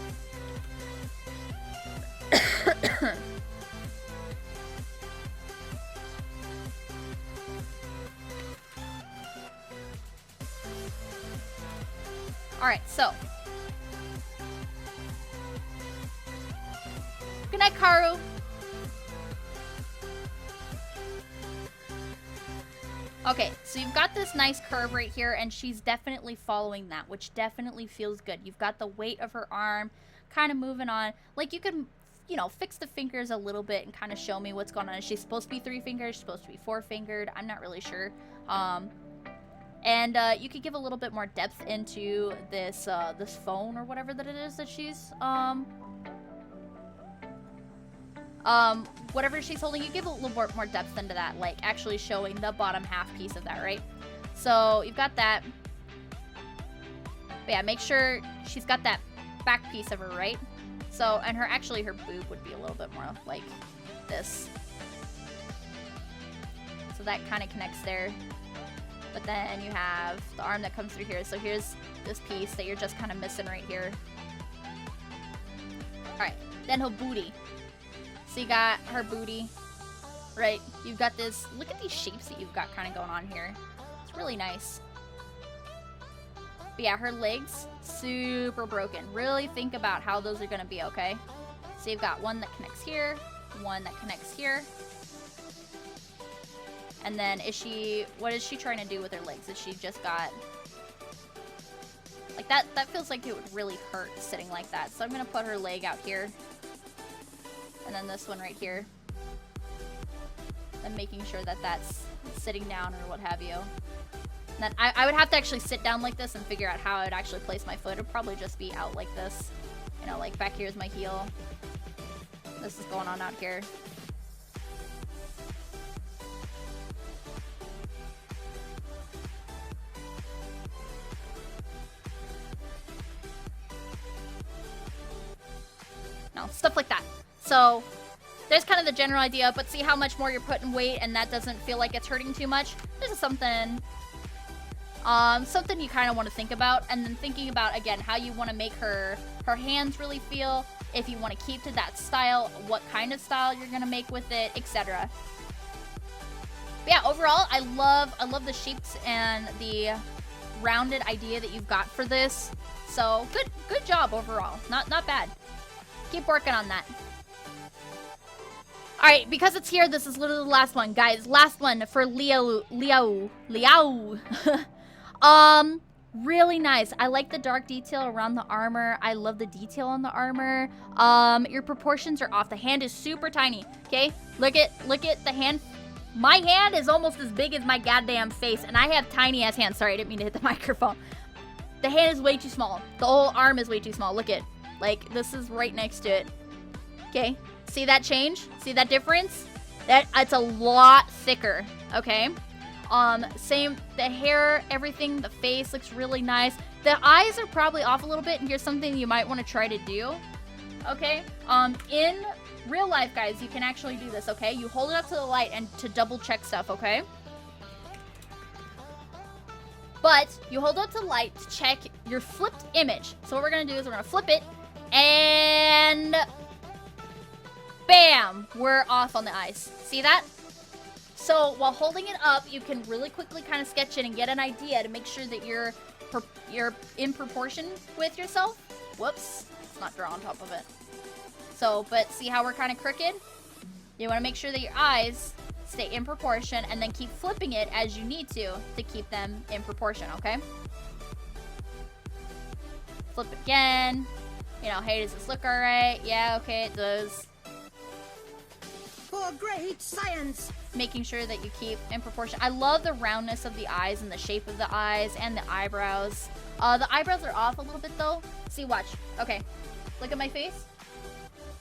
Alright, so. Good night, Karu. Okay, so you've got this nice curve right here, and she's definitely following that, which definitely feels good. You've got the weight of her arm kind of moving on. Like, you can, you know, fix the fingers a little bit and kind of show me what's going on. Is she supposed to be 3 fingers? She's supposed to be 4 fingered? I'm not really sure. And you could give a little bit more depth into this this phone or whatever that it is that she's whatever she's holding. You give a little more depth into that, like actually showing the bottom half piece of that, right? So you've got that. But yeah, make sure she's got that back piece of her, right? So, and her boob would be a little bit more like this. So that kind of connects there. But then you have the arm that comes through here. So here's this piece that you're just kind of missing right here. Alright, then her booty. So you got her booty, right? You've got this, look at these shapes that you've got kind of going on here. It's really nice. But yeah, her legs, super broken. Really think about how those are going to be, okay? So you've got one that connects here, one that connects here. And then what is she trying to do with her legs? Is she just got, like that feels like it would really hurt sitting like that. So I'm going to put her leg out here. And then this one right here. And making sure that that's sitting down or what have you. And then I would have to actually sit down like this and figure out how I would actually place my foot. It would probably just be out like this. You know, like back here is my heel. This is going on out here. No, stuff like that. So there's kind of the general idea, but see how much more you're putting weight and that doesn't feel like it's hurting too much. This is something you kind of want to think about, and then thinking about again how you want to make her hands really feel, if you want to keep to that style, what kind of style you're going to make with it, etc. But yeah, overall I love the shapes and the rounded idea that you've got for this. So good job overall. Not bad. Keep working on that. Alright, because it's here, this is literally the last one, guys. Last one for Liao. Really nice. I like the dark detail around the armor. I love the detail on the armor. Your proportions are off. The hand is super tiny, okay? Look at the hand. My hand is almost as big as my goddamn face, and I have tiny ass hands. Sorry, I didn't mean to hit the microphone. The hand is way too small. The whole arm is way too small. Look at, like, this is right next to it. Okay, see that change? See that difference? It's a lot thicker, okay? Same, the hair, everything, the face looks really nice. The eyes are probably off a little bit, and here's something you might want to try to do, okay? In real life, guys, you can actually do this, okay? You hold it up to the light and to double check stuff, okay? But you hold it up to the light to check your flipped image. So what we're gonna do is we're gonna flip it, and bam, we're off on the eyes. See that? So while holding it up, you can really quickly kind of sketch it and get an idea to make sure that you're in proportion with yourself. Whoops, let's not draw on top of it. So, but see how we're kind of crooked? You want to make sure that your eyes stay in proportion, and then keep flipping it as you need to keep them in proportion, okay? Flip again. You know, hey, does this look alright? Yeah, okay, it does. For great science! Making sure that you keep in proportion. I love the roundness of the eyes and the shape of the eyes and the eyebrows. The eyebrows are off a little bit though. See, watch. Okay, look at my face.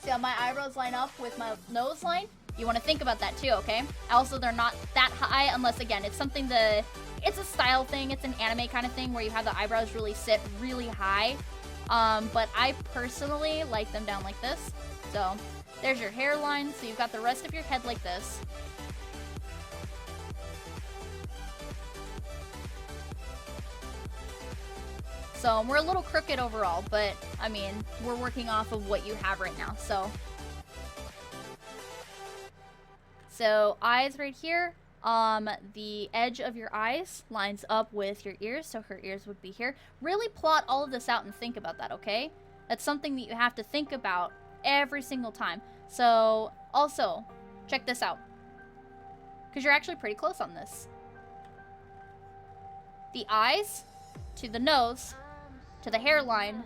See how my eyebrows line up with my nose line? You want to think about that too, okay? Also, they're not that high unless, again, it's something it's a style thing. It's an anime kind of thing where you have the eyebrows really sit really high. But I personally like them down like this. So there's your hairline. So you've got the rest of your head like this. So we're a little crooked overall, but I mean, we're working off of what you have right now. So eyes right here. The edge of your eyes lines up with your ears, so her ears would be here. Really plot all of this out and think about that, okay? That's something that you have to think about every single time. So also, check this out, because you're actually pretty close on this. The eyes to the nose to the hairline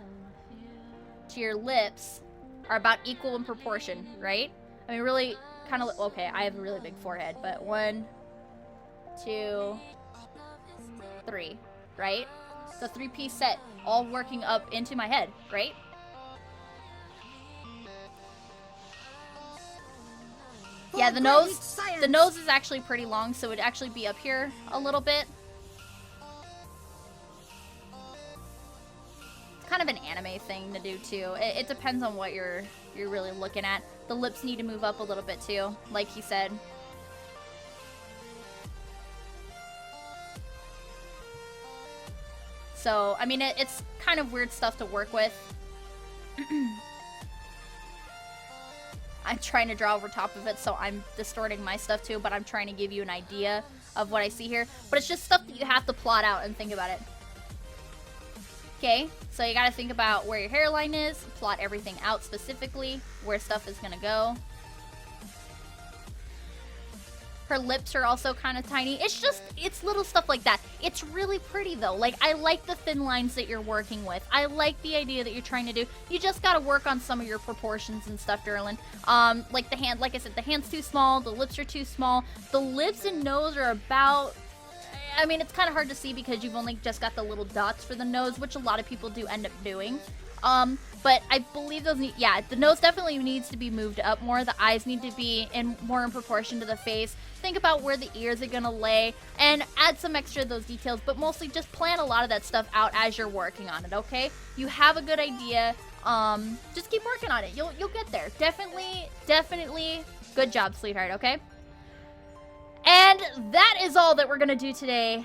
to your lips are about equal in proportion, right? I mean, really kind of, okay, I have a really big forehead, but 1, 2, 3, right? The 3-piece set all working up into my head, right? Yeah, the nose is actually pretty long, so it'd actually be up here a little bit. It's kind of an anime thing to do too. It depends on what you're really looking at. The lips need to move up a little bit too, like he said. So, I mean, it's kind of weird stuff to work with. I'm trying to draw over top of it, so I'm distorting my stuff too, but I'm trying to give you an idea of what I see here. But it's just stuff that you have to plot out and think about it. Okay, so you gotta think about where your hairline is, plot everything out specifically, where stuff is gonna go. Her lips are also kind of tiny. It's little stuff like that. It's really pretty though. Like, I like the thin lines that you're working with. I like the idea that you're trying to do. You just gotta work on some of your proportions and stuff, Derlin. Like the hand, like I said, the hand's too small, the lips are too small. The lips and nose are about, I mean, it's kind of hard to see because you've only just got the little dots for the nose, which a lot of people do end up doing. But I believe those need, yeah, the nose definitely needs to be moved up more. The eyes need to be more in proportion to the face. Think about where the ears are gonna lay and add some extra of those details, but mostly just plan a lot of that stuff out as you're working on it, okay? You have a good idea. Just keep working on it. You'll get there. Definitely good job, sweetheart, okay? And that is all that we're gonna do today.